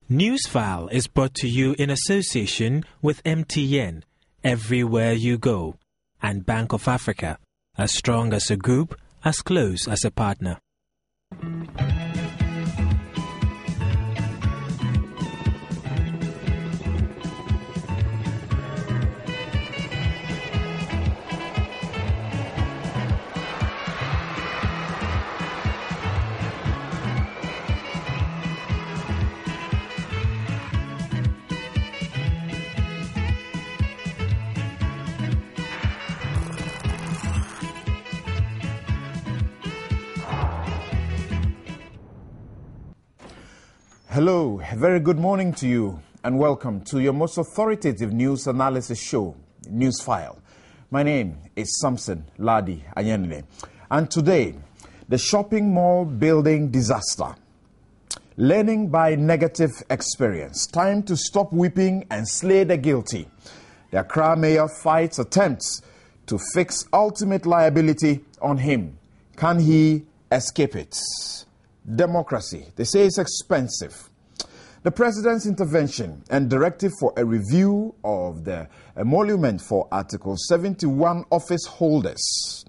Newsfile is brought to you in association with MTN, everywhere you go, and Bank of Africa, as strong as a group, as close as a partner. Hello, a very good morning to you and welcome to your most authoritative news analysis show, Newsfile. My name is Samson Ladi Ayenle, and today, the shopping mall building disaster. Learning by negative experience. Time to stop weeping and slay the guilty. The Accra mayor fights attempts to fix ultimate liability on him. Can he escape it? Democracy, they say it's expensive. The president's intervention and directive for a review of the emolument for Article 71 office holders.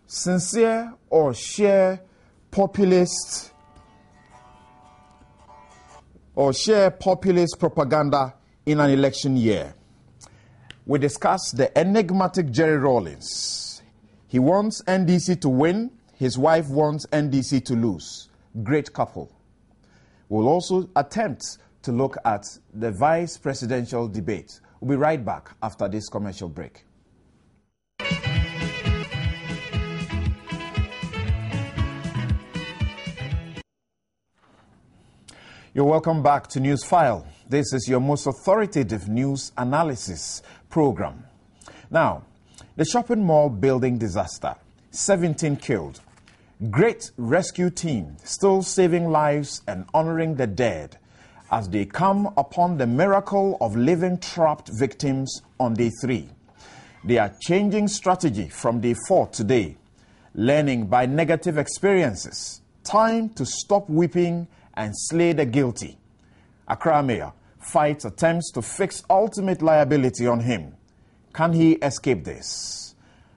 Sincere or sheer populist propaganda in an election year. We discuss the enigmatic Jerry Rawlings. He wants NDC to win. His wife wants NDC to lose. Great couple. We'll also attempt to look at the vice presidential debate. We'll be right back after this commercial break. You're welcome back to Newsfile. This is your most authoritative news analysis program. Now, the shopping mall building disaster. 17 killed. Great rescue team still saving lives and honoring the dead as they come upon the miracle of living trapped victims on day 3. They are changing strategy from day 4 today, learning by negative experiences. Time to stop weeping and slay the guilty. Accra mayor fights attempts to fix ultimate liability on him. Can he escape this?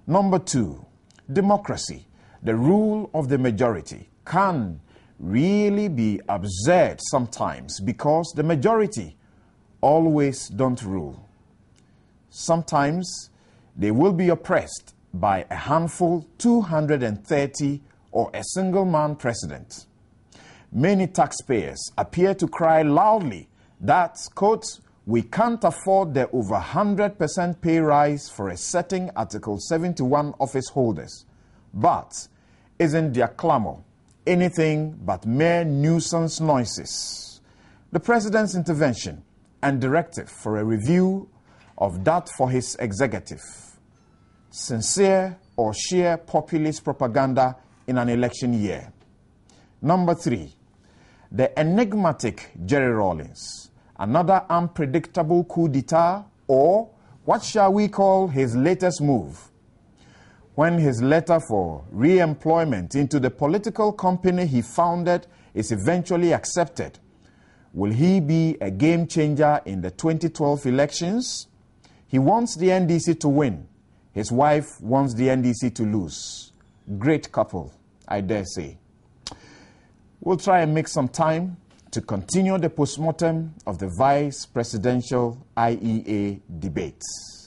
Number 2, democracy. The rule of the majority can really be absurd sometimes because the majority always don't rule. Sometimes they will be oppressed by a handful, 230, or a single man president. Many taxpayers appear to cry loudly that, quote, we can't afford the over 100% pay rise for a certain Article 71 office holders. But isn't their clamor anything but mere nuisance noises? The president's intervention and directive for a review of that for his executive. Sincere or sheer populist propaganda in an election year. Number 3, the enigmatic Jerry Rawlings. Another unpredictable coup d'etat, or what shall we call his latest move? When his letter for re-employment into the political company he founded is eventually accepted, will he be a game changer in the 2012 elections? He wants the NDC to win. His wife wants the NDC to lose. Great couple, I dare say. We'll try and make some time to continue the postmortem of the vice presidential IEA debates.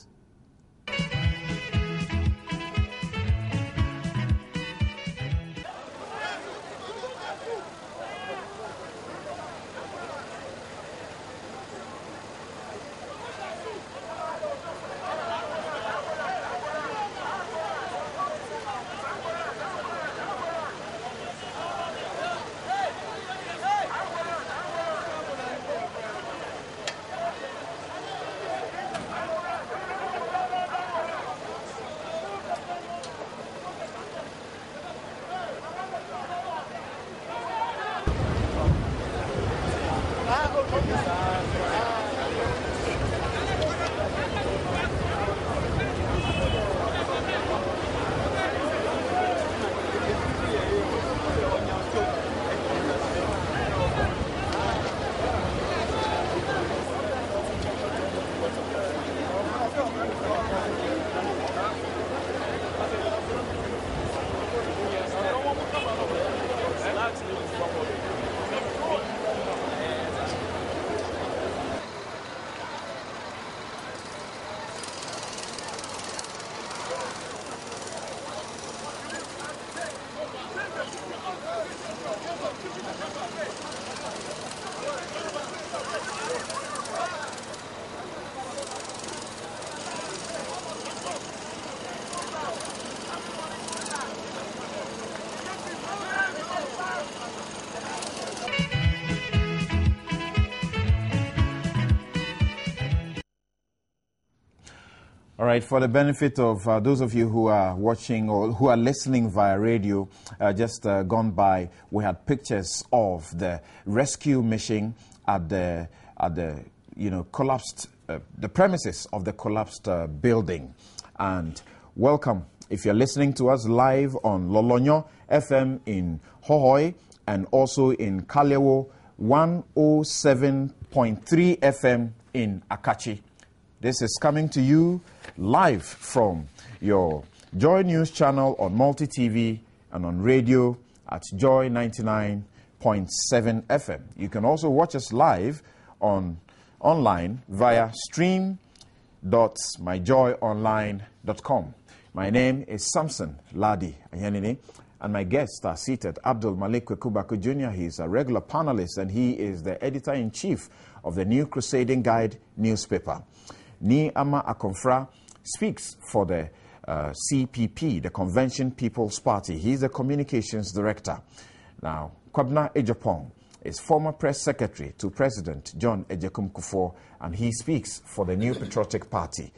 All right, for the benefit of those of you who are watching or who are listening via radio, just gone by, we had pictures of the rescue mission at the collapsed, the premises of the collapsed building. And welcome if you're listening to us live on Lolonyo FM in Hohoi and also in Kalewo 107.3 FM in Akachi. This is coming to you live from your Joy News channel on multi-TV and on radio at Joy 99.7 FM. You can also watch us live online via stream.myjoyonline.com. My name is Samson Ladi Ayanini, and my guests are seated. Abdul Malik Kwekubako Jr., he is a regular panelist, and he is the editor-in-chief of the New Crusading Guide newspaper. Ni Ama Akonfra speaks for the CPP, the Convention People's Party. He's the communications director. Now, Kwabna Ejapong is former press secretary to President John Ejekum Kufuor, and he speaks for the New Patriotic Party.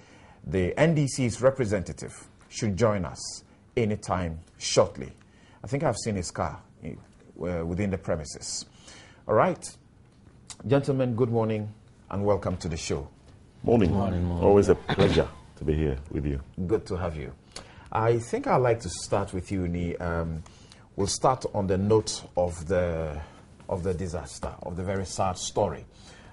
The NDC's representative should join us anytime shortly. I think I've seen his car within the premises. All right. Gentlemen, good morning and welcome to the show. Morning. Always a pleasure to be here with you. Good to have you. I think I'd like to start with you, Ni. We'll start on the note of the disaster, of the very sad story.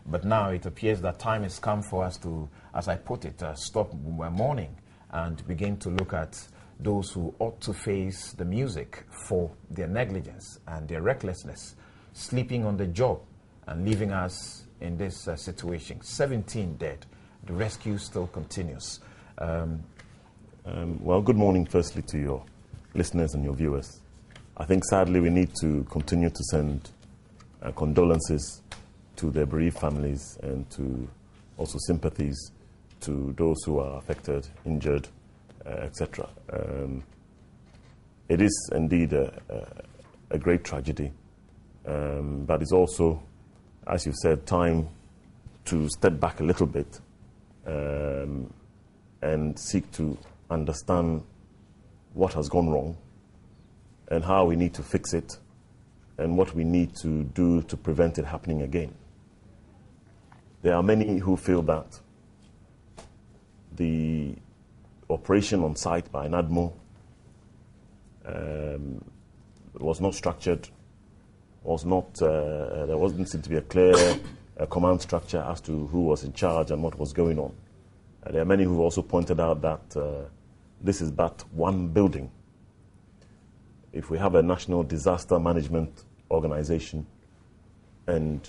But now it appears that time has come for us to, as I put it, stop mourning and begin to look at those who ought to face the music for their negligence and their recklessness, sleeping on the job and leaving us in this situation. 17 dead. The rescue still continues. Well, good morning firstly to your listeners and your viewers. I think sadly we need to continue to send condolences to their bereaved families and to also sympathies to those who are affected, injured, etc. It is indeed a great tragedy, but it's also, as you said, time to step back a little bit and seek to understand what has gone wrong and how we need to fix it and what we need to do to prevent it happening again. There are many who feel that the operation on site by NADMO was not structured, there wasn't seem to be a clear command structure as to who was in charge and what was going on. There are many who also pointed out that this is but one building. If we have a national disaster management organization and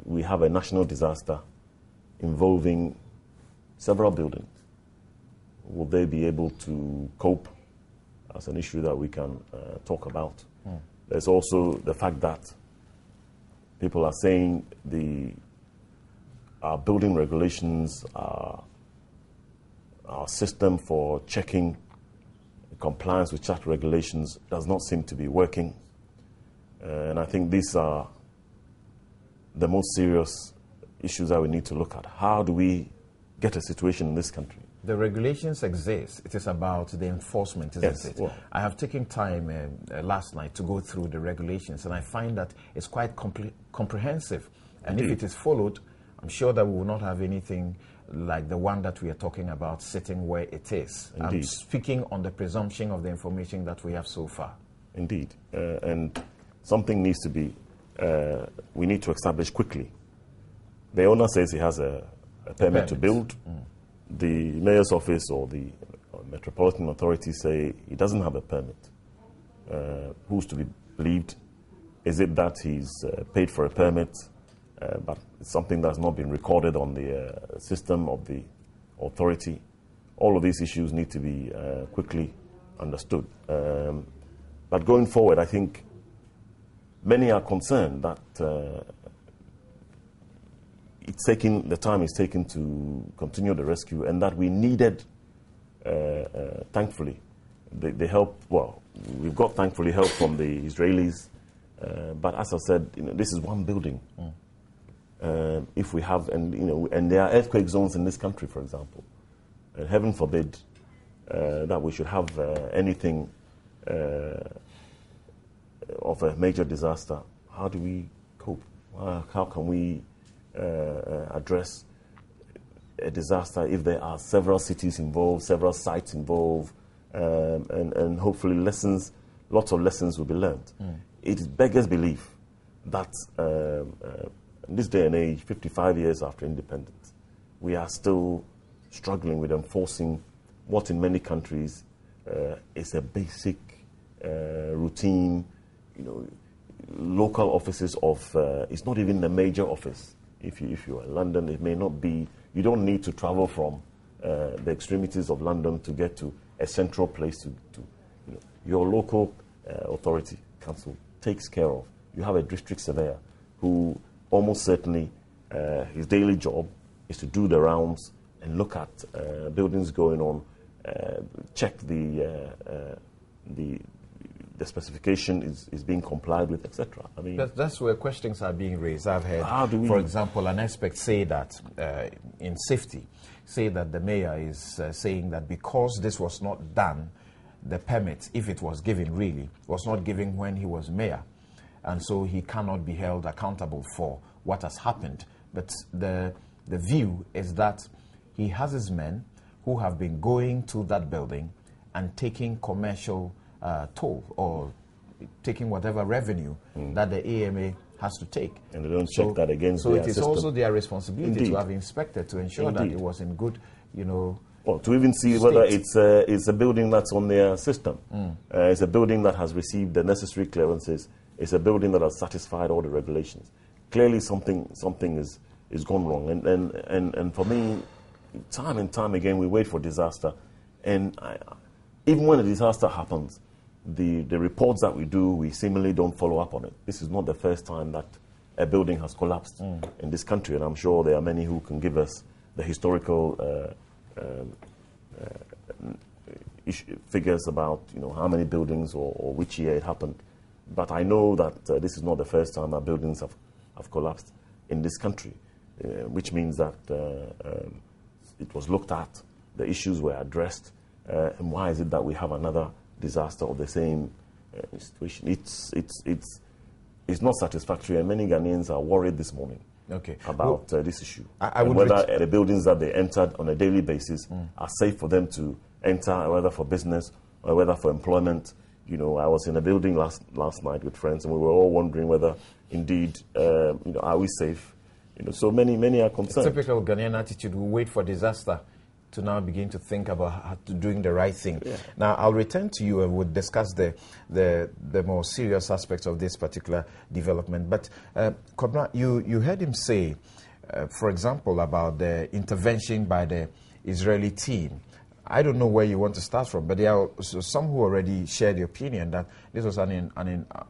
we have a national disaster involving several buildings, will they be able to cope? That's an issue that we can talk about. There's also the fact that people are saying our building regulations, our system for checking compliance with such regulations does not seem to be working. And I think these are the most serious issues that we need to look at. How do we get a situation in this country? The regulations exist. It is about the enforcement, isn't it? Well, I have taken time last night to go through the regulations, and I find that it's quite comprehensive. And indeed, if it is followed, I'm sure that we will not have anything like the one that we are talking about sitting where it is. Indeed. I'm speaking on the presumption of the information that we have so far. Indeed. And something needs to be, we need to establish quickly. The owner says he has a permit to build. The mayor's office or the metropolitan authority say he doesn't have a permit. Who's to be believed? Is it that he's paid for a permit, but it's something that's not been recorded on the system of the authority? All of these issues need to be quickly understood. But going forward, I think many are concerned that the time is taken to continue the rescue, and that we needed, thankfully, the help. Well, we've got thankfully help from the Israelis, but as I said, this is one building. If we have, and there are earthquake zones in this country, for example, and heaven forbid that we should have anything of a major disaster, how do we cope? How can we address a disaster if there are several cities involved, several sites involved, and hopefully lots of lessons will be learned. It beggars belief that in this day and age, 55 years after independence, we are still struggling with enforcing what in many countries is a basic routine, local offices of, it's not even a major office. If you are in London, it may not be, you don't need to travel from the extremities of London to get to a central place to your local authority, council, takes care of. You have a district surveyor who almost certainly his daily job is to do the rounds and look at buildings going on, check the specification is being complied with, etc. I mean, that's where questions are being raised. I've heard, for example, an expert say that in safety, say that the mayor is saying that because this was not done, the permit, if it was given really, was not given when he was mayor, and so he cannot be held accountable for what has happened. But the view is that he has his men who have been going to that building and taking commercial toll or taking whatever revenue that the AMA has to take. And they don't check that against their system. So it is also their responsibility to have inspected to ensure that it was in good, Well, to even see whether it's a building that's on their system. It's a building that has received the necessary clearances. It's a building that has satisfied all the regulations. Clearly something is gone wrong. And for me, time and time again, we wait for disaster. And even when a disaster happens, the reports that we do, we seemingly don't follow up on it. This is not the first time that a building has collapsed in this country, and I'm sure there are many who can give us the historical figures about how many buildings or which year it happened. But I know that this is not the first time that buildings have collapsed in this country, which means that it was looked at, the issues were addressed, and why is it that we have another disaster of the same situation? It's not satisfactory, and many Ghanaians are worried this morning about this issue. Whether the buildings that they entered on a daily basis are safe for them to enter, whether for business or whether for employment. I was in a building last night with friends, and we were all wondering whether indeed, are we safe? So many are concerned. It's typical Ghanaian attitude. We wait for disaster to now begin to think about doing the right thing. Yeah. Now, I'll return to you and we'll discuss the more serious aspects of this particular development. But, Kobna, you heard him say, for example, about the intervention by the Israeli team. I don't know where you want to start from, but there are some who already shared the opinion that this was an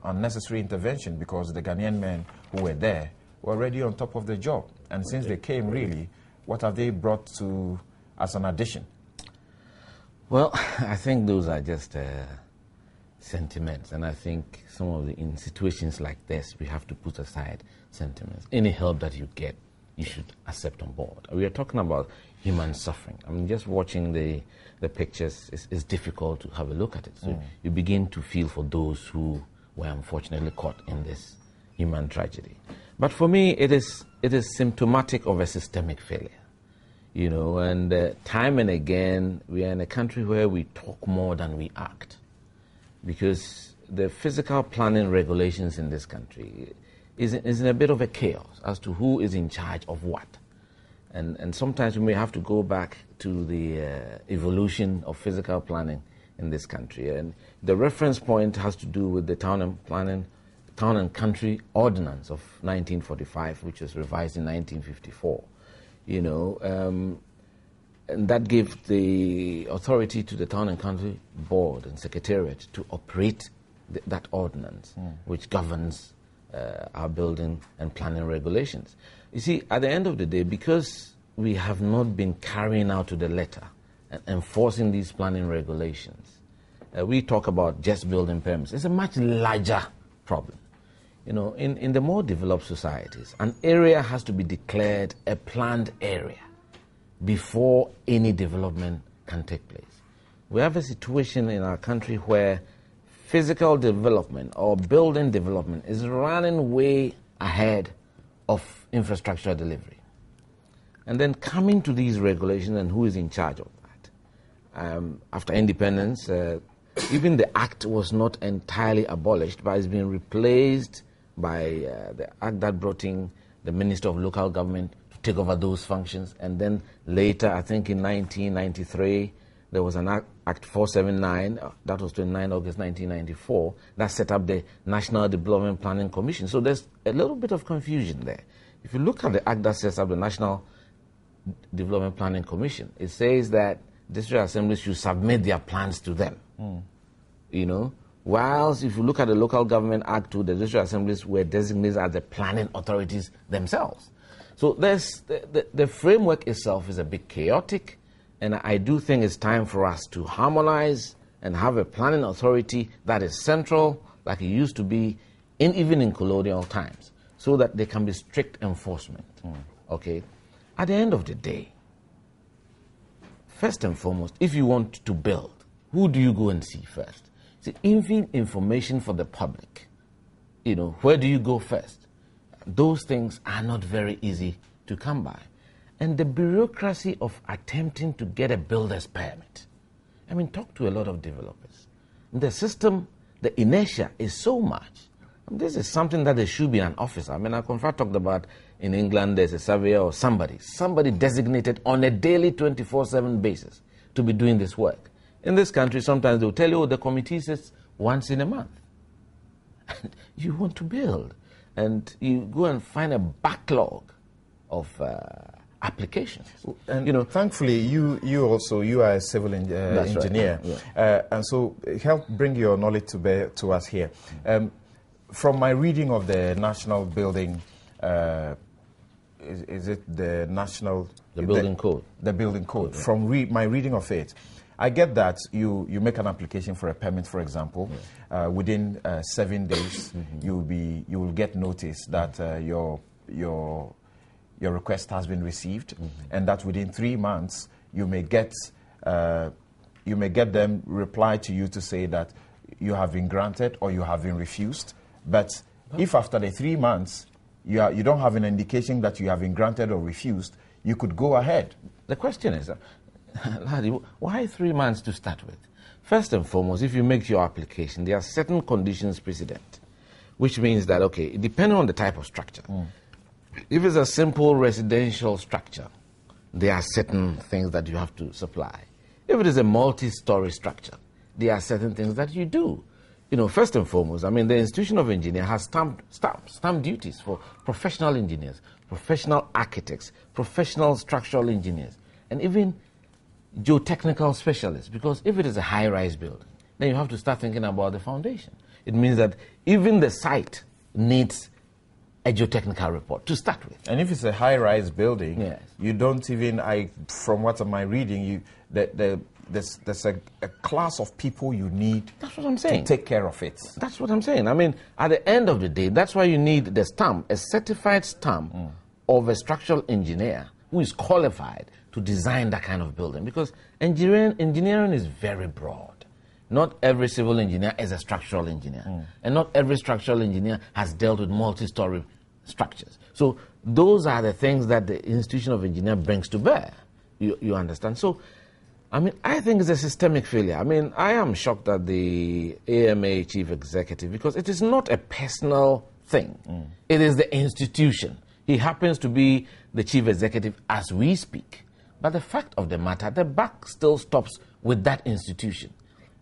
unnecessary intervention because the Ghanaian men who were there were already on top of the job. And since they came, really, what have they brought to as an addition? Well, I think those are just sentiments, and I think in situations like this, we have to put aside sentiments. Any help that you get, you should accept on board. We are talking about human suffering. I mean, just watching the pictures is difficult to have a look at it. So you begin to feel for those who were unfortunately caught in this human tragedy. But for me, it is symptomatic of a systemic failure. And time and again, we are in a country where we talk more than we act. Because the physical planning regulations in this country is in a bit of a chaos as to who is in charge of what. And sometimes we may have to go back to the evolution of physical planning in this country. And the reference point has to do with the Town and Country Ordinance of 1945, which was revised in 1954. And that gave the authority to the Town and Country Board and Secretariat to operate that ordinance, which governs our building and planning regulations. You see, at the end of the day, because we have not been carrying out to the letter and enforcing these planning regulations, we talk about just building permits. It's a much larger problem. In the more developed societies, an area has to be declared a planned area. before any development can take place. We have a situation in our country where physical development or building development is running way ahead of infrastructure delivery. And then coming to these regulations and who is in charge of that. After independence, even the act was not entirely abolished, but it's been replaced by the act that brought in the Minister of Local Government to take over those functions. And then later, I think in 1993, there was an Act 479, that was 29 August 1994, that set up the National Development Planning Commission. So there's a little bit of confusion there. If you look at the act that sets up the National Development Planning Commission, it says that district assemblies should submit their plans to them. You know, whilst if you look at the Local Government Act 2, the district assemblies were designated as the planning authorities themselves. So there's the framework itself is a bit chaotic. And I do think it's time for us to harmonize and have a planning authority that is central, like it used to be, even in colonial times, so that there can be strict enforcement. Okay? At the end of the day, first and foremost, if you want to build, who do you go and see first? See, even information for the public, you know, where do you go first? Those things are not very easy to come by. And the bureaucracy of attempting to get a builder's permit. I mean, talk to a lot of developers. The system, the inertia is so much. And this is something that there should be an officer. I mean, I talked about in England, there's a surveyor or somebody designated on a daily 24/7 basis to be doing this work. In this country, sometimes they'll tell you, oh, the committee sits once in a month. And you want to build. And you go and find a backlog of applications. And you know, thankfully, you are a civil engineer, right. Yeah. And so help bring your knowledge to bear to us here. From my reading of the national building, is it the national building code? The building code. Yeah. From my reading of it, I get that you make an application for a permit, for example, within 7 days, you will get notice that your request has been received, and that within 3 months you may get them reply to you to say that you have been granted or you have been refused. But if after the 3 months you don't have an indication that you have been granted or refused, you could go ahead. The question is, Larry, why 3 months to start with? First and foremost, if you make your application, there are certain conditions precedent, which means that, okay, depending on the type of structure, if it's a simple residential structure, there are certain things that you have to supply. If it is a multi-story structure, there are certain things that you do. You know, first and foremost, I mean, the institution of engineer has stamp duties for professional engineers, professional architects, professional structural engineers, and even geotechnical specialists. Because if it is a high-rise building, then you have to start thinking about the foundation. It means that even the site needs a geotechnical report to start with. And if it's a high-rise building, yes, you don't even, from what am I reading, there's a class of people you need. That's what I'm saying. To take care of it. That's what I'm saying. I mean, at the end of the day, that's why you need the stamp, a certified stamp of a structural engineer who is qualified to design that kind of building. Because engineering is very broad. Not every civil engineer is a structural engineer. And not every structural engineer has dealt with multi-story structures. So those are the things that the institution of engineer brings to bear. You understand? So, I mean, I think it's a systemic failure. I mean, I am shocked at the AMA chief executive because it is not a personal thing. It is the institution. He happens to be the chief executive as we speak. But the fact of the matter, the buck still stops with that institution.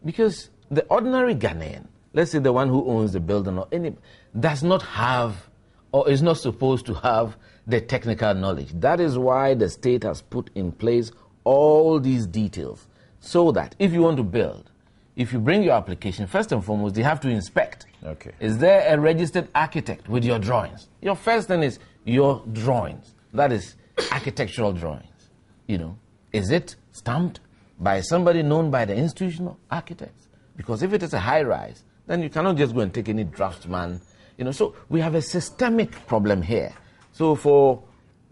Because the ordinary Ghanaian, let's say the one who owns the building or any, does not have or is not supposed to have the technical knowledge. That is why the state has put in place all these details so that if you want to build, if you bring your application, first and foremost, they have to inspect. Okay. Is there a registered architect with your drawings? Your first thing is your drawings. That is architectural drawings. You know, is it stamped by somebody known by the institutional architects? Because if it is a high-rise, then you cannot just go and take any draftsman. You know, so we have a systemic problem here. So for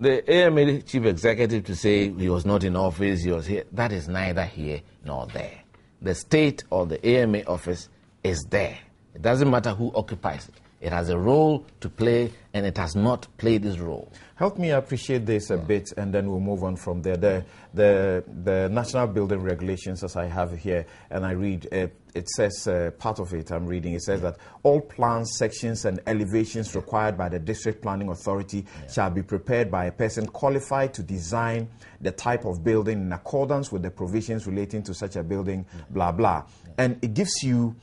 the AMA chief executive to say he was not in office, he was here, that is neither here nor there. The state or the AMA office is there. It doesn't matter who occupies it. It has a role to play, and it has not played this role. Help me appreciate this a bit, and then we'll move on from there. The National Building Regulations, as I have here, and I read, it says, part of it I'm reading, it says that all plans, sections, and elevations required by the District Planning Authority shall be prepared by a person qualified to design the type of building in accordance with the provisions relating to such a building, blah, blah. And it gives you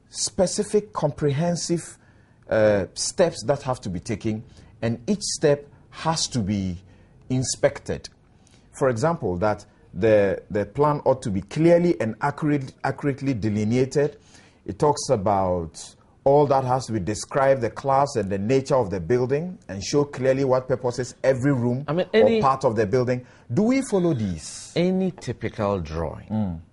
specific, comprehensive steps that have to be taken, and each step has to be inspected. For example, that the plan ought to be clearly and accurately delineated. It talks about all that has to be described, the class and the nature of the building, and show clearly what purposes every room or part of the building. Do we follow these? Any typical drawing,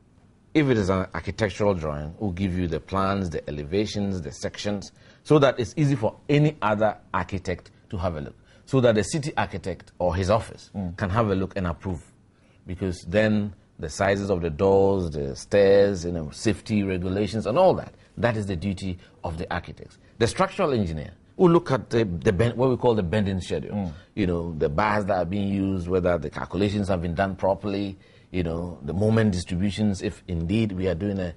if it is an architectural drawing, will give you the plans, the elevations, the sections, so that it's easy for any other architect to have a look. So that the city architect or his office can have a look and approve. Because then the sizes of the doors, the stairs, safety regulations and all that, that is the duty of the architects. The structural engineer will look at what we call the bending schedule. The bars that are being used, whether the calculations have been done properly, the moment distributions, if indeed we are doing a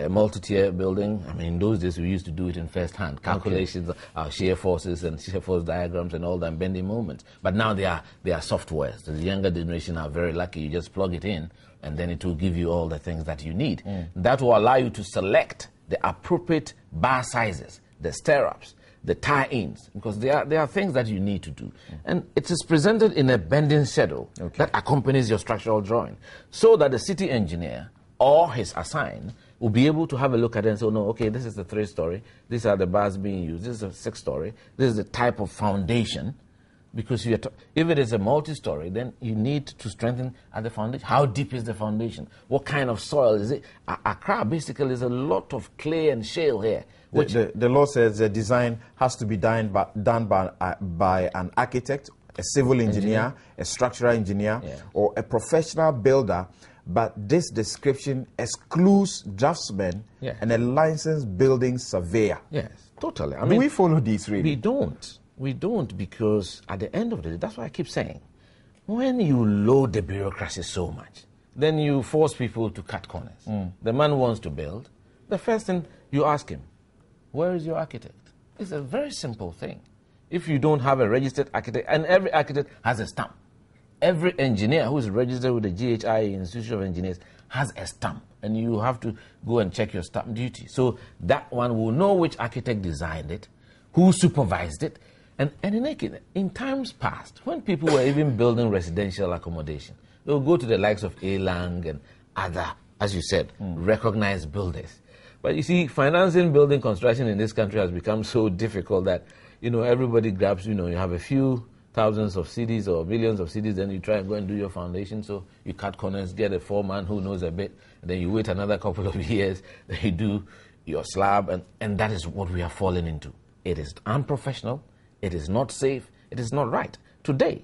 multi-tier building. I mean, in those days we used to do it in first hand. Calculations, shear forces and shear force diagrams and all that, bending moments. But now they are softwares. The younger generation are very lucky. You just plug it in and then it will give you all the things that you need. That will allow you to select the appropriate bar sizes, the stirrups, the tie-ins, because there are things that you need to do. And it is presented in a bending schedule that accompanies your structural drawing, so that the city engineer or his assigned will be able to have a look at it and say, no, okay, this is the 3-story, these are the bars being used, this is a 6-story, this is the type of foundation. Because if it is a multi-story, then you need to strengthen at the foundation. How deep is the foundation? What kind of soil is it? Accra basically is a lot of clay and shale here. Which the law says the design has to be done by an architect, a civil engineer, a structural engineer, or a professional builder. But this description excludes draftsmen and a licensed building surveyor. Yes, totally. Do we follow these really? We don't. We don't, because at the end of the day, that's what I keep saying. When you load the bureaucracy so much, then you force people to cut corners. The man wants to build. The first thing you ask him, where is your architect? It's a very simple thing. If you don't have a registered architect, and every architect has a stamp. Every engineer who is registered with the GHI, Institute of Engineers, has a stamp. And you have to go and check your stamp duty. So that one will know which architect designed it, who supervised it. And in times past, when people were even building residential accommodation, they would go to the likes of A-Lang and other, as you said, recognized builders. But you see, financing building construction in this country has become so difficult that, everybody grabs, you have a few thousands of CDs or millions of CDs, then you try and go and do your foundation. So you cut corners, get a foreman who knows a bit, and then you wait another couple of years, then you do your slab, and that is what we are falling into. It is unprofessional. It is not safe. It is not right. Today,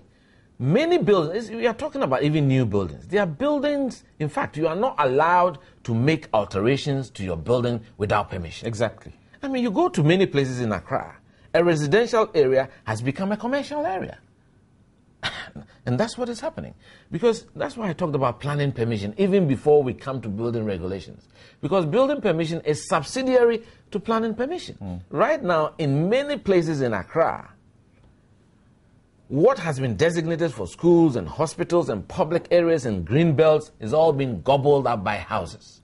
many buildings, we are talking about even new buildings. There are buildings, in fact, you are not allowed to make alterations to your building without permission. Exactly. I mean, you go to many places in Accra, a residential area has become a commercial area. And that's what is happening. Because that's why I talked about planning permission, even before we come to building regulations. Because building permission is subsidiary to planning permission. Right now, in many places in Accra, what has been designated for schools and hospitals and public areas and green belts is all being gobbled up by houses.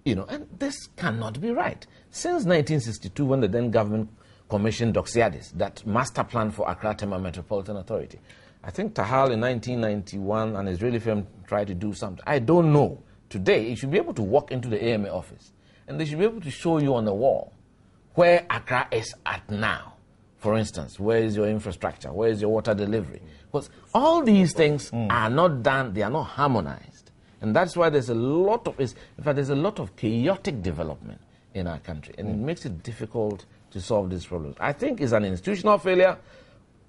And this cannot be right. Since 1962, when the then government commissioned Doxiadis, that master plan for Accra Tema Metropolitan Authority, I think Tahal in 1991 and Israeli firm tried to do something. I don't know. Today, you should be able to walk into the AMA office and they should be able to show you on the wall where Accra is at now. For instance, where is your infrastructure? Where is your water delivery? Because all these things are not done, they are not harmonized. And that's why there's a lot of chaotic development in our country. And it makes it difficult to solve these problems. I think it's an institutional failure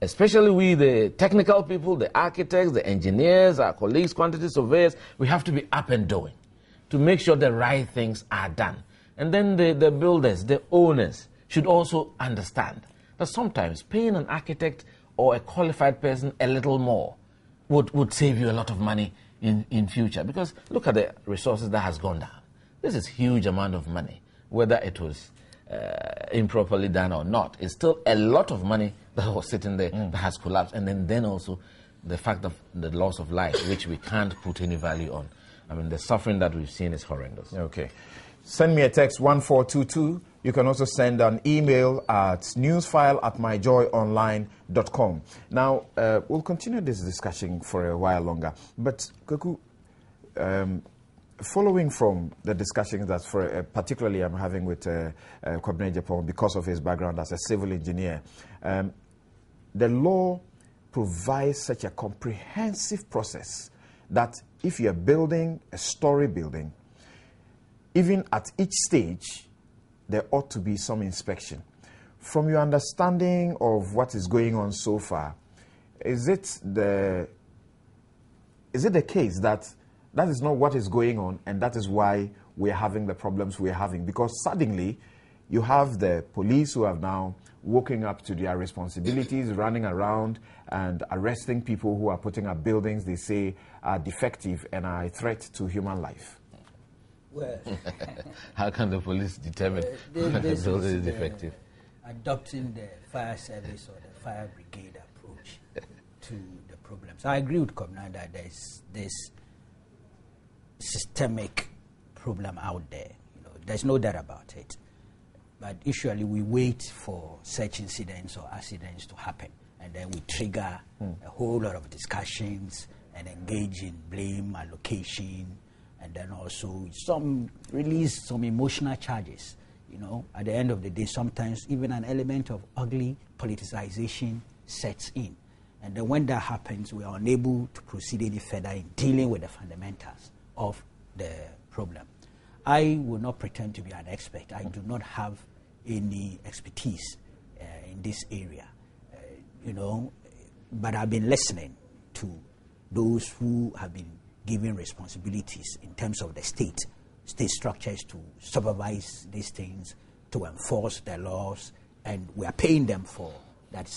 especially we, the technical people, the architects, the engineers, our colleagues, quantity surveyors, we have to be up and doing to make sure the right things are done. And then the builders, the owners, should also understand that sometimes paying an architect or a qualified person a little more would save you a lot of money in future. Because look at the resources that has gone down. This is huge amount of money, whether it was improperly done or not. It's still a lot of money that was sitting there that has collapsed. And then also the fact of the loss of life, which we can't put any value on. I mean, the suffering that we've seen is horrendous. Okay. Send me a text 1422. You can also send an email at newsfile@myjoyonline.com. Now, we'll continue this discussion for a while longer. But, Kwaku, following from the discussions that particularly I'm having with Kwabena Japan because of his background as a civil engineer, the law provides such a comprehensive process that if you're building a story building, even at each stage, there ought to be some inspection. From your understanding of what is going on so far, is it the case that that is not what is going on and that is why we're having the problems we're having? Because suddenly, you have the police who have now woken up to their responsibilities, running around and arresting people who are putting up buildings they say are defective and are a threat to human life. Well, how can the police determine when a building is defective? Adopting the fire service or the fire brigade approach to the problems. I agree with Kwabena that there's this systemic problem out there. There's no doubt about it. But usually we wait for such incidents or accidents to happen, and then we trigger a whole lot of discussions and engage in blame allocation, and then also release some emotional charges. At the end of the day, sometimes even an element of ugly politicization sets in. And then when that happens, we are unable to proceed any further in dealing with the fundamentals of the problem. I will not pretend to be an expert. I do not have any expertise in this area, but I've been listening to those who have been given responsibilities in terms of the state structures to supervise these things, to enforce the laws, and we are paying them for that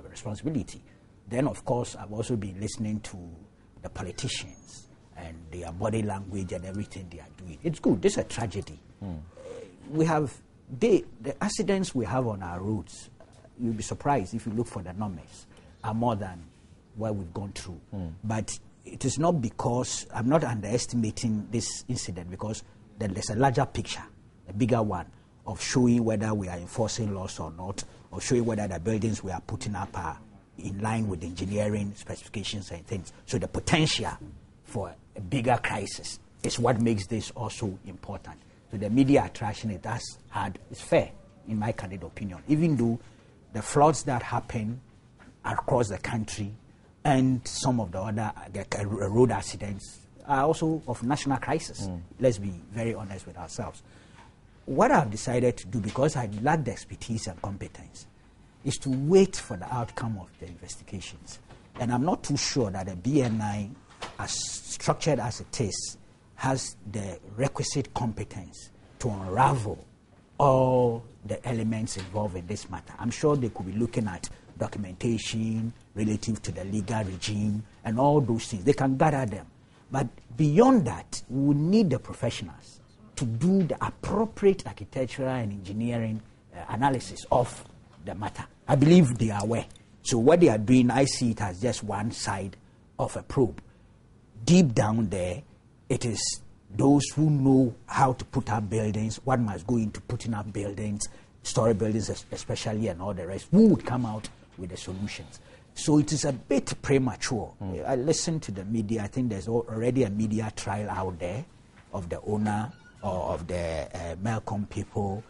responsibility. Then, of course, I've also been listening to the politicians and their body language and everything they are doing. It's good. This is a tragedy. We have the accidents we have on our roads. You'll be surprised if you look for the numbers, are more than what we've gone through. But it is not because I'm not underestimating this incident, because there's a larger picture, a bigger one, of showing whether we are enforcing laws or not, or showing whether the buildings we are putting up are in line with engineering specifications and things. So the potential for a bigger crisis is what makes this also important. So the media attraction it has had is fair, in my candid opinion, even though the floods that happen across the country and some of the other road accidents are also of national crisis. Let's be very honest with ourselves. What I've decided to do, because I lack the expertise and competence, is to wait for the outcome of the investigations. And I'm not too sure that the BNI, as structured as it is, has the requisite competence to unravel all the elements involved in this matter. I'm sure they could be looking at documentation relative to the legal regime and all those things. They can gather them. But beyond that, we need the professionals to do the appropriate architectural and engineering analysis of the matter. I believe they are aware. So what they are doing, I see it as just one side of a probe. Deep down there, it is those who know how to put up buildings, what must go into putting up buildings, story buildings especially, and all the rest, who would come out with the solutions. So it is a bit premature. I listened to the media. I think there's already a media trial out there of the owner or of the Melcom people.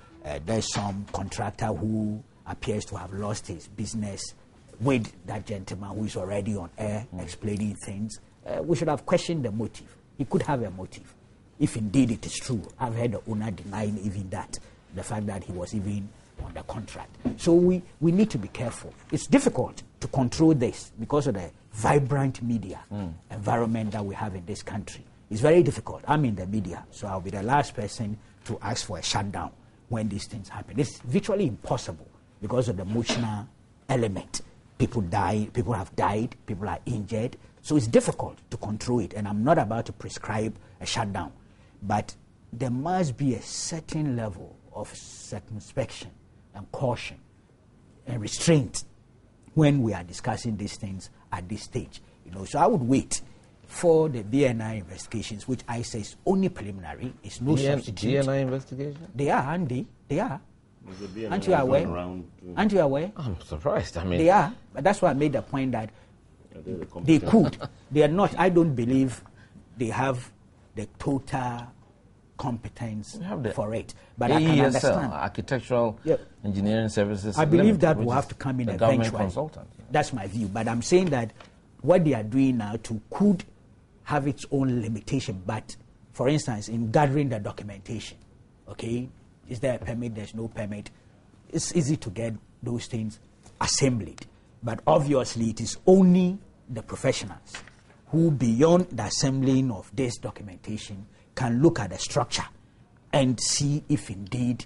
There's some contractor who appears to have lost his business with that gentleman who is already on air explaining things. We should have questioned the motive. He could have a motive, if indeed it is true. I've heard the owner denying even that, the fact that he was even on the contract. So we need to be careful. It's difficult to control this because of the vibrant media environment that we have in this country. It's very difficult. I'm in the media, so I'll be the last person to ask for a shutdown when these things happen. It's virtually impossible because of the emotional element. People die, people have died, people are injured. So it's difficult to control it, and I'm not about to prescribe a shutdown. But there must be a certain level of circumspection and caution and restraint when we are discussing these things at this stage. So I would wait for the BNI investigations, which I say is only preliminary. It's no substitute. BNI investigation? They are, Andy. They are. Aren't you aware? Aren't you aware? I'm surprised. I mean, they are. But that's why I made the point that they could. They are not. I don't believe they have the total competence for it. But I can understand. Architectural Engineering Services. I believe that will have to come in eventually. Consultant. That's my view. But I'm saying that what they are doing now could have its own limitation. But, for instance, in gathering the documentation, okay, is there a permit? There's no permit. It's easy to get those things assembled. But obviously, it is only the professionals who, beyond the assembling of this documentation, can look at the structure and see if indeed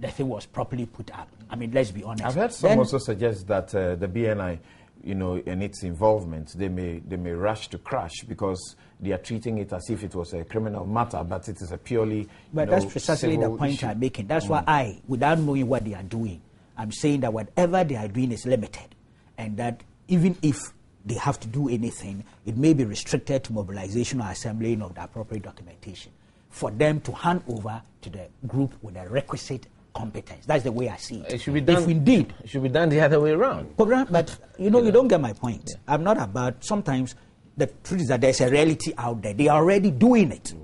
the thing was properly put up. I mean, let's be honest. I've heard some also suggest that the BNI, in its involvement, they may rush to crash because they are treating it as if it was a criminal matter, but it is a purely But that's precisely the point issue. I'm making. That's why without knowing what they are doing, I'm saying that whatever they are doing is limited, and that even if they have to do anything, it may be restricted to mobilization or assembling of the appropriate documentation for them to hand over to the group with the requisite competence. That's the way I see it. It should be done. If indeed, it should be done the other way around. But you don't get my point. Yeah. I'm not about. Sometimes the truth is that there's a reality out there. They are already doing it.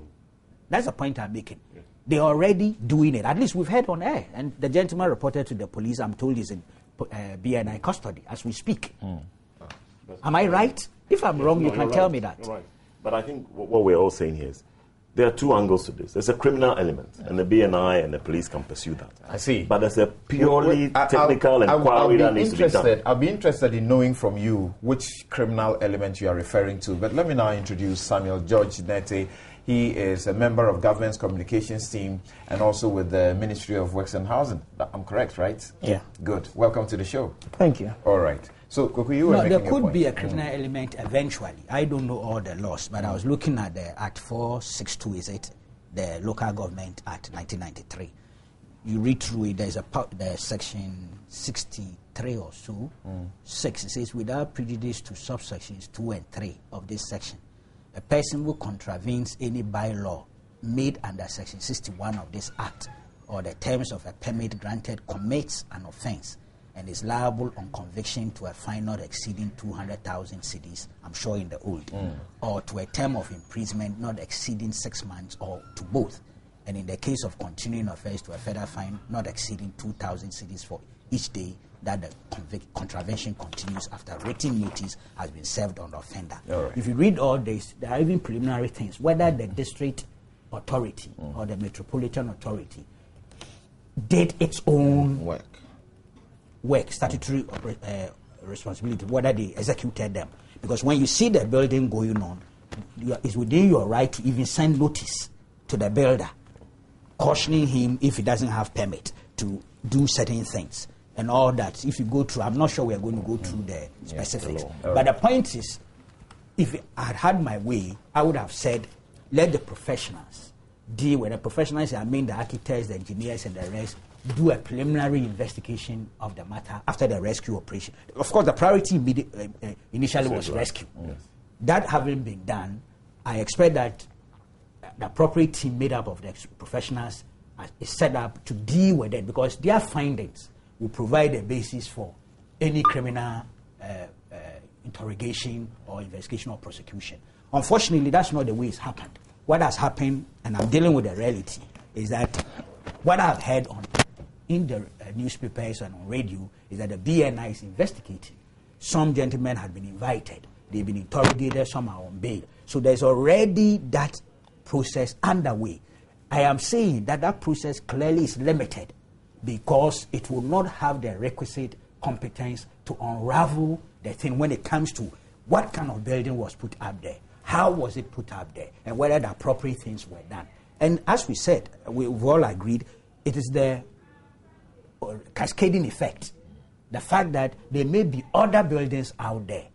That's the point I'm making. Yeah. They are already doing it. At least we've heard on air. And the gentleman reported to the police. I'm told he's in BNI custody as we speak. Am I right? If I'm wrong, you can tell me that. You're right. But I think what we're all saying here is there are two angles to this. There's a criminal element, and the BNI and the police can pursue that. I see. But there's a purely technical inquiry that needs to be done. I'll be interested in knowing from you which criminal element you are referring to. But let me now introduce Samuel George Nete. He is a member of Government's Communications team and also with the Ministry of Works and Housing. I'm correct, right? Yeah. Good. Welcome to the show. Thank you. All right. So, Koku, you were making there a could point. be a criminal element eventually. I don't know all the laws, but I was looking at the Act 462, is it? The Local Government Act 1993. You read through it, there's section 63 or so, 6. It says, without prejudice to subsections 2 and 3 of this section, a person who contravenes any bylaw made under section 61 of this Act or the terms of a permit granted commits an offence and is liable on conviction to a fine not exceeding 200,000 cedis, I'm sure in the old, or to a term of imprisonment not exceeding 6 months, or to both. And in the case of continuing offence, to a further fine not exceeding 2,000 cedis for each day that the contravention continues after written notice has been served on the offender. Right. If you read all this, there are even preliminary things, whether the district authority or the metropolitan authority did its own work, statutory responsibility, whether they executed them. Because when you see the building going on, it's within your right to even send notice to the builder, cautioning him if he doesn't have permit to do certain things and all that. If you go through, I'm not sure we're going to go through the specifics. But the point is, if I had my way, I would have said, let the professionals deal with the professionals. I mean the architects, the engineers, and the rest, do a preliminary investigation of the matter after the rescue operation. Of course, the priority initially was rescue. Yes. That having been done, I expect that the appropriate team made up of the professionals is set up to deal with it, because their findings will provide a basis for any criminal interrogation or investigation or prosecution. Unfortunately, that's not the way it's happened. What has happened, and I'm dealing with the reality, is that what I've heard in the newspapers and on radio is that the BNI is investigating. Some gentlemen have been invited. They've been interrogated. Some are on bail. So there's already that process underway. I am saying that that process clearly is limited because it will not have the requisite competence to unravel the thing when it comes to what kind of building was put up there, how was it put up there, and whether the appropriate things were done. And as we said, we've all agreed, it is the cascading effect. The fact that there may be other buildings out there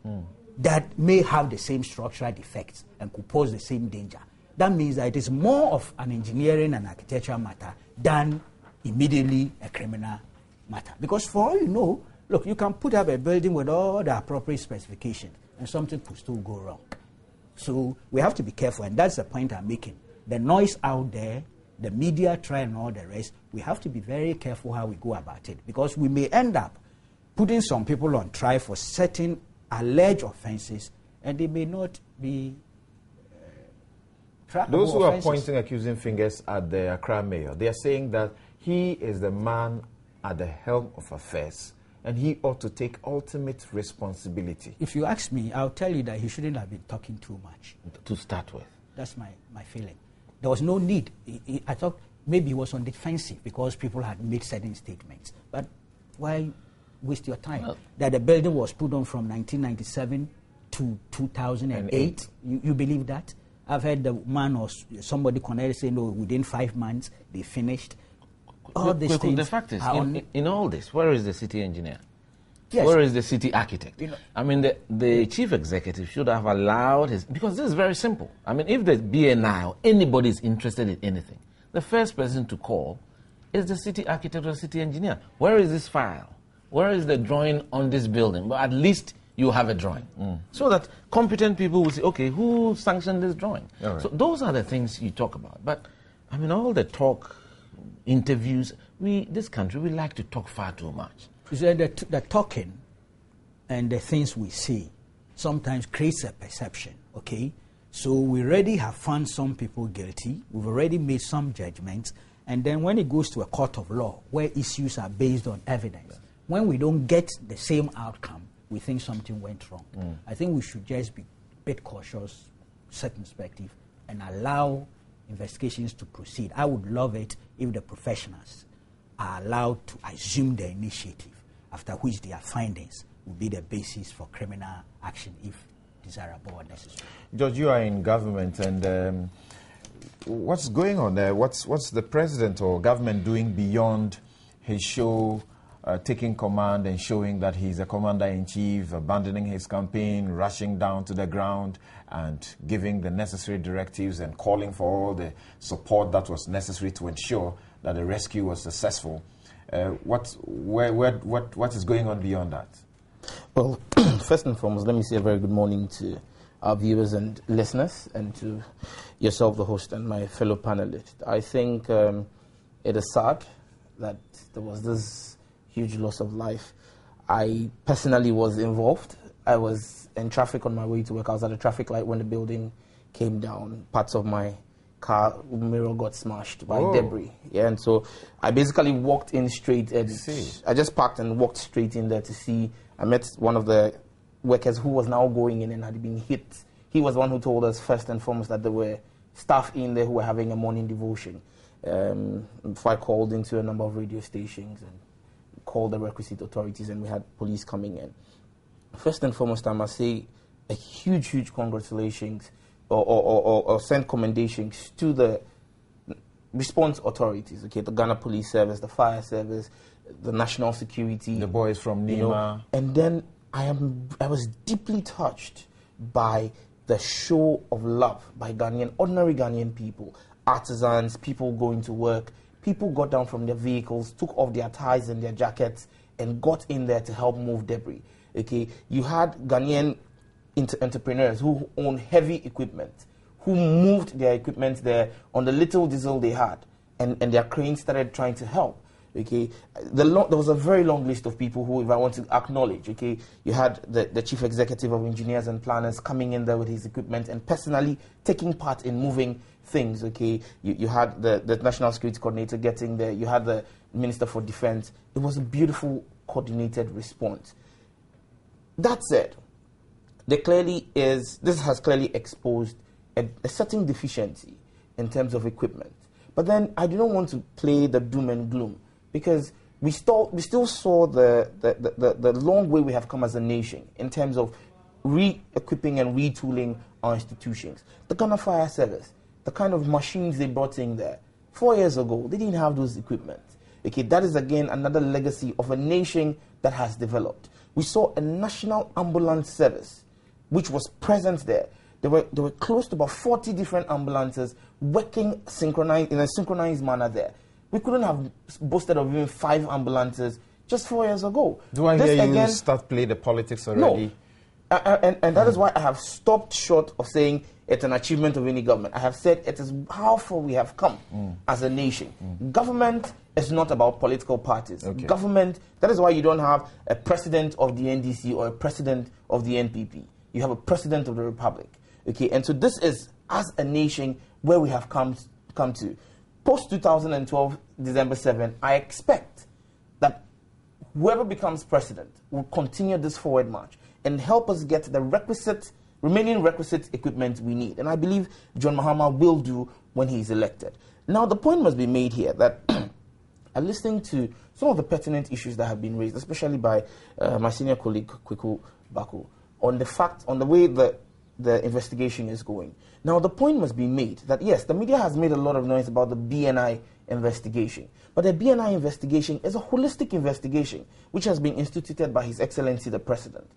that may have the same structural defects and could pose the same danger. That means that it is more of an engineering and architectural matter than immediately a criminal matter. Because for all you know, look, you can put up a building with all the appropriate specifications and something could still go wrong. So we have to be careful, and that's the point I'm making. The noise out there, the media trial and all the rest, we have to be very careful how we go about it, because we may end up putting some people on trial for certain alleged offenses, and they may not be those who offenses. are pointing accusing fingers at the Accra mayor, they are saying that he is the man at the helm of affairs and he ought to take ultimate responsibility. If you ask me, I'll tell you that he shouldn't have been talking too much. To start with. That's my feeling. There was no need. I thought maybe he was on defensive because people had made certain statements. But why waste your time? Well, that the building was put on from 1997 to 2008. You believe that? I've heard the man or somebody connected say, no, within 5 months they finished. All these things. The fact is, in all this, where is the city engineer? Yes. Where is the city architect? You know, I mean, the chief executive should have allowed his... Because this is very simple. I mean, if the BNI or anybody is interested in anything, the first person to call is the city architect or city engineer. Where is this file? Where is the drawing on this building? But at least you have a drawing. So that competent people will say, okay, who sanctioned this drawing? Right. So those are the things you talk about. But, I mean, all the talk, interviews, this country, we like to talk far too much. So the talking and the things we see sometimes creates a perception, okay? So we already have found some people guilty. We've already made some judgments. And then when it goes to a court of law, where issues are based on evidence, when we don't get the same outcome, we think something went wrong. I think we should just be a bit cautious, circumspective, and allow investigations to proceed. I would love it if the professionals are allowed to assume the initiative, after which their findings will be the basis for criminal action if desirable or necessary. George, you are in government, and what's going on there? What's the president or government doing beyond his show, taking command and showing that he's a commander-in-chief, abandoning his campaign, rushing down to the ground and giving the necessary directives and calling for all the support that was necessary to ensure that the rescue was successful? What is going on beyond that? Well, first and foremost, let me say a very good morning to our viewers and listeners, and to yourself, the host, and my fellow panelists. I think it is sad that there was this huge loss of life. I personally was involved. I was in traffic on my way to work. I was at a traffic light when the building came down. Parts of my car mirror got smashed by debris. Yeah, and so I basically walked in straight. I just parked and walked straight in there to see. I met one of the workers who was now going in and had been hit. He was the one who told us first and foremost that there were staff in there who were having a morning devotion. Before I called into a number of radio stations and called the requisite authorities, and we had police coming in. First and foremost, I must say a huge, huge congratulations or send commendations to the response authorities, okay, the Ghana Police Service, the Fire Service, the National Security. The boys from Nima. You know, and then I was deeply touched by the show of love by ordinary Ghanaian people, artisans, people going to work. People got down from their vehicles, took off their ties and their jackets, and got in there to help move debris. Okay, you had Ghanaian entrepreneurs who own heavy equipment, who moved their equipment there on the little diesel they had, and their cranes started trying to help. Okay, there was a very long list of people who, if I want to acknowledge, okay, you had the chief executive of engineers and planners coming in there with his equipment and personally taking part in moving things. Okay, you had the national security coordinator getting there. You had the minister for defense. It was a beautiful coordinated response. That said, this has clearly exposed a certain deficiency in terms of equipment. But then I do not want to play the doom and gloom, because we still saw the long way we have come as a nation in terms of re-equipping and retooling our institutions. The Ghana Fire Service, the kind of machines they brought in there, 4 years ago, they didn't have those equipment. Okay, that is again another legacy of a nation that has developed. We saw a national ambulance service, which was present there. There were close to about 40 different ambulances working in a synchronized manner there. We couldn't have boasted of even 5 ambulances just 4 years ago. Do I hear you start playing the politics already? No. And that is why I have stopped short of saying it's an achievement of any government. I have said it is how far we have come as a nation. Government is not about political parties. Okay. Government, that is why you don't have a president of the NDC or a president of the NPP. You have a president of the Republic. Okay, and so this is, as a nation, where we have come to. Post-2012, December 7, I expect that whoever becomes president will continue this forward march and help us get the remaining requisite equipment we need. And I believe John Mahama will do when he is elected. Now, the point must be made here that I'm listening to some of the pertinent issues that have been raised, especially by my senior colleague, Kweku Baku, on the way the investigation is going. Now, the point must be made that, yes, the media has made a lot of noise about the BNI investigation. But the BNI investigation is a holistic investigation, which has been instituted by His Excellency the President.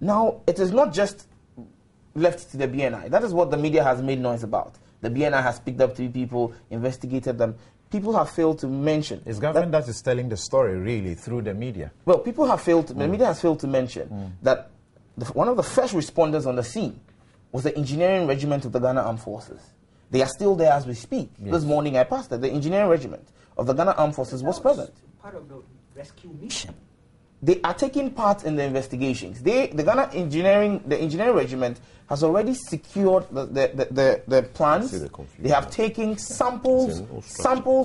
Now, it is not just left to the BNI. That is what the media has made noise about. The BNI has picked up 3 people, investigated them. People have failed to mention. It's government that is telling the story, really, through the media. Well, people have failed, the media has failed to mention that one of the first responders on the scene was the engineering regiment of the Ghana Armed Forces. They are still there as we speak. Yes. This morning I passed it. The engineering regiment of the Ghana Armed Forces was present. Part of the rescue mission. They are taking part in the investigations. The Ghana engineering regiment has already secured the plans. They have taken samples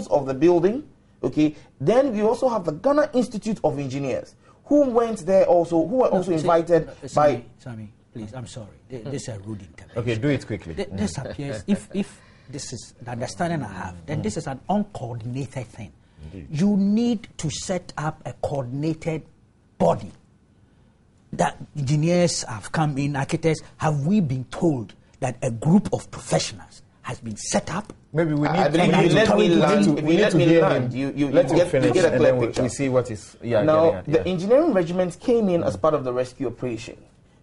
of the building. Okay. Then we also have the Ghana Institute of Engineers, who went there also, who were also invited by. Sammy, please, I'm sorry. This is a rude intervention. Okay, do it quickly. This appears, if this is the understanding I have, then this is an uncoordinated thing. Indeed. You need to set up a coordinated body. That engineers have come in, architects. Have we been told that a group of professionals has been set up? Maybe we need to let him finish, and then we see what is. Yeah, now, the engineering regiment came in as part of the rescue operation.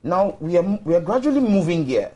Now, we are gradually moving here.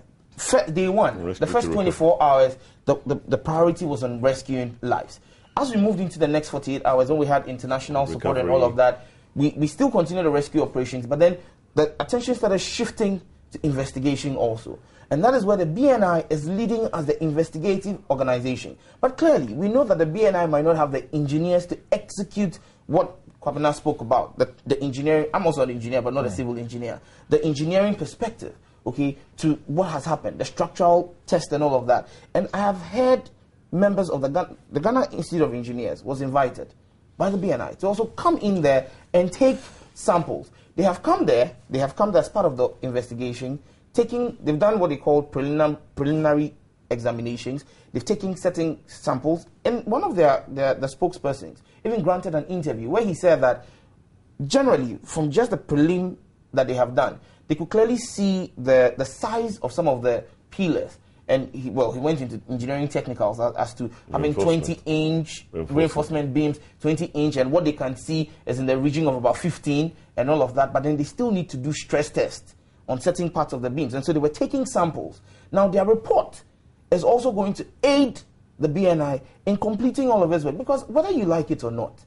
Day one, the first 24 hours, the priority was on rescuing lives. As we moved into the next 48 hours, when we had international support and all of that, we still continued the rescue operations, but then the attention started shifting to investigation also. And that is where the BNI is leading as the investigative organization. But clearly, we know that the BNI might not have the engineers to execute what Kwabena spoke about, the engineering. I'm also an engineer, but not a civil engineer. The engineering perspective, okay, to what has happened, the structural test and all of that. And I have heard members of the Ghana Institute of Engineers was invited by the BNI to also come in there and take samples. They have come there as part of the investigation, they've done what they call preliminary examinations. They've taken certain samples, and one of the spokespersons even granted an interview where he said that generally, from just the prelim that they have done, they could clearly see the size of some of the pillars. And he went into engineering technicals as to having 20-inch reinforcement beams, 20-inch, and what they can see is in the region of about 15 and all of that. But then they still need to do stress tests on certain parts of the beams. And so they were taking samples. Now, their report is also going to aid the BNI in completing all of this work. Because whether you like it or not,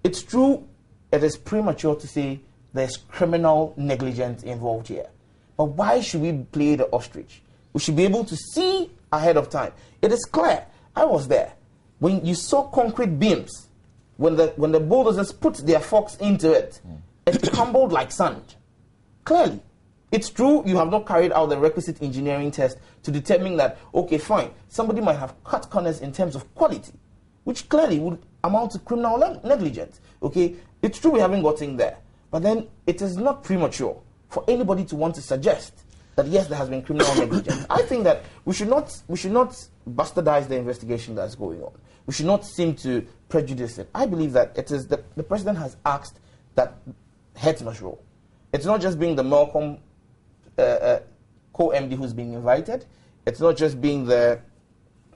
it's true, it is premature to say there's criminal negligence involved here. But why should we play the ostrich? We should be able to see ahead of time. It is clear. I was there. When you saw concrete beams, when the bulldozers put their forks into it, it crumbled like sand. Clearly. It's true you have not carried out the requisite engineering test to determine that, okay, fine, somebody might have cut corners in terms of quality, which clearly would amount to criminal negligence. Okay, it's true we haven't gotten there, but then it is not premature for anybody to want to suggest that yes, there has been criminal negligence. I think that we should not bastardize the investigation that's going on. We should not seem to prejudice it. I believe that it is the president has asked that heads must roll. It's not just being the Melcom co-MD who's being invited. It's not just being the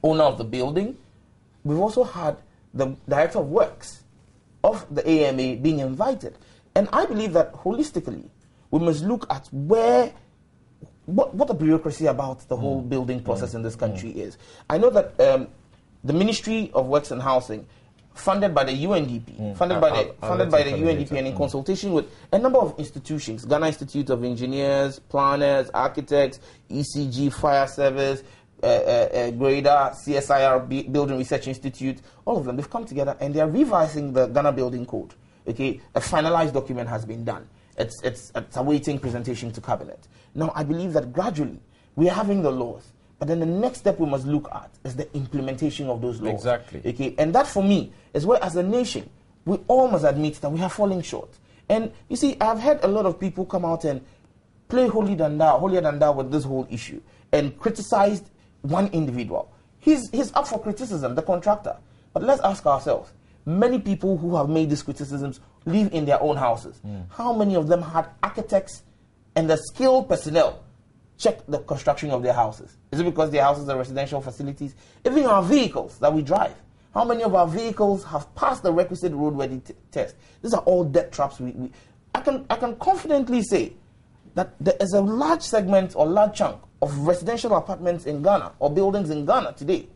owner of the building. We've also had the director of works of the AMA being invited. And I believe that holistically, we must look at what the bureaucracy about the whole building process in this country is. I know that the Ministry of Works and Housing, funded by the UNDP, funded by the UNDP, and in consultation with a number of institutions, Ghana Institute of Engineers, Planners, Architects, ECG, Fire Service, Grader, CSIR, Building Research Institute, all of them, they've come together and they are revising the Ghana Building Code. Okay, a finalized document has been done. It's awaiting presentation to Cabinet. Now, I believe that gradually we are having the laws, but then the next step we must look at is the implementation of those laws. Exactly. Okay, and that for me is where, as a nation, we all must admit that we are falling short. And you see, I've heard a lot of people come out and play holier than thou with this whole issue and criticized one individual. He's up for criticism, the contractor. But let's ask ourselves, many people who have made these criticisms live in their own houses. How many of them had architects and the skilled personnel check the construction of their houses? Is it because their houses are residential facilities? Even our vehicles that we drive, how many of our vehicles have passed the requisite roadworthy test? These are all debt traps. I can confidently say that there is a large segment or large chunk of residential apartments in Ghana or buildings in Ghana today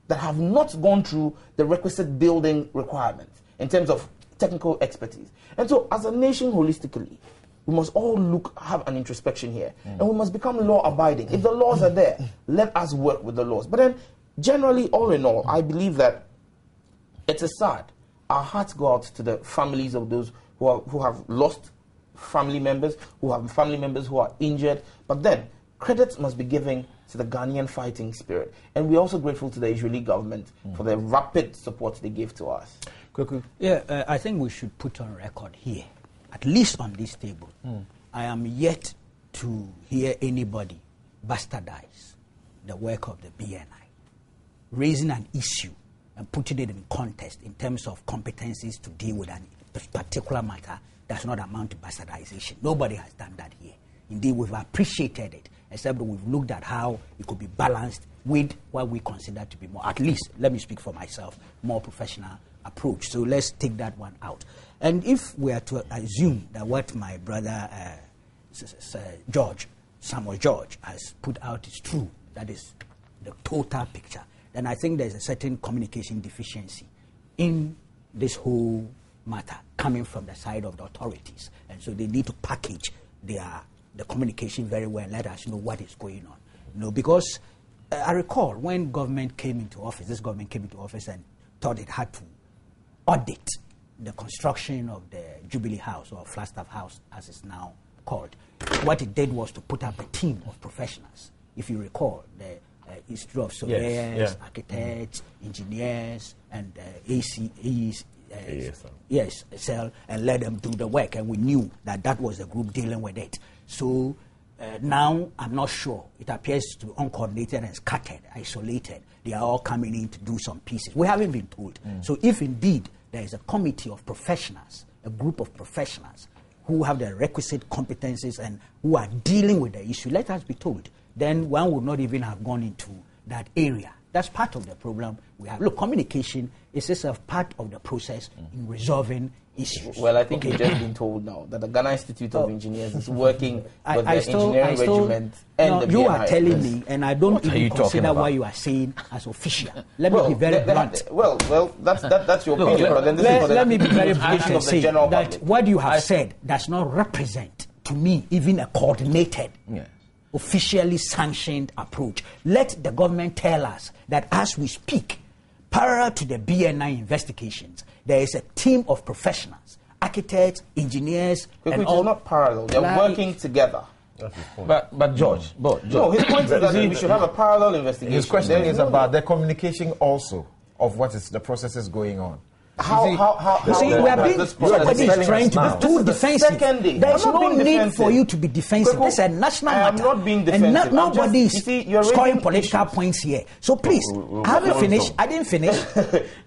that have not gone through the requisite building requirements in terms of technical expertise. And so as a nation holistically, we must all have an introspection here. And we must become law-abiding. If the laws are there, let us work with the laws. But then, generally, all in all, I believe that it is sad. Our hearts go out to the families of those who have lost family members, who have family members who are injured. But then, credits must be given to the Ghanaian fighting spirit. And we're also grateful to the Israeli government for the rapid support they gave to us. Kweku? Yeah, I think we should put on record here, at least on this table. I am yet to hear anybody bastardize the work of the BNI, raising an issue and putting it in context in terms of competencies to deal with a particular matter does not amount to bastardization. Nobody has done that here. Indeed, we've appreciated it, except that we've looked at how it could be balanced with what we consider to be more, at least, let me speak for myself, more professional approach. So let's take that one out. And if we are to assume that what my brother Samuel George has put out is true, that is the total picture, then I think there's a certain communication deficiency in this whole matter coming from the side of the authorities. And so they need to package the communication very well and let us know what is going on. Because I recall when this government came into office and thought it had to audit the construction of the Jubilee House, or Flagstaff House as it's now called. What it did was to put up a team of professionals. If you recall, the history of surveyors, architects, engineers, and ACEs, and let them do the work. And we knew that that was the group dealing with it. So now I'm not sure. It appears to be uncoordinated and scattered, isolated. They are all coming in to do some pieces. We haven't been told. So if indeed there is a committee of professionals, a group of professionals who have the requisite competencies and who are dealing with the issue, let us be told. Then one would not even have gone into that area. That's part of the problem we have. Look, communication is itself part of the process in resolving issues. Well, I think you've just been told now that the Ghana Institute of Engineers is working with the engineering regiment and the BNI. You are telling me, and I don't even consider what you are saying as official. Let me be very blunt. That's your opinion. But then let me be very blunt and say that what you have said does not represent, to me, even a coordinated, officially sanctioned approach. Let the government tell us that as we speak, parallel to the BNI investigations, there is a team of professionals, architects, engineers, and all. Not parallel. They're working together. But George, no, his point is that we should have a parallel investigation. His question is about the communication also of what is the processes going on. How you see, we are being, somebody is trying to be too defensive. There is no need for you to be defensive. This is a national matter. I am not being defensive. And nobody is scoring political points here. So please, I haven't finished. I didn't finish.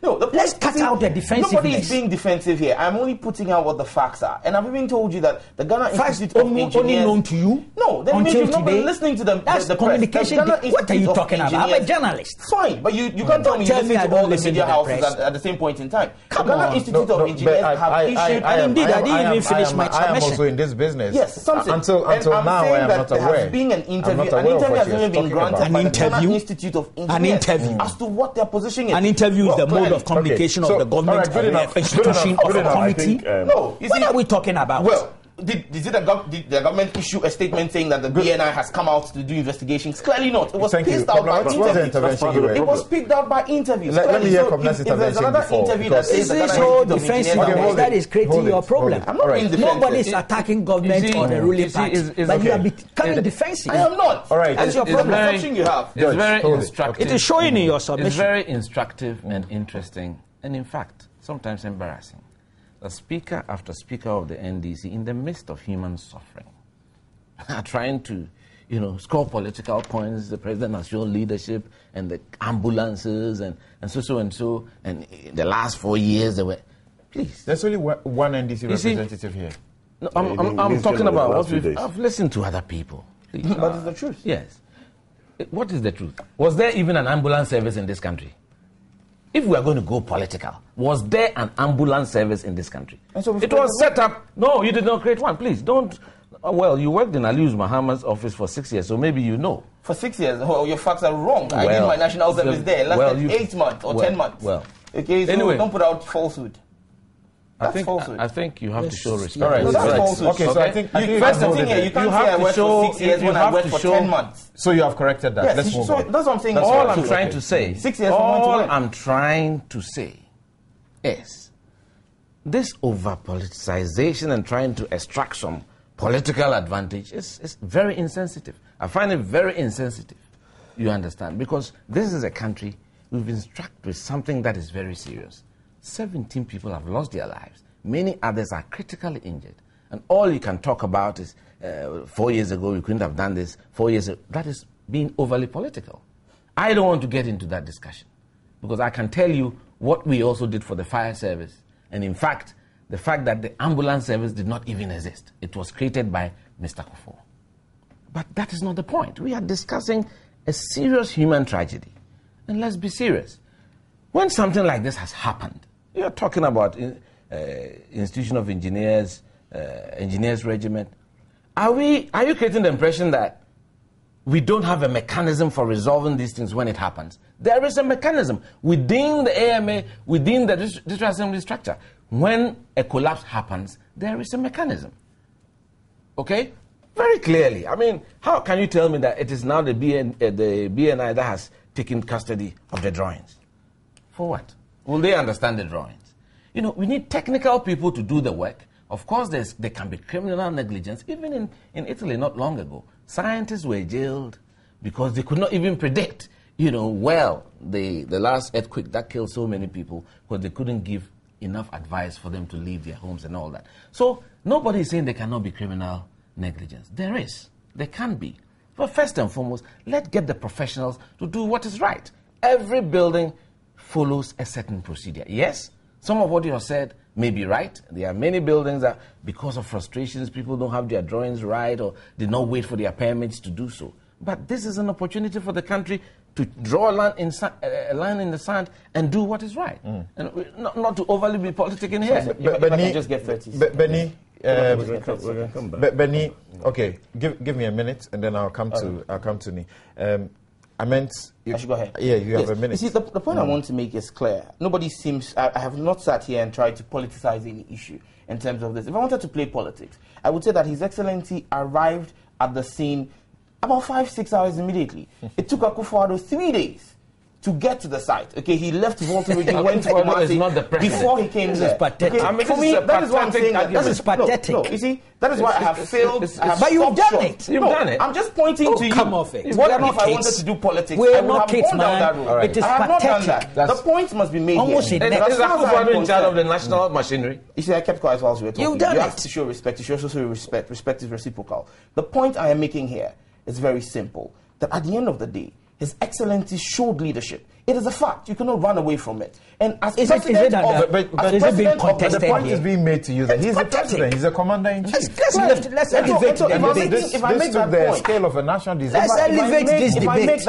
No, let's cut out the defensiveness. Nobody is being defensive here. I'm only putting out what the facts are. And I've even told you that the Ghana Institute of Engineers... only known to you? No, then until you've not today, been listening to them. That's the communication. What are you talking about? I'm a journalist. Fine, but you can't tell me you listen to all the media houses at the same point in time. Come the Ghana on. Institute of Engineers have issued... Indeed, I didn't even finish my I am submission. also in this business. Yes, something. Until now, I am not aware. There has been an interview. An interview has never been granted by the Ghana Institute of Engineers as to what their position is. An interview is the mode of communication of the government or institution of a committee. No, what are we talking about? Well, did the government issue a statement saying that the BNI has come out to do investigations? Clearly not. It was picked out by interviews. It was picked out by interviews. Let me hear Kobna's intervention. If there's another interview that says this whole defensiveness that is creating your problem. I'm not being defensive. Nobody is attacking government or the ruling party, but you are becoming defensive. I am not. All right. That's your problem. You have. It's very instructive. It is showing in your submission. It's very instructive and interesting, and in fact, sometimes embarrassing. The speaker after speaker of the NDC, in the midst of human suffering, are trying to, score political points. The president has shown leadership, and the ambulances, and so, and in the last 4 years, there were... Please. There's only one NDC representative here. No, I'm talking about what I've listened to other people. Please. But it's the truth. Yes. What is the truth? Was there even an ambulance service in this country? If we are going to go political, was there an ambulance service in this country? It was set up. No, you did not create one. Please don't. Well, you worked in Alius Muhammad's office for 6 years, so maybe you know. For 6 years? Oh, your facts are wrong. I did my national service there. It lasted 8 months or 10 months. Okay, so anyway, don't put out falsehood. I think you have to show respect. All right. No, that's falsehood. Okay, so I think first thing here, you can't say I worked for 6 years when I worked for 10 months. So you have corrected that. Yes, let's move on. That's what I'm saying. All I'm trying to say. 6 years. All I'm trying to say is this over politicization and trying to extract some political advantage is very insensitive. I find it very insensitive. You understand? Because this is a country we've been struck with something that is very serious. 17 people have lost their lives. Many others are critically injured. And all you can talk about is 4 years ago we couldn't have done this. 4 years ago. That is being overly political. I don't want to get into that discussion because I can tell you what we also did for the fire service. And in fact, the fact that the ambulance service did not even exist. It was created by Mr. Kufuor. But that is not the point. We are discussing a serious human tragedy. And let's be serious. When something like this has happened, you're talking about Institution of Engineers, Engineers Regiment. Are you creating the impression that we don't have a mechanism for resolving these things when it happens? There is a mechanism within the AMA, within the District Assembly structure. When a collapse happens, there is a mechanism. Okay? Very clearly. I mean, how can you tell me that it is now the BNI that has taken custody of the drawings? For what? Will they understand the drawings? We need technical people to do the work. Of course, there can be criminal negligence. Even in Italy not long ago, scientists were jailed because they could not even predict, the last earthquake that killed so many people because they couldn't give enough advice for them to leave their homes and all that. So nobody is saying there cannot be criminal negligence. There is. There can be. But first and foremost, let's get the professionals to do what is right. Every building follows a certain procedure. Yes, some of what you have said may be right. There are many buildings that, because of frustrations, people don't have their drawings right or did not wait for their permits to do so. But this is an opportunity for the country to draw a line in the sand and do what is right. And not to overly be politicking here. But I can just get 30 seconds. Benny, okay, give me a minute and then I'll come to me. I should go ahead. Yeah, you have a minute. You see, the point I want to make is clear. Nobody seems... I have not sat here and tried to politicize any issue in terms of this. If I wanted to play politics, I would say that His Excellency arrived at the scene about 5-6 hours immediately. It took Akufo-Addo 3 days to get to the site. Okay, he left Volta Region, went to Kumasi before he came there. Pathetic. Okay, I mean, for me, that is why I'm saying that this is pathetic. No, you see, that is why I have failed. But you've done it. You've done it. I'm just pointing to you. Come off it. What if I wanted to do politics? We're I would not have kids, gone down that man. road. Right. It is I have not done pathetic. that. The point must be made Almost here. in Is Akufo-Addo in charge of the national machinery? You see, I kept quiet whilst we were talking. You've done you it. have to show respect. You should also show respect. Respect is reciprocal. The point I am making here is very simple. That at the end of the day, His Excellency showed leadership. It is a fact. You cannot run away from it. And as president of but is it being contested the point here? is being made to you that he's the president, he's the commander-in-chief. Let's elevate the debate. This took the scale of a national disaster. Let's elevate this If I debate. make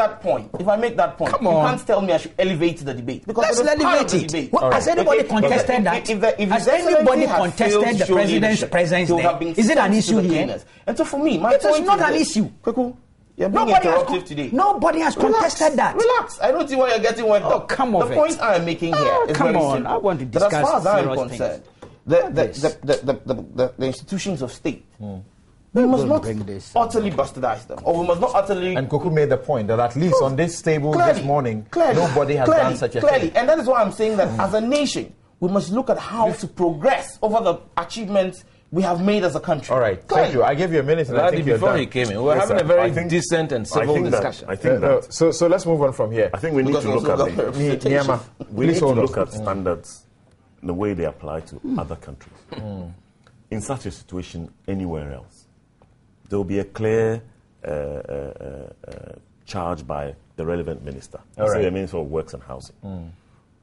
that point, Come you on. can't tell me I should elevate the debate. Because Let's it is part of elevate the it. debate. Well, has anybody Okay, contested that? if Has His Excellency anybody had contested failed the to show president's leadership, presence he would there? have been Is it an sent to issue the here? cleaners. And so for me, my It is point not an this. issue. Kweku, you're being Nobody interruptive today. Nobody has contested that. Relax. I don't see why you're getting worked up. come off The it. point I am making here is come very on. simple. I want to That as discuss far as I am serious concerned, things. the institutions of state, we must not utterly bastardize them, or we must not utterly. And Koku made the point that at least on this table this morning, nobody has done such a thing. And that is why I'm saying that as a nation, we must look at how to progress over the achievements we have made as a country. All right, thank you. I gave you a minute. And I think before you're he done. came in, we were having a very decent and civil discussion. I think that. So let's move on from here. I think we need to look at Nyema, we need please to hold look on. at standards the way they apply to other countries. In such a situation anywhere else, there will be a clear charge by the relevant minister, say the Minister of Works and Housing,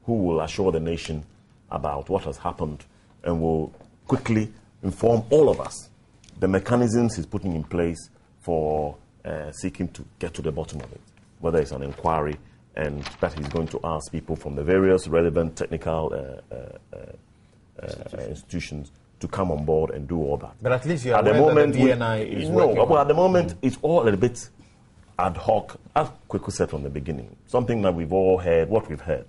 who will assure the nation about what has happened and will quickly inform all of us the mechanisms he's putting in place for seeking to get to the bottom of it, whether it's an inquiry and that he's going to ask people from the various relevant technical institutions to come on board and do all that. But at least you're at the aware moment, that the BNI is working well, on at the moment, it's all a little bit ad hoc, as Kweku said from the beginning. Something that we've all heard, what we've heard.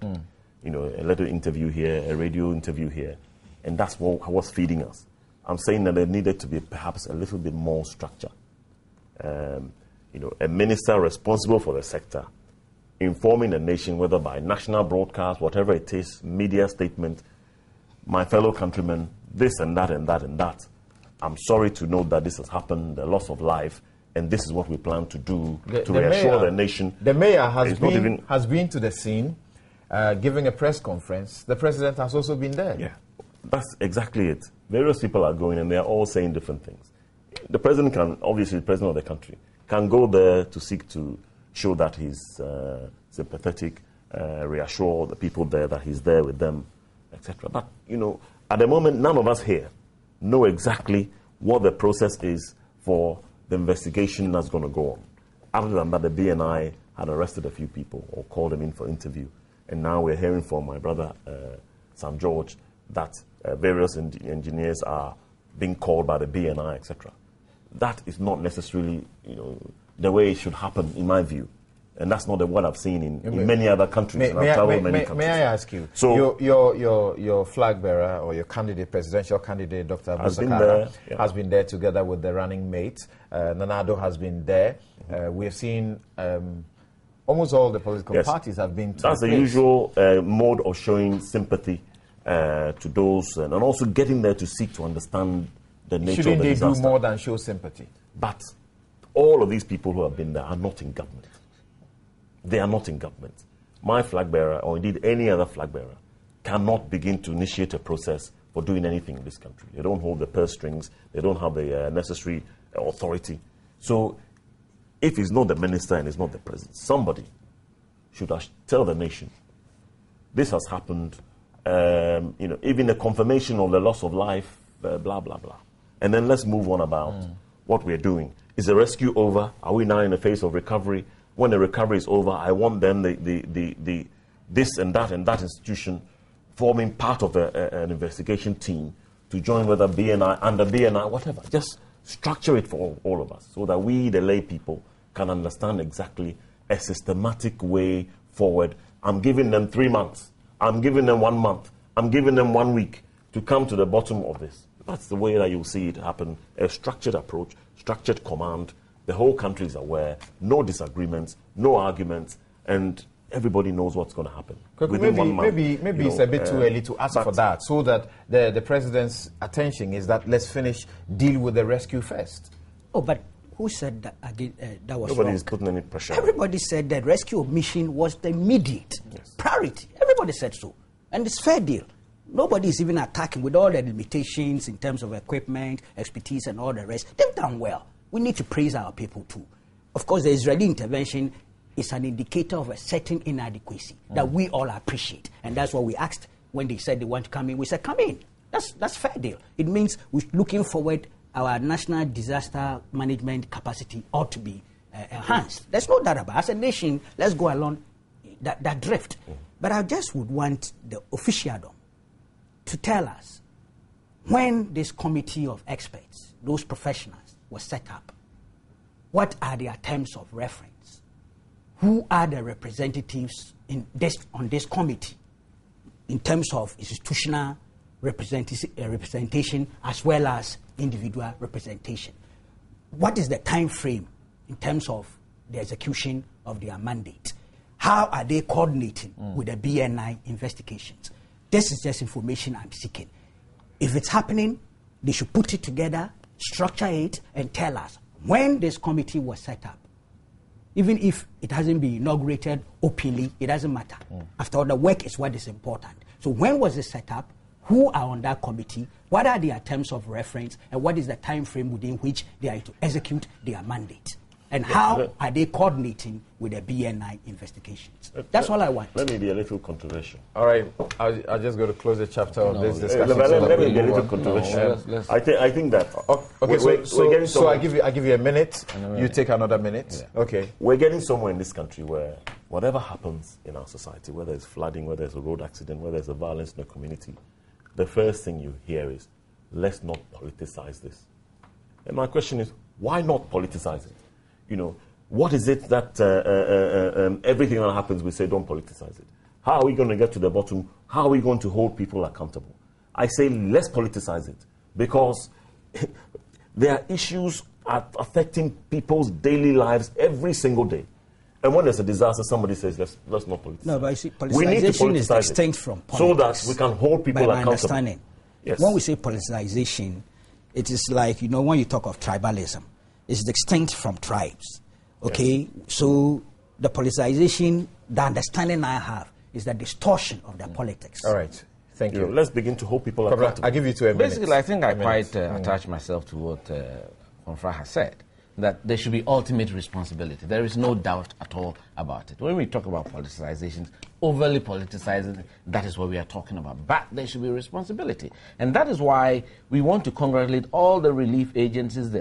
You know, a little interview here, a radio interview here, and that's what's feeding us. I'm saying that there needed to be perhaps a little bit more structure. You know, a minister responsible for the sector informing the nation, whether by national broadcast, whatever it is, media statement, my fellow countrymen, this and that and that and that. I'm sorry to know that this has happened, the loss of life, and this is what we plan to do to reassure the nation. The mayor has been to the scene, giving a press conference. The president has also been there. Yeah, that's exactly it. Various people are going and they are all saying different things. The president can, obviously the president of the country, can go there to seek to show that he's sympathetic, reassure the people there that he's there with them, etc. But, you know, at the moment, none of us here know exactly what the process is for the investigation that's going to go on. Other than that, the BNI had arrested a few people or called them in for interview. And now we're hearing from my brother, Sam George, that various engineers are being called by the BNI, etc. That is not necessarily, you know, the way it should happen, in my view. And that's not what I've seen in many other countries. May I ask you? So your flag bearer or your presidential candidate, Dr. Abusakara, has been there together with the running mate. Nanado has been there. We have seen almost all the political parties have been. That's the usual mode of showing sympathy to those, and also getting there to seek to understand the nature of the disaster. Shouldn't they do more than show sympathy? But all of these people who have been there are not in government. They are not in government. My flag bearer, or indeed any other flag bearer, cannot begin to initiate a process for doing anything in this country. They don't hold the purse strings. They don't have the necessary authority. So if it's not the minister and it's not the president, somebody should tell the nation, this has happened, you know, even the confirmation of the loss of life, blah, blah, blah. And then let's move on about what we're doing. Is the rescue over? Are we now in the phase of recovery? When the recovery is over, I want them, this and that institution forming part of an investigation team to join whether BNI, under BNI, whatever. Just structure it for all of us so that we, the lay people, can understand exactly a systematic way forward. I'm giving them 3 months. I'm giving them 1 month. I'm giving them 1 week to come to the bottom of this. That's the way that you'll see it happen. A structured approach, structured command. The whole country is aware. No disagreements, no arguments. And everybody knows what's going to happen. Maybe it's a bit too early to ask for that, so that the president's attention is that let's deal with the rescue first. Oh, but who said that again? That was Nobody wrong. is putting any pressure. Everybody said that rescue mission was the immediate priority. Everybody said so. And it's fair deal. Nobody is even attacking with all the limitations in terms of equipment, expertise, and all the rest. They've done well. We need to praise our people too. Of course, the Israeli intervention is an indicator of a certain inadequacy that we all appreciate. And that's what we asked when they said they want to come in. We said, come in. That's fair deal. It means we're looking forward, our national disaster management capacity ought to be enhanced. There's no doubt about it. As a nation, let's go along that drift. But I just would want the officialdom to tell us when this committee of experts, those professionals, was set up, what are their terms of reference? Who are the representatives on this committee in terms of institutional representation as well as individual representation? What is the time frame in terms of the execution of their mandate? How are they coordinating with the BNI investigations? This is just information I'm seeking. If it's happening, they should put it together, structure it, and tell us when this committee was set up. Even if it hasn't been inaugurated openly, it doesn't matter. After all, the work is what is important. So when was it set up? Who are on that committee? What are their terms of reference? And what is the time frame within which they are to execute their mandate? And how are they coordinating with the BNI investigations? That's all I want. Let me be a little controversial. All right, I'll just go to close the chapter of this discussion. Let me be a little controversial. I think that. Okay, so I give you a minute. You take another minute. Yeah. Okay. We're getting somewhere in this country where whatever happens in our society, whether it's flooding, whether it's a road accident, whether it's a violence in the community, the first thing you hear is, let's not politicize this. And my question is, why not politicize it? You know, what is it that everything that happens, we say, don't politicize it? How are we going to get to the bottom? How are we going to hold people accountable? I say, let's politicize it, because there are issues affecting people's daily lives every single day. And when there's a disaster, somebody says, let's not politicize. No, but I see, politicization is distinct from politics. So that we can hold people accountable. Understanding. Yes. When we say politicization, it is like, when you talk of tribalism, it's distinct from tribes. Okay? Yes. So the politicization, the understanding I have, is the distortion of the politics. All right. Thank you. Let's begin to hold people accountable. I'll give you 2 minutes. Basically, I think I quite attach myself to what Confra has said, that there should be ultimate responsibility. There is no doubt at all about it. When we talk about politicization, overly politicizing, that is what we are talking about. But there should be responsibility. And that is why we want to congratulate all the relief agencies,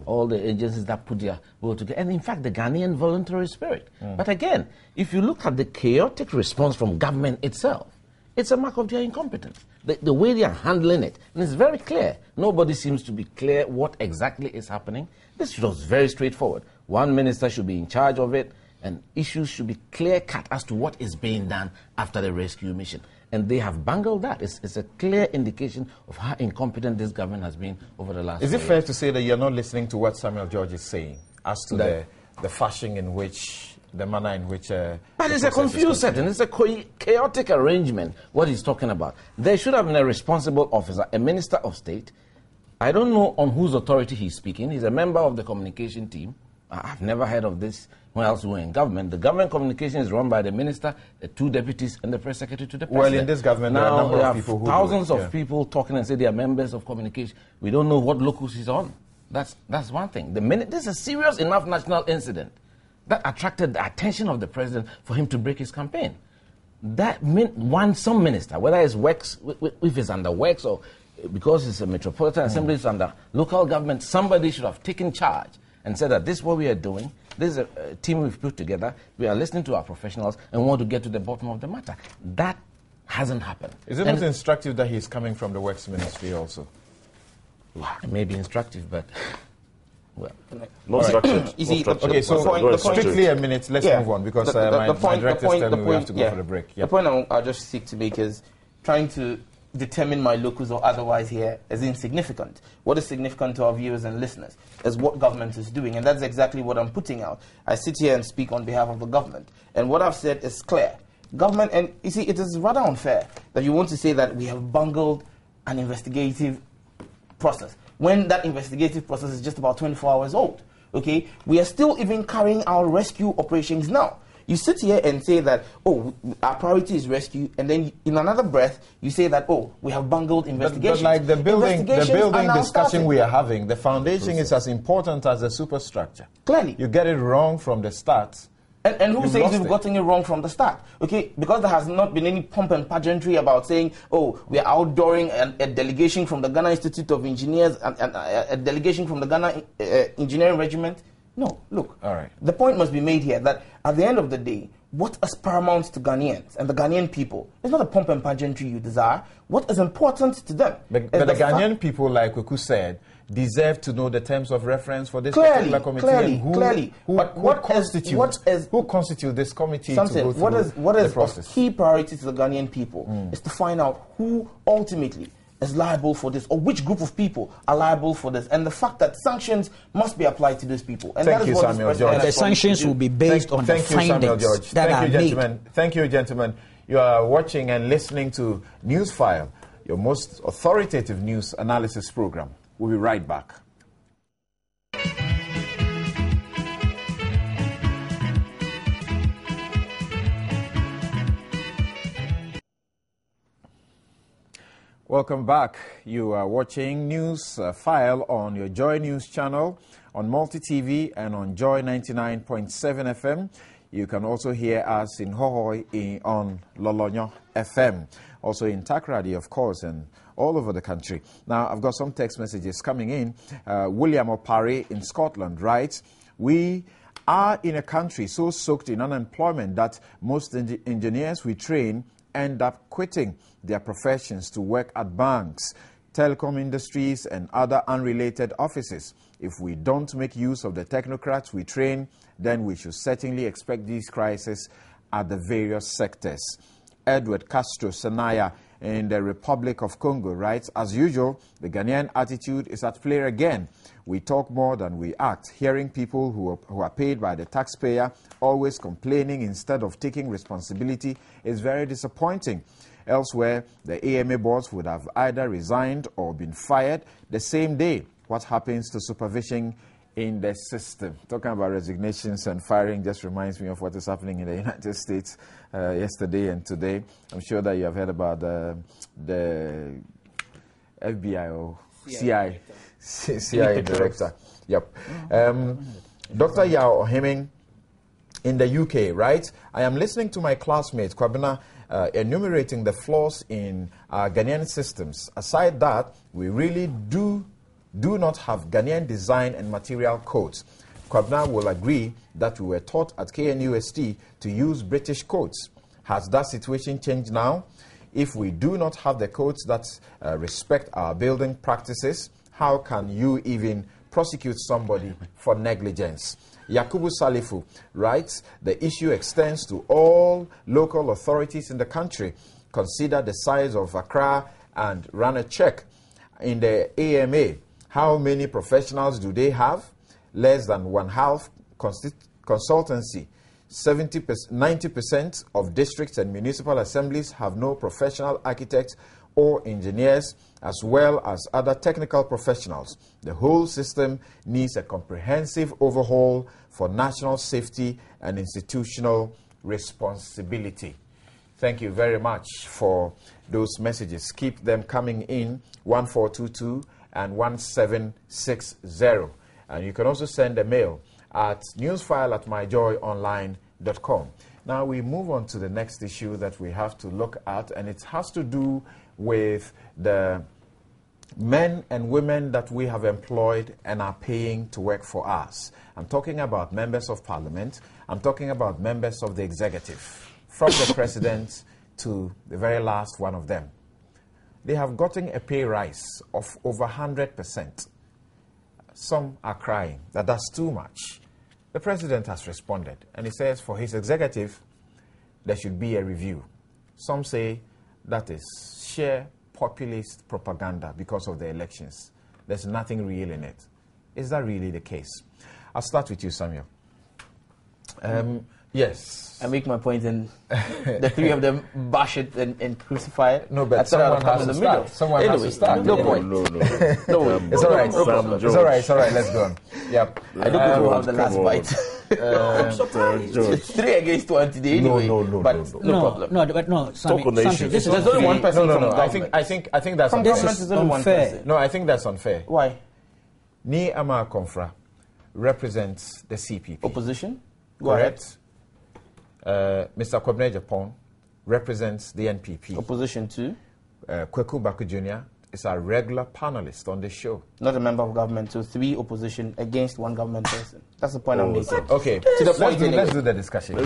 all the agencies that put their vote together, and in fact the Ghanaian voluntary spirit. But again, if you look at the chaotic response from government itself, it's a mark of their incompetence. The way they are handling it, and it's very clear. Nobody seems to be clear what exactly is happening. This was very straightforward. One minister should be in charge of it, and issues should be clear-cut as to what is being done after the rescue mission. And they have bungled that. It's a clear indication of how incompetent this government has been over the last 4 years. Is it fair to say that you're not listening to what Samuel George is saying as to the fashion in which, the manner in which... but it's a confused setting. It's a chaotic arrangement, what he's talking about. There should have been a responsible officer, a minister of state. I don't know on whose authority he's speaking. He's a member of the communication team. I've never heard of this when else we were in government. The government communication is run by the minister, the 2 deputies, and the press secretary to the president. Well, in this government, there are a number of people who thousands of people talking and say they are members of communication. We don't know what locus he's on. That's one thing. This is a serious enough national incident that attracted the attention of the president for him to break his campaign. Some minister, whether it's works, if it's under works or because it's a metropolitan assembly, it's under local government, somebody should have taken charge and said that this is what we are doing, this is a team we've put together, we are listening to our professionals and want to get to the bottom of the matter. That hasn't happened. Is it not instructive that he's coming from the Works Ministry also? It may be instructive, but... Well, not structured. Okay, so strictly a minute, let's move on, because my director's telling me we have to go for the break. The point I'll just seek to make is trying to determine my locus or otherwise here is insignificant. What is significant to our viewers and listeners is what government is doing, and that's exactly what I'm putting out. I sit here and speak on behalf of the government, and what I've said is clear. Government, and you see, it is rather unfair that you want to say that we have bungled an investigative process when that investigative process is just about 24 hours old. Okay, we are still even carrying out rescue operations now. You sit here and say that, oh, our priority is rescue, and then in another breath, you say that, oh, we have bungled investigations. But like the building discussion we are having, the foundation is as important as the superstructure. Clearly. You get it wrong from the start. And who says you've gotten it wrong from the start? Okay, because there has not been any pomp and pageantry about saying, oh, we are outdooring a delegation from the Ghana Institute of Engineers and a delegation from the Ghana Engineering Regiment. No, look, all right. The point must be made here that at the end of the day, what is paramount to Ghanaians and the Ghanaian people is not a pomp and pageantry you desire. What is important to them? But the Ghanaian people, like Kuku said, deserve to know the terms of reference for this particular committee. Who constitutes this committee to go through the process? Key priority to the Ghanaian people is to find out who ultimately is liable for this, or which group of people are liable for this, and the fact that sanctions must be applied to those people. And Thank you, Samuel George. And the sanctions will be based on the findings that are made. Thank you, gentlemen. You are watching and listening to Newsfile, your most authoritative news analysis program. We'll be right back. Welcome back. You are watching Newsfile on your Joy News channel, on Multi TV, and on Joy 99.7 FM. You can also hear us in Hohoi on Lolonyo FM, also in Takrady, of course, and all over the country. Now, I've got some text messages coming in. William Opare in Scotland writes, we are in a country so soaked in unemployment that most engineers we train end up quitting their professions to work at banks, telecom industries, and other unrelated offices. If we don't make use of the technocrats we train, then we should certainly expect these crises at the various sectors. Edward Castro Sanaya in the Republic of Congo writes, as usual, the Ghanaian attitude is at play again. We talk more than we act. Hearing people who are paid by the taxpayer always complaining instead of taking responsibility is very disappointing. Elsewhere, the AMA boards would have either resigned or been fired the same day. What happens to supervision in the system? Talking about resignations and firing just reminds me of what is happening in the United States yesterday and today. I'm sure that you have heard about the FBI or CIA director. Yep. Dr. Yao Ohiming in the UK, right? I am listening to my classmate, Kwabena, enumerating the flaws in our Ghanaian systems. Aside that, we really do not have Ghanaian design and material codes. Kwabena will agree that we were taught at KNUST to use British codes. Has that situation changed now? If we do not have the codes that respect our building practices, how can you even prosecute somebody for negligence? Yakubu Salifu writes, the issue extends to all local authorities in the country. Consider the size of Accra and run a check. In the AMA, how many professionals do they have? Less than one half consultancy. 90% of districts and municipal assemblies have no professional architects or engineers, as well as other technical professionals. The whole system needs a comprehensive overhaul for national safety and institutional responsibility. Thank you very much for those messages. Keep them coming in, 1422 and 1760. And you can also send a mail at newsfile@myjoyonline.com. Now we move on to the next issue that we have to look at, and it has to do with the men and women that we have employed and are paying to work for us. I'm talking about members of parliament. I'm talking about members of the executive, from the president to the very last one of them. They have gotten a pay rise of over 100%. Some are crying that that's too much. The president has responded, and he says for his executive, there should be a review. Some say that is sheer populist propaganda because of the elections. There's nothing real in it. Is that really the case? I'll start with you, Samuel. Yes. I make my point and the three of them bash it and crucify it. No, but someone has to start. Someone has to start. No point. No. It's all right. It's all right. Let's go on. Yep. I don't think we'll have the last bite. I'm surprised. It's 3-1 today anyway. No problem. Sammy, There's only one person. No. I think that's from government is only one person. No, I think that's unfair. Why? Ni Ama Konfra represents the CPP. Opposition? Go ahead. Mr. Kwabena Japon represents the NPP. Opposition to? Kweku Baku Jr. is a regular panelist on the show. Not a member of government, so 3 opposition against 1 government person. That's the point I'm making. Okay, to the point. Let's do the discussion.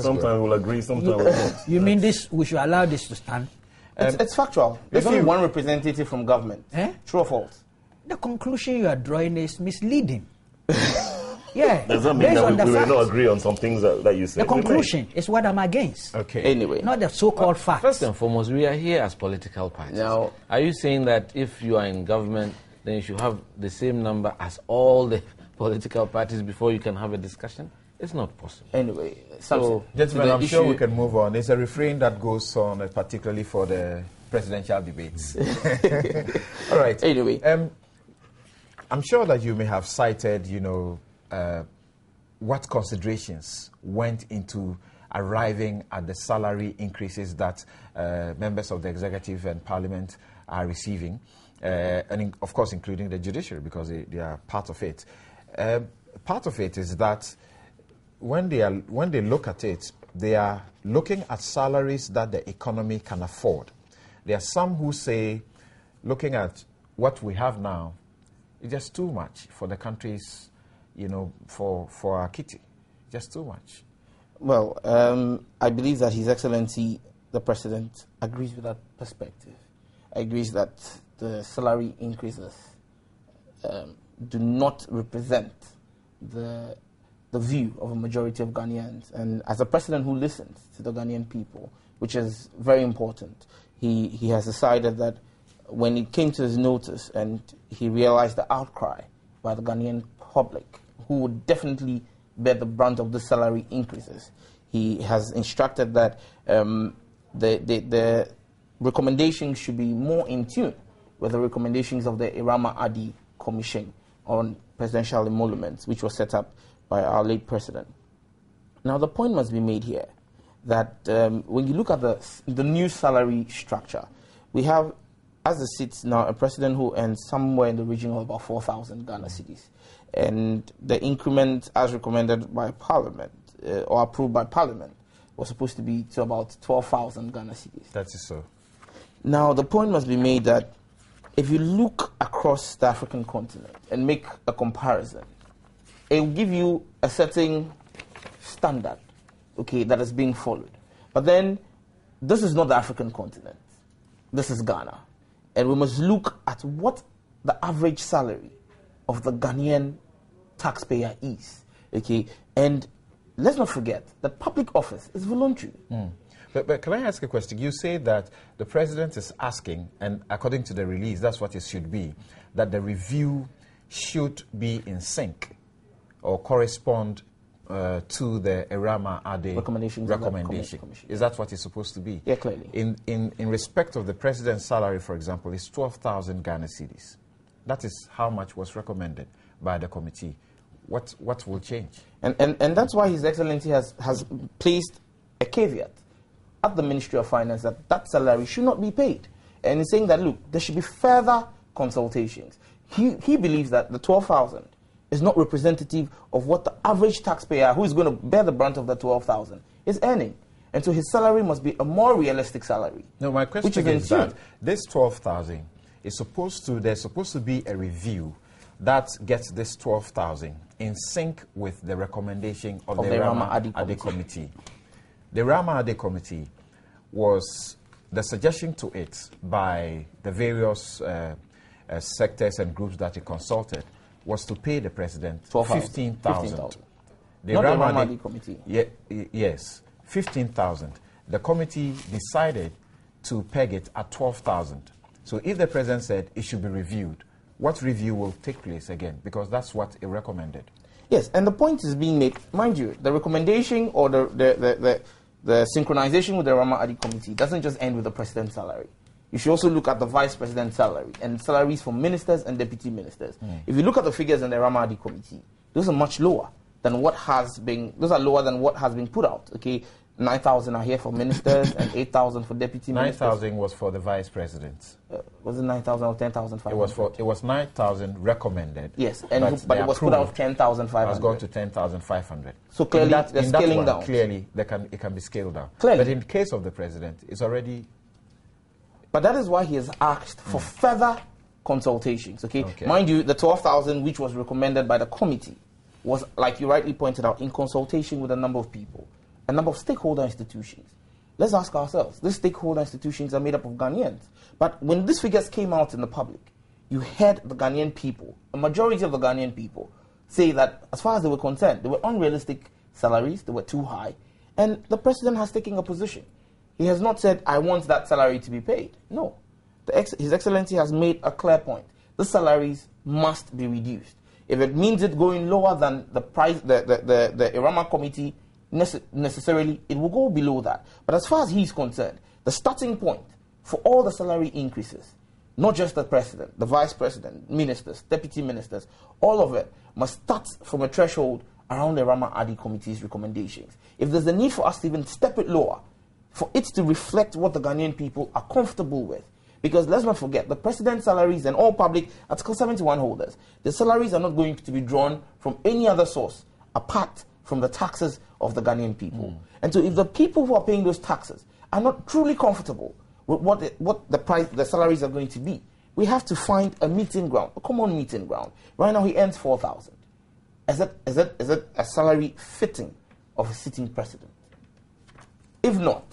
Sometimes we'll agree, sometimes we'll not. You mean this? We should allow this to stand? It's factual. There's only 1 representative from government. True or false? The conclusion you are drawing is misleading. Yeah. Does that mean that we will not agree on some things that you said? The conclusion is what I'm against. Okay. Anyway. Not the so-called facts. First and foremost, we are here as political parties. Now, are you saying that if you are in government, then you should have the same number as all the political parties before you can have a discussion? It's not possible. Anyway, so, gentlemen, I'm sure we can move on. It's a refrain that goes on, particularly for the presidential debates. All right. Anyway. I'm sure that you may have cited, what considerations went into arriving at the salary increases that members of the executive and parliament are receiving, and of course including the judiciary, because they are part of it. Part of it is that when they look at it, they are looking at salaries that the economy can afford. There are some who say, looking at what we have now, it's just too much for the country's, for our kitty. Just too much. Well, I believe that His Excellency, the President, agrees with that perspective. Agrees that the salary increases do not represent the view of a majority of Ghanaians. And as a president who listens to the Ghanaian people, which is very important, he has decided that when it came to his notice and he realized the outcry by the Ghanaian public, who would definitely bear the brunt of the salary increases, he has instructed that the recommendations should be more in tune with the recommendations of the Irama Adi Commission on Presidential Emoluments, which was set up by our late president. Now, the point must be made here that when you look at the new salary structure, we have, as it sits now, a president who earns somewhere in the region of about 4,000 Ghana cedis. And the increment, as recommended by Parliament, or approved by Parliament, was supposed to be to about 12,000 Ghana cedis. That is so. Now, the point must be made that if you look across the African continent and make a comparison, it will give you a certain standard, okay, that is being followed. But then, this is not the African continent. This is Ghana. And we must look at what the average salary of the Ghanaian taxpayer is, okay? And let's not forget that public office is voluntary. But can I ask a question? You say that the president is asking, and according to the release, that's what it should be, that the review should be in sync or correspond to the Irama Ade recommendation. Is that what it's supposed to be? Yeah, clearly. In respect of the president's salary, for example, it's 12,000 Ghana cedis. That is how much was recommended by the committee. What will change? And that's why His Excellency has placed a caveat at the Ministry of Finance that salary should not be paid. And he's saying that, look, there should be further consultations. He believes that the 12,000 is not representative of what the average taxpayer who is going to bear the brunt of the 12,000 is earning. And so his salary must be a more realistic salary. No, my question is that this 12,000 is there's supposed to be a review that gets this 12,000 in sync with the recommendation of the Rama Ade Committee. The Rama Ade Committee was the suggestion to it by the various sectors and groups that it consulted was to pay the president 15,000. The Rama Ade Committee. Yes, 15,000. The committee decided to peg it at 12,000. So if the president said it should be reviewed, what review will take place again? Because that's what he recommended. Yes, and the point is being made, mind you, the recommendation or the synchronization with the Rama Adi committee doesn't just end with the president's salary. You should also look at the vice president's salary and salaries for ministers and deputy ministers. If you look at the figures in the Rama Adi committee, those are much lower than what has been, put out, okay? 9,000 are here for ministers and 8,000 for deputy ministers. 9,000 was for the vice president. Was it 9,000 or 10,500? It was 9,000 recommended. Yes, but it was put out 10,500. Has gone to 10,500. So clearly, they're scaling down. Clearly, it can be scaled down. Clearly. But in the case of the president, it's already... But that is why he has asked for further consultations, okay? Mind you, the 12,000 which was recommended by the committee was, like you rightly pointed out, in consultation with a number of people, a number of stakeholder institutions. Let's ask ourselves, these stakeholder institutions are made up of Ghanaians. But when these figures came out in the public, you heard the Ghanaian people, a majority of the Ghanaian people, say that as far as they were concerned, they were unrealistic salaries, they were too high, and the president has taken a position. He has not said, I want that salary to be paid. No. His Excellency has made a clear point. The salaries must be reduced. If it means it going lower than the price, the Irama committee, necessarily, it will go below that. But as far as he's concerned, the starting point for all the salary increases, not just the president, the vice president, ministers, deputy ministers, all of it must start from a threshold around the Rama Adi committee's recommendations. If there's a need for us to even step it lower, for it to reflect what the Ghanaian people are comfortable with. Because let's not forget, the president's salaries and all public Article 71 holders, the salaries are not going to be drawn from any other source apart from the taxes of the Ghanaian people. And so if the people who are paying those taxes are not truly comfortable with what the salaries are going to be, we have to find a meeting ground, a common meeting ground. Right now he earns 4,000. Is it a salary fitting of a sitting president? If not,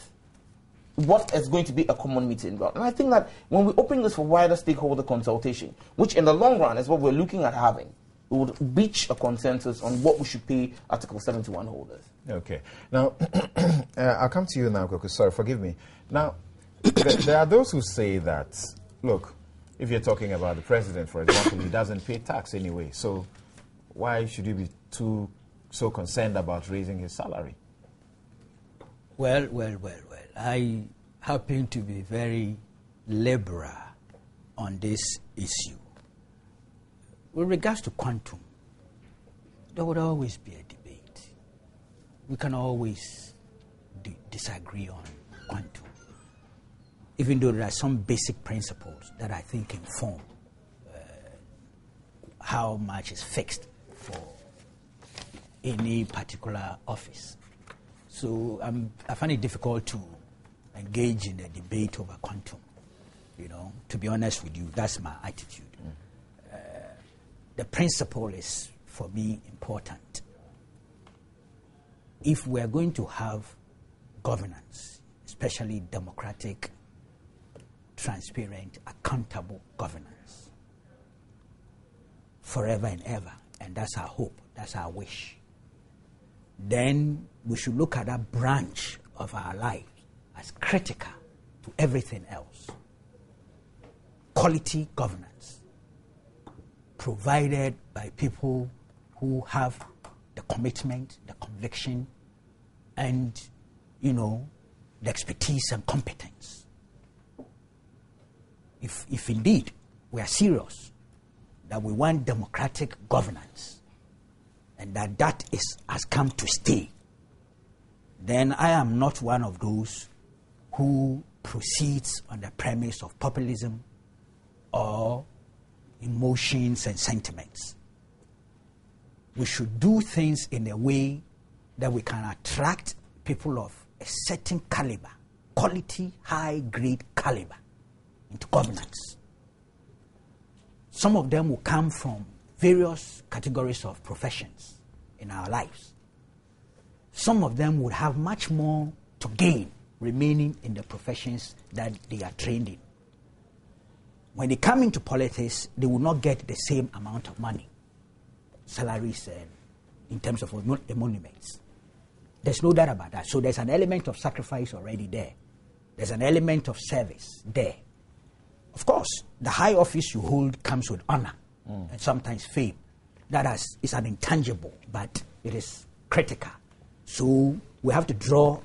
what is going to be a common meeting ground? And I think that when we open this for wider stakeholder consultation, which in the long run is what we're looking at having, we would reach a consensus on what we should pay Article 71 holders. Okay. Now, I'll come to you now, Koko. Sorry, forgive me. Now, there are those who say that, look, if you're talking about the president, for example, he doesn't pay tax anyway, so why should you be so concerned about raising his salary? Well. I happen to be very liberal on this issue. With regards to quantum, there would always be a debate. We can always disagree on quantum, even though there are some basic principles that I think inform how much is fixed for any particular office. So I find it difficult to engage in a debate over quantum. To be honest with you, that's my attitude. The principle is, for me, important. If we are going to have governance, especially democratic, transparent, accountable governance, forever and ever, and that's our hope, that's our wish, then we should look at that branch of our life as critical to everything else. Quality governance, provided by people who have the commitment, the conviction, and, the expertise and competence. If indeed we are serious that we want democratic governance and that has come to stay, then I am not one of those who proceeds on the premise of populism or emotions and sentiments. We should do things in a way that we can attract people of a certain caliber, quality, high-grade caliber, into governance. Some of them will come from various categories of professions in our lives. Some of them would have much more to gain remaining in the professions that they are trained in. When they come into politics, they will not get the same amount of money, salaries, in terms of emoluments. There's no doubt about that. So there's an element of sacrifice already there. There's an element of service there. Of course, the high office you hold comes with honor and sometimes fame. That is an intangible, but it is critical. So we have to draw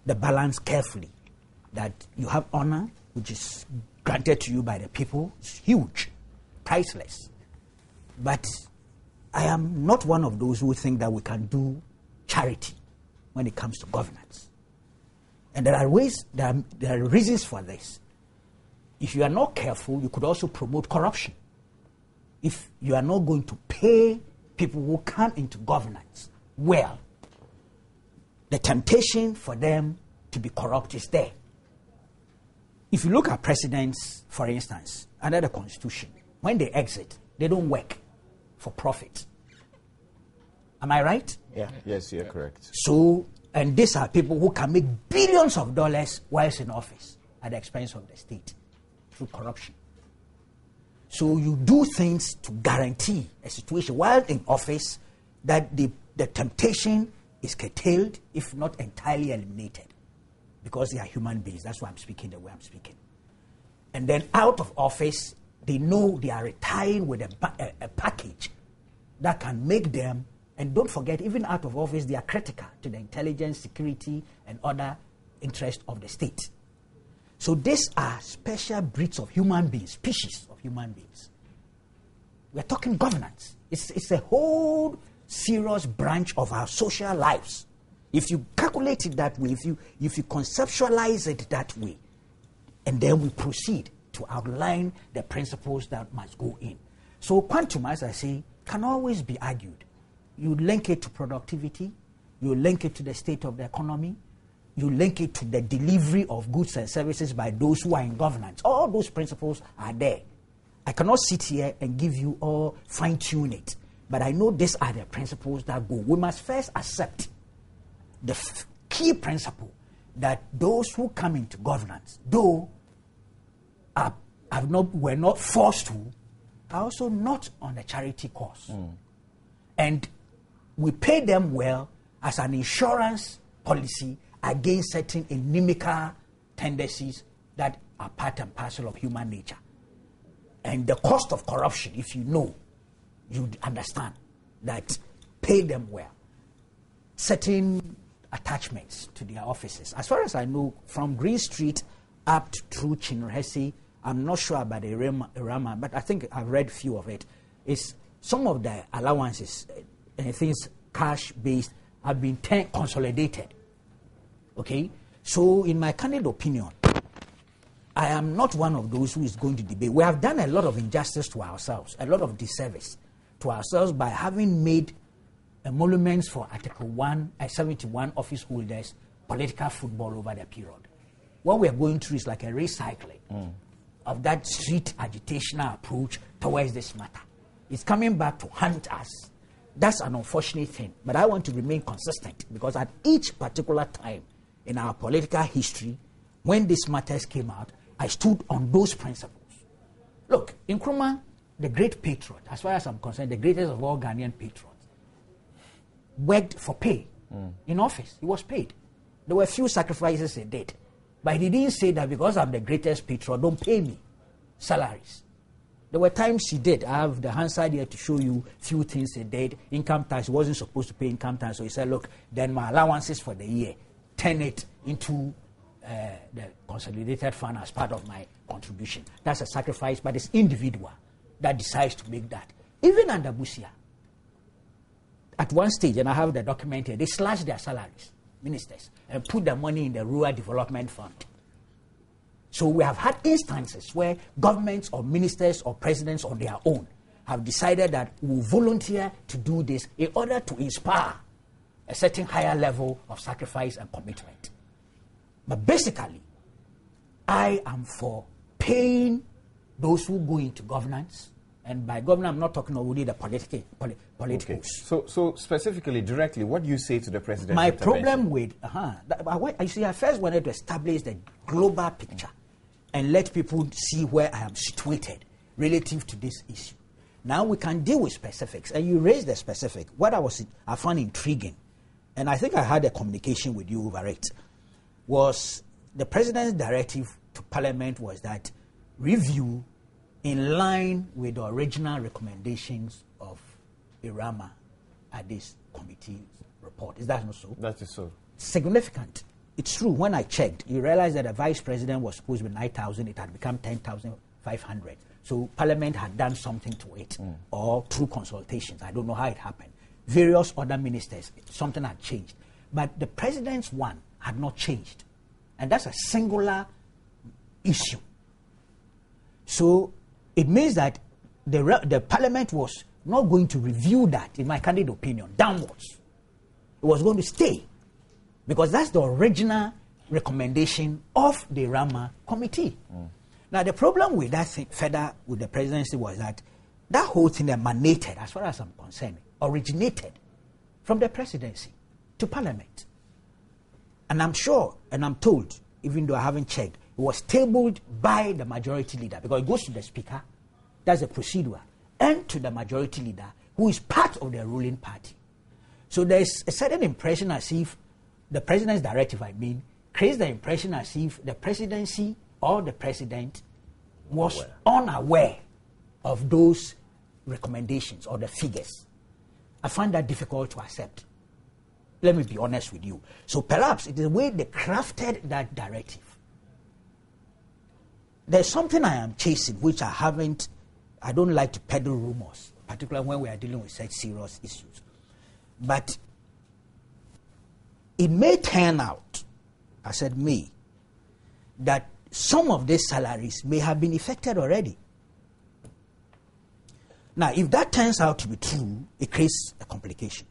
the balance carefully, that you have honor, which is granted to you by the people. It's huge, priceless. But I am not one of those who think that we can do charity when it comes to governance. And there are ways, there are reasons for this. If you are not careful, you could also promote corruption. If you are not going to pay people who come into governance well, the temptation for them to be corrupt is there. If you look at presidents, for instance, under the Constitution, when they exit, they don't work for profit. Am I right? Yeah. Yes, you're correct. So, and these are people who can make billions of dollars whilst in office at the expense of the state through corruption. So you do things to guarantee a situation while in office that the temptation is curtailed, if not entirely eliminated, because they are human beings. That's why I'm speaking the way I'm speaking. And then out of office, they know they are retiring with a package that can make them, and don't forget, even out of office, they are critical to the intelligence, security, and other interests of the state. So these are special breeds of human beings, species of human beings. We're talking governance. It's a whole serious branch of our social lives. If you calculate it that way, if you conceptualize it that way, and then we proceed to outline the principles that must go in. So quantum, as I say, can always be argued. You link it to productivity, you link it to the state of the economy, you link it to the delivery of goods and services by those who are in governance. All those principles are there. I cannot sit here and give you all fine-tune it, but I know these are the principles that go. We must first accept the key principle that those who come into governance, though were not forced to, are also not on a charity cause. And we pay them well as an insurance policy against certain inimical tendencies that are part and parcel of human nature. And the cost of corruption, if you know, you understand that pay them well. Certain attachments to their offices. As far as I know, from Green Street up through Chinrahesi, I'm not sure about the Rama, but I think I've read a few of it. It's some of the allowances, things cash-based, have been consolidated. Okay? So, in my candid opinion, I am not one of those who is going to debate. We have done a lot of injustice to ourselves, a lot of disservice to ourselves by having made emoluments for Article 71 office holders political football over the period. What we are going through is like a recycling of that street agitational approach towards this matter. It's coming back to haunt us. That's an unfortunate thing. But I want to remain consistent because at each particular time in our political history, when these matters came out, I stood on those principles. Look, Nkrumah, the great patriot, as far as I'm concerned, the greatest of all Ghanaian patriots, worked for pay in office. He was paid. There were few sacrifices he did. But he didn't say that because I'm the greatest patriot, don't pay me salaries. There were times he did. I have the Hansard here to show you few things he did. Income tax, he wasn't supposed to pay income tax. So he said, look, then my allowances for the year, turn it into the consolidated fund as part of my contribution. That's a sacrifice, but it's individual that decides to make that. Even under Busia, at one stage, and I have the document here, they slashed their salaries, ministers, and put the money in the Rural Development Fund. So we have had instances where governments or ministers or presidents on their own have decided that we will volunteer to do this in order to inspire a certain higher level of sacrifice and commitment. But basically, I am for paying those who go into governance. And by governance, I'm not talking only the politicals. Okay. So specifically, directly, what do you say to the president? My problem with, you see, I first wanted to establish the global picture and let people see where I am situated relative to this issue. Now we can deal with specifics, and you raised the specific. What I found intriguing, and I think I had a communication with you over it, was the president's directive to Parliament was that review in line with the original recommendations of Irama at this committee's report. Is that not so? That is so. Significant. It's true. When I checked, you realize that the vice president was supposed to be 9,000. It had become 10,500. So Parliament had done something to it, or through consultations. I don't know how it happened. Various other ministers, something had changed. But the president's one had not changed. And that's a singular issue. So it means that the Parliament was not going to review that, in my candid opinion, downwards. It was going to stay. Because that's the original recommendation of the Irama committee. Now, the problem with that thing, further with the presidency, was that that whole thing emanated, as far as I'm concerned, originated from the presidency to Parliament. And I'm sure, and I'm told, even though I haven't checked, it was tabled by the majority leader, because it goes to the speaker, that's the procedure, and to the majority leader, who is part of the ruling party. So there's a certain impression as if the president's directive, creates the impression as if the presidency or the president was unaware of those recommendations or the figures. I find that difficult to accept. Let me be honest with you. So perhaps it is the way they crafted that directive. There's something I am chasing, which I don't like to peddle rumors, particularly when we are dealing with such serious issues. But it may turn out, I said may, that some of these salaries may have been affected already. Now, if that turns out to be true, it creates a complication.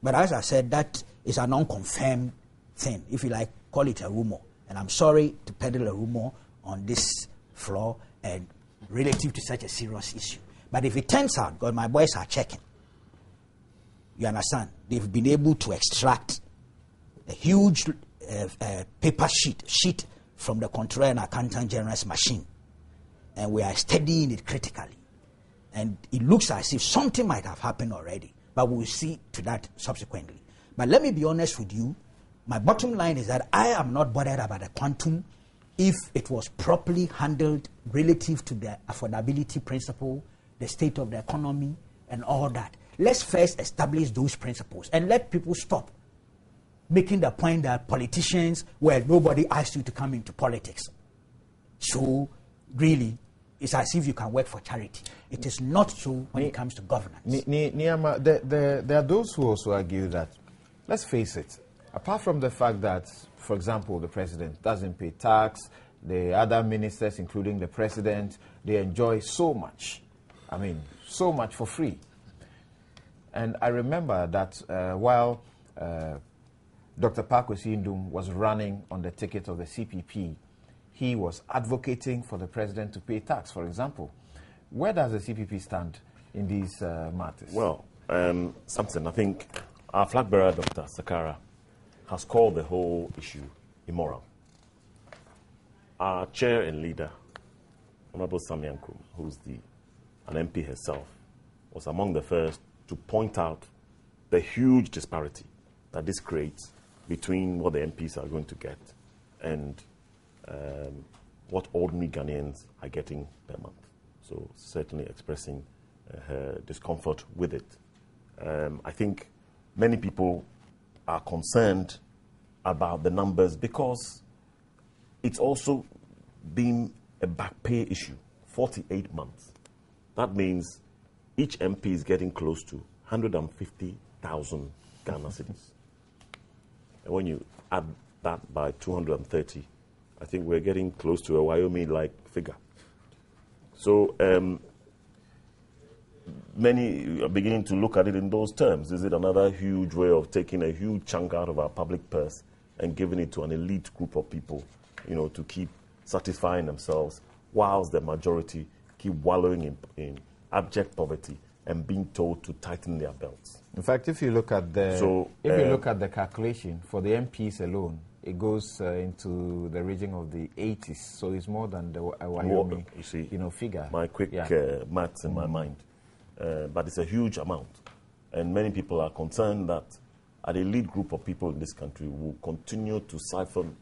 But as I said, that is an unconfirmed thing, if you like, call it a rumor. And I'm sorry to peddle a rumor on this floor and relative to such a serious issue. But if it turns out, because my boys are checking, you understand, they've been able to extract a huge paper sheet from the Controller and Accountant General's machine. And we are studying it critically. And it looks as if something might have happened already. But we'll see to that subsequently. But let me be honest with you. My bottom line is that I am not bothered about the quantum if it was properly handled relative to the affordability principle, the state of the economy, and all that. Let's first establish those principles and let people stop making the point that politicians, well, nobody asked you to come into politics. So, really, it's as if you can work for charity. It is not so when it comes to governance. Niama, there are those who also argue that, let's face it, apart from the fact that, for example, the president doesn't pay tax, the other ministers, including the president, they enjoy so much. I mean, so much for free. And I remember that while Dr. Pakwesi Ndum was running on the ticket of the CPP, he was advocating for the president to pay tax, for example. Where does the CPP stand in these matters? Well, Samson, I think our flag bearer, Dr. Sakara, has called the whole issue immoral. Our chair and leader, Honorable Samyanku, who's an MP herself, was among the first to point out the huge disparity that this creates between what the MPs are going to get and what ordinary Ghanaians are getting per month. So certainly expressing her discomfort with it. I think many people are concerned about the numbers because it's also been a back pay issue, 48 months. That means each MP is getting close to 150,000 Ghana cedis. And when you add that by 230, I think we're getting close to a Wyoming-like figure. So many are beginning to look at it in those terms. Is it another huge way of taking a huge chunk out of our public purse and giving it to an elite group of people, to keep satisfying themselves, whilst the majority keep wallowing in abject poverty and being told to tighten their belts? In fact, if you look at the calculation for the MPs alone, it goes into the region of the 80s, so it's more than the Wyoming figure. My quick maths in my mind. But it's a huge amount. And many people are concerned that an elite group of people in this country will continue to siphon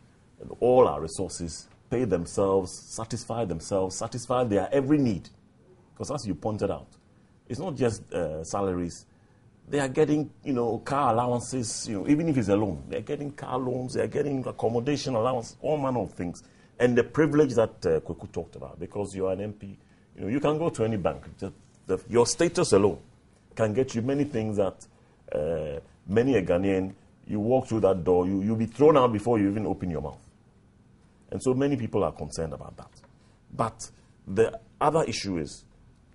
all our resources, pay themselves, satisfy their every need. Because as you pointed out, it's not just salaries. They are getting, car allowances, even if it's a loan. They're getting car loans, they're getting accommodation allowance, all manner of things. And the privilege that Kweku talked about, because you're an MP, you can go to any bank. Your status alone can get you many things that many a Ghanaian, you walk through that door, you'll be thrown out before you even open your mouth. And so many people are concerned about that. But the other issue is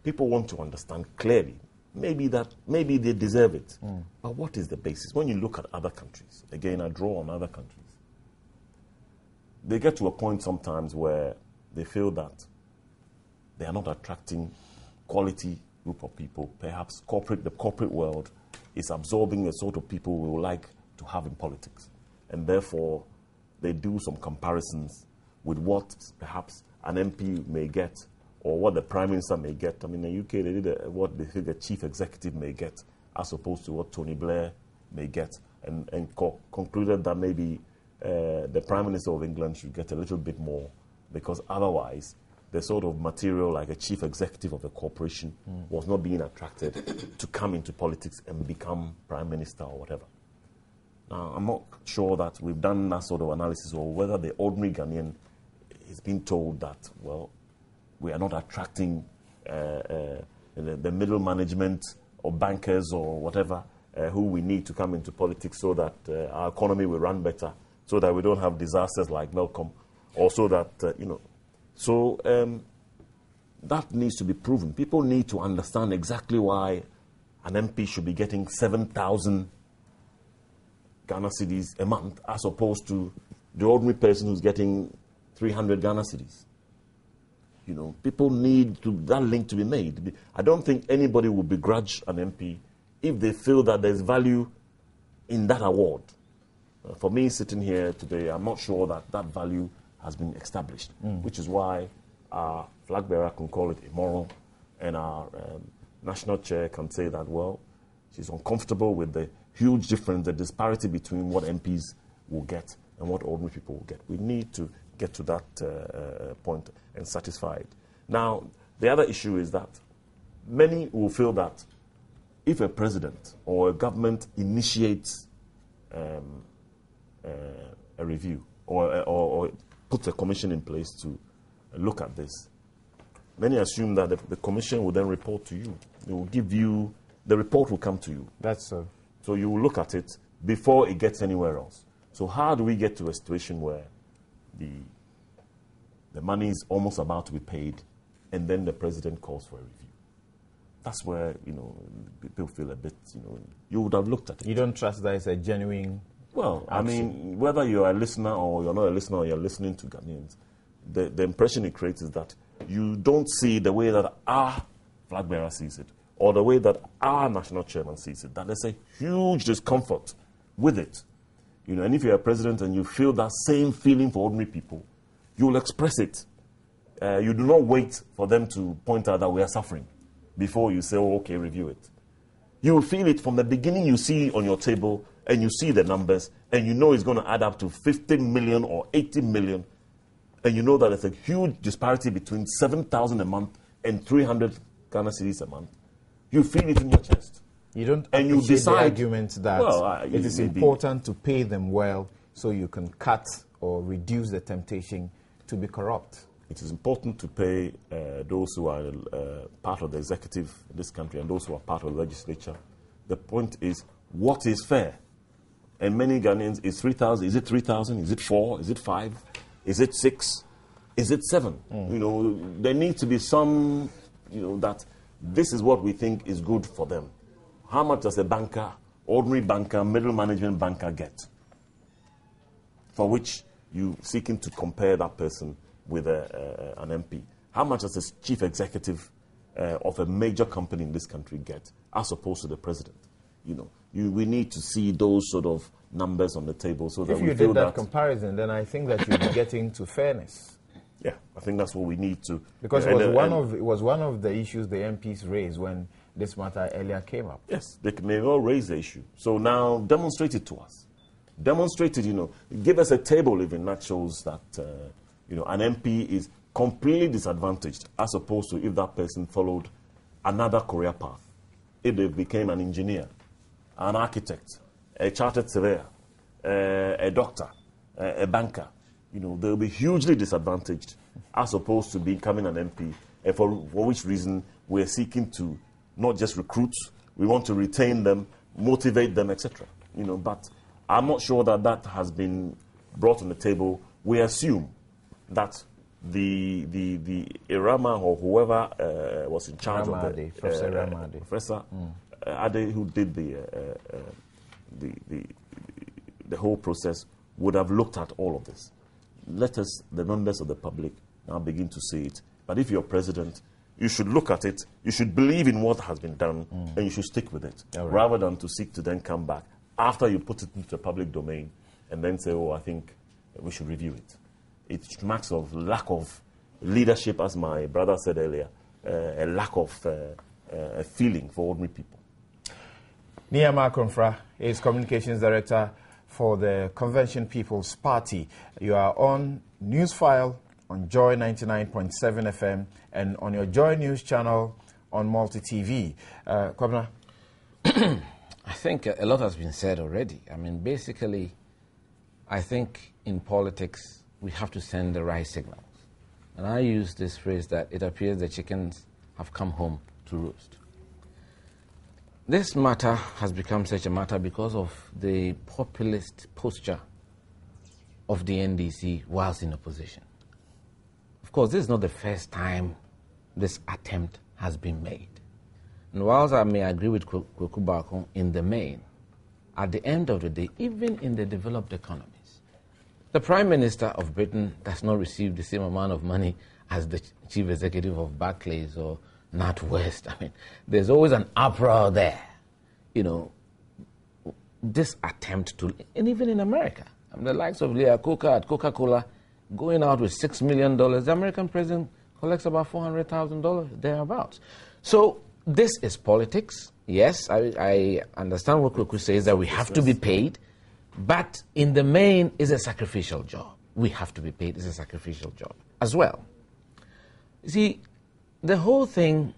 people want to understand clearly, maybe they deserve it. But what is the basis? When you look at other countries, again, I draw on other countries, they get to a point sometimes where they feel that they are not attracting quality group of people. Perhaps the corporate world is absorbing the sort of people we would like to have in politics. And therefore, they do some comparisons with what perhaps an MP may get or what the Prime Minister may get. I mean, in the UK, they did what they think a chief executive may get as opposed to what Tony Blair may get, and concluded that maybe the Prime Minister of England should get a little bit more, because otherwise the sort of material like a chief executive of a corporation was not being attracted to come into politics and become Prime Minister or whatever. Now, I'm not sure that we've done that sort of analysis, or whether the ordinary Ghanaian is being told that, well, we are not attracting the middle management or bankers or whatever who we need to come into politics so that our economy will run better, so that we don't have disasters like Melcom, or so that, that needs to be proven. People need to understand exactly why an MP should be getting 7,000 Ghana cedis a month as opposed to the ordinary person who's getting 300 Ghana cedis. People need that link to be made. I don't think anybody will begrudge an MP if they feel that there's value in that award. For me, sitting here today, I'm not sure that value has been established, which is why our flag bearer can call it immoral, and our national chair can say that, well, she's uncomfortable with the huge difference, the disparity between what MPs will get and what ordinary people will get. We need to get to that point and satisfy it. Now, the other issue is that many will feel that if a president or a government initiates a review or puts a commission in place to look at this, many assume that the commission will then report to you. They will give you, the report will come to you. That's so. So you will look at it before it gets anywhere else. So how do we get to a situation where the money is almost about to be paid and then the president calls for a review? That's where, people feel a bit, you would have looked at it. You don't trust that it's a genuine... Well, action. I mean, whether you're a listener or you're not a listener or you're listening to Ghanaians, the impression it creates is that you don't see the way that our flag bearer sees it, or the way that our national chairman sees it, that there's a huge discomfort with it. And if you're a president and you feel that same feeling for ordinary people, you'll express it. You do not wait for them to point out that we are suffering before you say, oh, okay, review it. You will feel it from the beginning. You see on your table and you see the numbers and you know it's going to add up to 50 million or 80 million, and you know that there's a huge disparity between 7,000 a month and 300 Ghana cedis a month. You feel it in your chest. You don't and you decide, the argument that it is important to pay them well so you can cut or reduce the temptation to be corrupt. It is important to pay those who are part of the executive in this country and those who are part of the legislature. The point is, what is fair? And many Ghanaians, is 3,000, is it 3,000, is it 4, is it 5, is it 6, is it 7? There needs to be some, that this is what we think is good for them. How much does a banker, ordinary banker, middle management banker get? For which you seeking to compare that person with an MP. How much does the chief executive of a major company in this country get, as opposed to the president? We need to see those sort of numbers on the table so that we feel that... If you did that comparison, then I think that you'd be getting to fairness. Yeah, I think that's what we need to... Because it was one of the issues the MPs raised when this matter earlier came up. Yes, they may well raise the issue. So now demonstrate it to us. Demonstrate it, give us a table even that shows that, an MP is completely disadvantaged as opposed to if that person followed another career path. If they became an engineer, an architect, a chartered surveyor, a doctor, a banker, they'll be hugely disadvantaged as opposed to becoming an MP, for which reason we're seeking to not just recruit, we want to retain them, motivate them, etc. But I'm not sure that has been brought on the table. We assume that the Irama or whoever was in charge of the Professor Ade, who did the whole process, would have looked at all of this. Let us, the members of the public, now begin to see it. But if you're president, you should look at it, you should believe in what has been done, and you should stick with it, rather than to seek to then come back after you put it into the public domain and then say, I think we should review it. It marks of lack of leadership, as my brother said earlier, a lack of a feeling for ordinary people. Niyama Konfra is Communications Director for the Convention People's Party. You are on Newsfile on Joy 99.7 FM and on your Joy News channel on Multi TV. Kwabena? I think a lot has been said already. I mean, basically, I think in politics, we have to send the right signals. And I use this phrase that it appears the chickens have come home to roost. This matter has become such a matter because of the populist posture of the NDC whilst in opposition. Of course, this is not the first time this attempt has been made. And whilst I may agree with Kweku Bako in the main, at the end of the day, even in the developed economies, the Prime Minister of Britain does not receive the same amount of money as the Chief Executive of Barclays or NatWest. I mean, there's always an uproar there. This attempt to, and even in America, the likes of Leah Coker at Coca-Cola going out with $6 million, the American president collects about $400,000 thereabouts. So this is politics. Yes, I understand what Kweku says, that we have to be paid, but in the main, it's a sacrificial job. We have to be paid. It's a sacrificial job as well. You see, the whole thing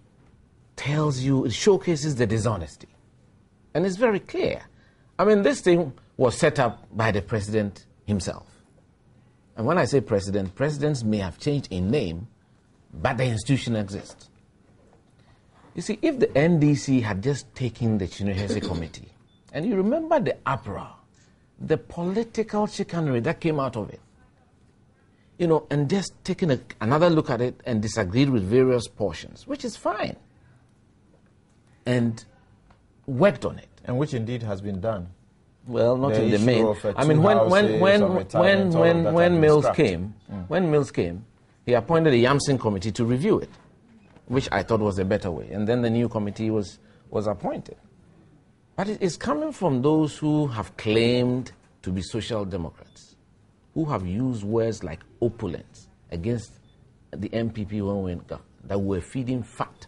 tells you, it showcases the dishonesty. And it's very clear. I mean, this thing was set up by the president himself. And when I say president, presidents may have changed in name, but the institution exists. You see, if the NDC had just taken the Chinehese committee, and you remember the uproar, the political chicanery that came out of it, and just taking another look at it and disagreed with various portions, which is fine, and worked on it. And which indeed has been done. Well, not in the main. I mean, when Mills came, he appointed a Yamson committee to review it, which I thought was a better way. And then the new committee was appointed. But it is coming from those who have claimed to be social democrats, who have used words like opulence against the MPP when we got, that were feeding fat.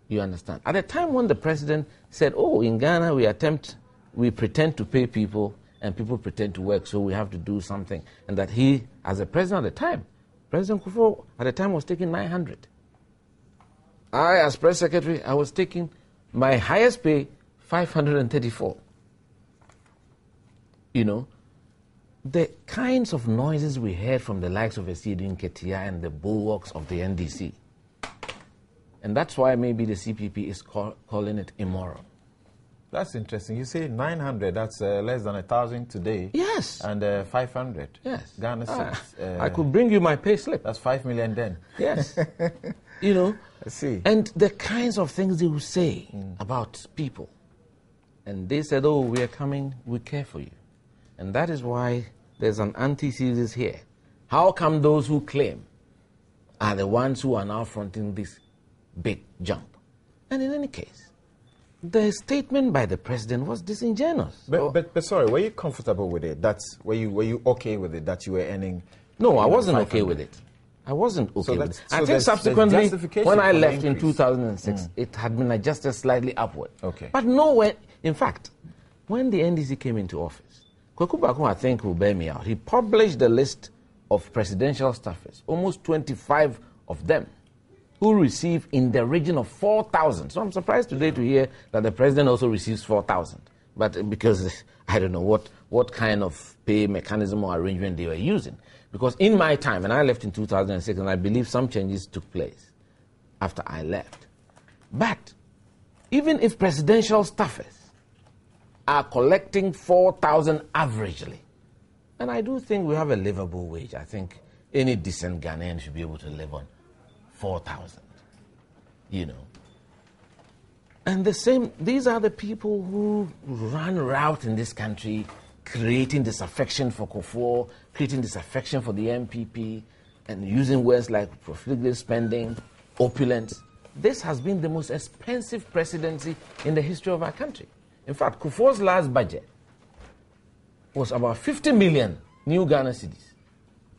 You understand? At the time when the president said, in Ghana we pretend to pay people and people pretend to work, so we have to do something. And that he, as a president at the time, President Kufuor at the time was taking 900. I, as press secretary, I was taking my highest pay, 534. The kinds of noises we heard from the likes of Esidu Nketia and the bulwarks of the NDC. And that's why maybe the CPP is calling it immoral. That's interesting. You say 900, that's less than 1,000 today. Yes. And 500. Yes. Ghana cedis. I could bring you my pay slip. That's 5 million then. Yes. I see. And the kinds of things they will say about people. And they said, we are coming, we care for you. And that is why there's an antithesis here. How come those who claim are the ones who are now fronting this big jump? And in any case, the statement by the president was disingenuous. But sorry, were you comfortable with it? Were you okay with it that you were earning? No, I wasn't okay with it. I wasn't okay with it. I think subsequently, when I left in 2006, it had been adjusted slightly upward. Okay. But nowhere, in fact, when the NDC came into office, Kwaku Bakum, I think, will bear me out. He published the list of presidential staffers, almost 25 of them, who receive in the region of 4,000. So I'm surprised today to hear that the president also receives 4,000. But because I don't know what kind of pay mechanism or arrangement they were using. Because in my time, and I left in 2006, and I believe some changes took place after I left. But even if presidential staffers are collecting 4,000 averagely, and I do think we have a livable wage. I think any decent Ghanaian should be able to live on 4,000, you know. And these are the people who run route in this country, creating disaffection for Kufuor, creating disaffection for the MPP, and using words like profligate spending, opulence. This has been the most expensive presidency in the history of our country. In fact, Kufuor's last budget was about 50 million new Ghana cedis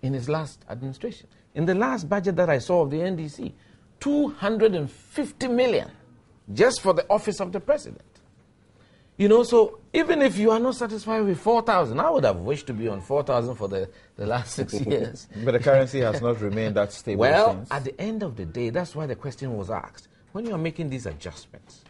in his last administration. In the last budget that I saw of the NDC, 250 million just for the office of the president. You know, so even if you are not satisfied with 4,000, I would have wished to be on 4,000 for the last 6 years. But the currency has not remained that stable Well, since. at the end of the day, that's why the question was asked. When you are making these adjustments,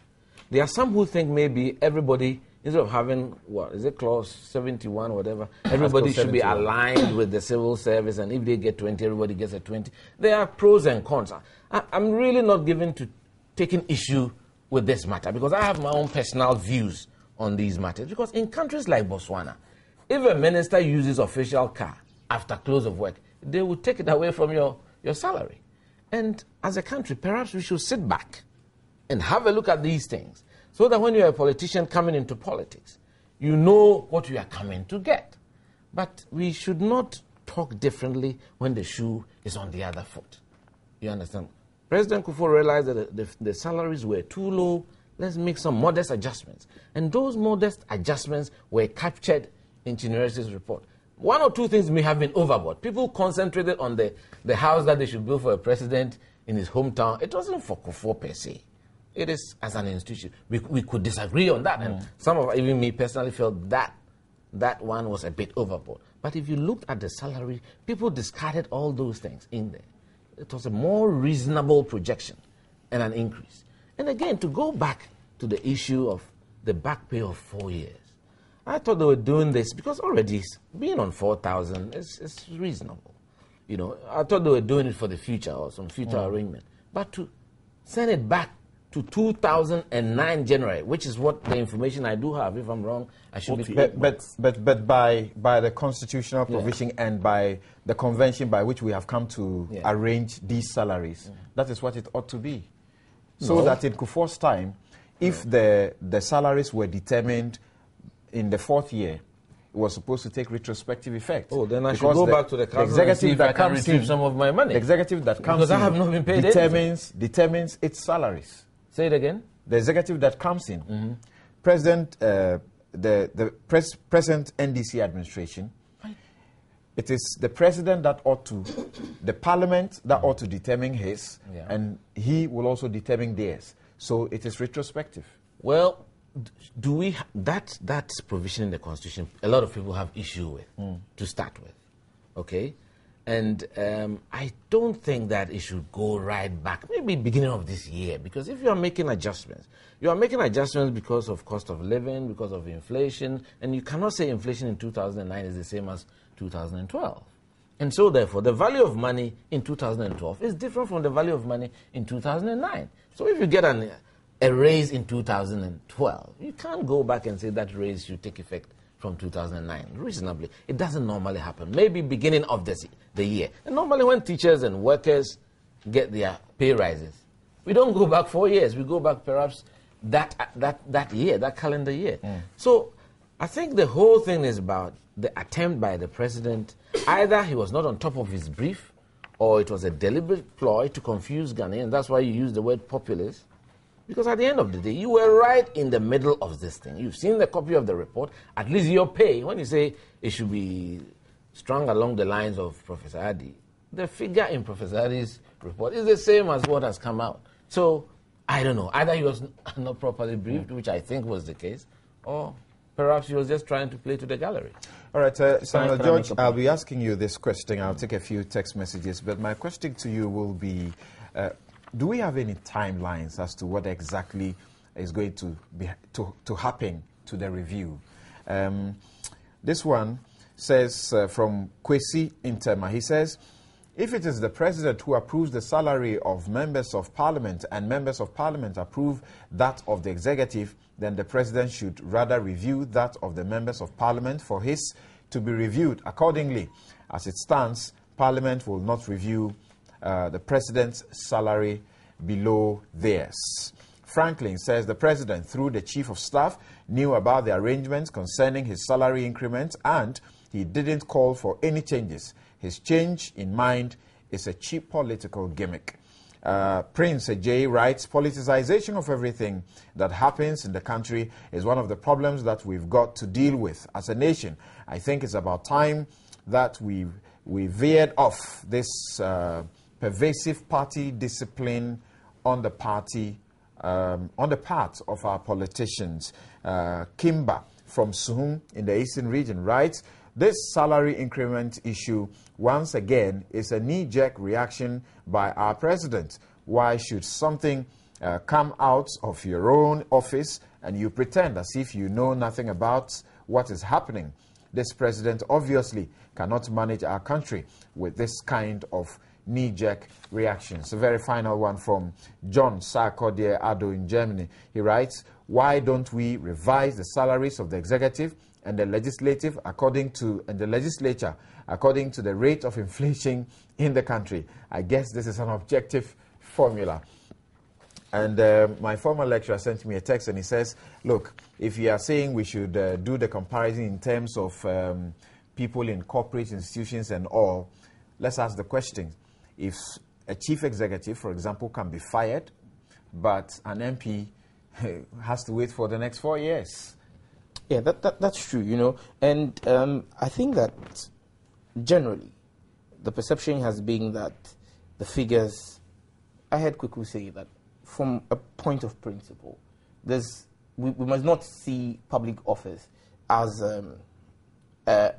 there are some who think maybe everybody, instead of having, what, is it clause 71 or whatever, everybody should be aligned with the civil service, and if they get 20, everybody gets a 20. There are pros and cons. I'm really not given to taking issue with this matter, because I have my own personal views on these matters. Because in countries like Botswana, if a minister uses official car after close of work, they will take it away from your salary. And as a country, perhaps we should sit back and have a look at these things, so that when you're a politician coming into politics, you know what you are coming to get. But we should not talk differently when the shoe is on the other foot. You understand? President Kufuor realized that the salaries were too low. Let's make some modest adjustments. And those modest adjustments were captured in Chinerese's report. One or two things may have been overboard. People concentrated on the house that they should build for a president in his hometown. It wasn't for Kufuor per se. It is as an institution. We could disagree on that. And some of, even me personally, felt that one was a bit overboard. But if you looked at the salary, people discarded all those things in there. It was a more reasonable projection and an increase. And again, to go back to the issue of the back pay of 4 years, I thought they were doing this because already being on 4,000 is reasonable. You know, I thought they were doing it for the future or some future arrangement. But to send it back to 2009 January, which is what the information I do have. If I'm wrong, I should be. But by the constitutional provision and by the convention by which we have come to arrange these salaries, that is what it ought to be. So that in Kufuor's time, if the salaries were determined in the 4th year, it was supposed to take retrospective effect. Oh, then I should go back to the council and see if I can retrieve some of my money. The executive that comes because I have not been paid determines its salaries. Say it again. The executive that comes in, present NDC administration, it is the president that ought to, the parliament that ought to determine his, and he will also determine theirs. So it is retrospective. Well, do we that provision in the constitution? A lot of people have issue with to start with, okay, and I don't think that it should go right back. Maybe beginning of this year, because if you are making adjustments, because of cost of living, because of inflation, and you cannot say inflation in 2009 is the same as 2012. And so, therefore, the value of money in 2012 is different from the value of money in 2009. So if you get a raise in 2012, you can't go back and say that raise should take effect from 2009. Reasonably, it doesn't normally happen. Maybe beginning of the year. And normally when teachers and workers get their pay rises, we don't go back 4 years. We go back perhaps that year, that calendar year. So I think the whole thing is about the attempt by the president. Either he was not on top of his brief, or it was a deliberate ploy to confuse Ghanaians. That's why you use the word populist. Because at the end of the day, you were right in the middle of this thing. You've seen the copy of the report. At least your pay, when you say it should be strung along the lines of Professor Adi, the figure in Professor Adi's report is the same as what has come out. So, I don't know. Either he was not properly briefed, which I think was the case, or perhaps he was just trying to play to the gallery. All right, Senator George, I'll point? be asking you this question. I'll take a few text messages, but my question to you will be, do we have any timelines as to what exactly is going to happen to the review? This one says from Kwesi Intema, he says, if it is the president who approves the salary of members of parliament and members of parliament approve that of the executive, then the president should rather review that of the members of parliament for his to be reviewed accordingly. As it stands, parliament will not review the president's salary below theirs. Franklin says the president, through the chief of staff, knew about the arrangements concerning his salary increment and he didn't call for any changes. His change in mind is a cheap political gimmick. Prince J writes, politicization of everything that happens in the country is one of the problems that we've got to deal with as a nation. I think it's about time that we veered off this pervasive party discipline on the part of our politicians. Kimba from Suhum in the Eastern region writes, this salary increment issue, once again, is a knee-jerk reaction by our president. Why should something come out of your own office and you pretend as if you know nothing about what is happening? This president obviously cannot manage our country with this kind of knee-jerk reactions. A very final one from John Sarkodie Ado in Germany. He writes, why don't we revise the salaries of the executive and the legislature according to the rate of inflation in the country? I guess this is an objective formula. And my former lecturer sent me a text and he says, look, if you are saying we should do the comparison in terms of people in corporate institutions and all, let's ask the question. If a chief executive, for example, can be fired, but an MP has to wait for the next 4 years. Yeah, that's true, you know. And I think that generally the perception has been that the figures, I heard Kweku say that from a point of principle, we must not see public office as a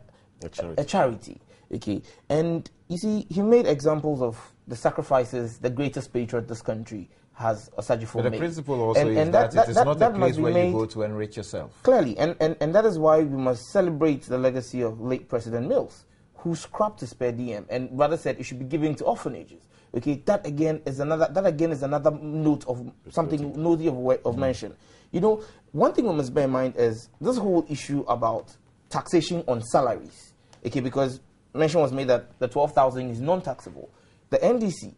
charity. Okay, and you see, he made examples of the sacrifices the greatest patriot this country has, Osagyefo, made. But the principle also is that it is not a place where you go to enrich yourself. Clearly, and that is why we must celebrate the legacy of late President Mills, who scrapped his per diem and rather said it should be given to orphanages. Okay, that again is another note of something noteworthy of mention. You know, one thing we must bear in mind is this whole issue about taxation on salaries. Okay, because mention was made that the 12,000 is non-taxable. The NDC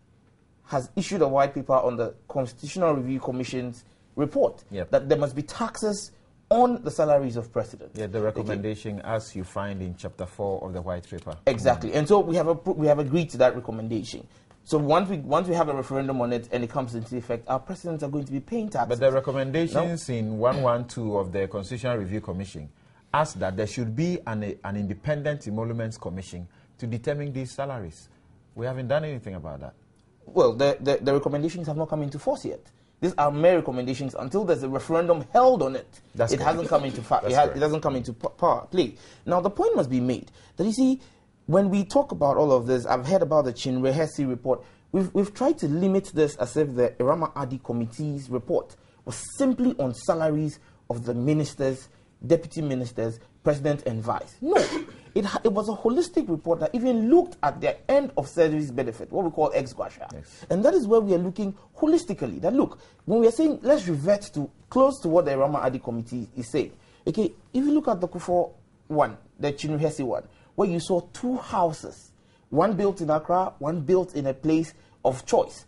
has issued a white paper on the Constitutional Review Commission's report that there must be taxes on the salaries of presidents. Yeah, the recommendation as you find in chapter 4 of the white paper. Exactly, and so we have agreed to that recommendation. So once we have a referendum on it and it comes into effect, our presidents are going to be paying taxes. But the recommendations in 112 of the Constitutional Review Commission ask that there should be an independent emoluments commission to determine these salaries. We haven't done anything about that. Well, the recommendations have not come into force yet. These are mere recommendations until there's a referendum held on it. It hasn't come into it doesn't come into play. Now, the point must be made that, you see, when we talk about all of this, I've heard about the Chinrehesi report. We've tried to limit this as if the Irama Adi Committee's report was simply on salaries of the ministers, deputy ministers, president and vice. No, it was a holistic report that even looked at their end of service benefit, what we call ex gratia. Yes. And that is where we are looking holistically. That look, when we are saying let's revert to close to what the Irama Adi Committee is saying. Okay, if you look at the Kufuor one, the Chinrehesi one, where you saw two houses, one built in Accra, one built in a place of choice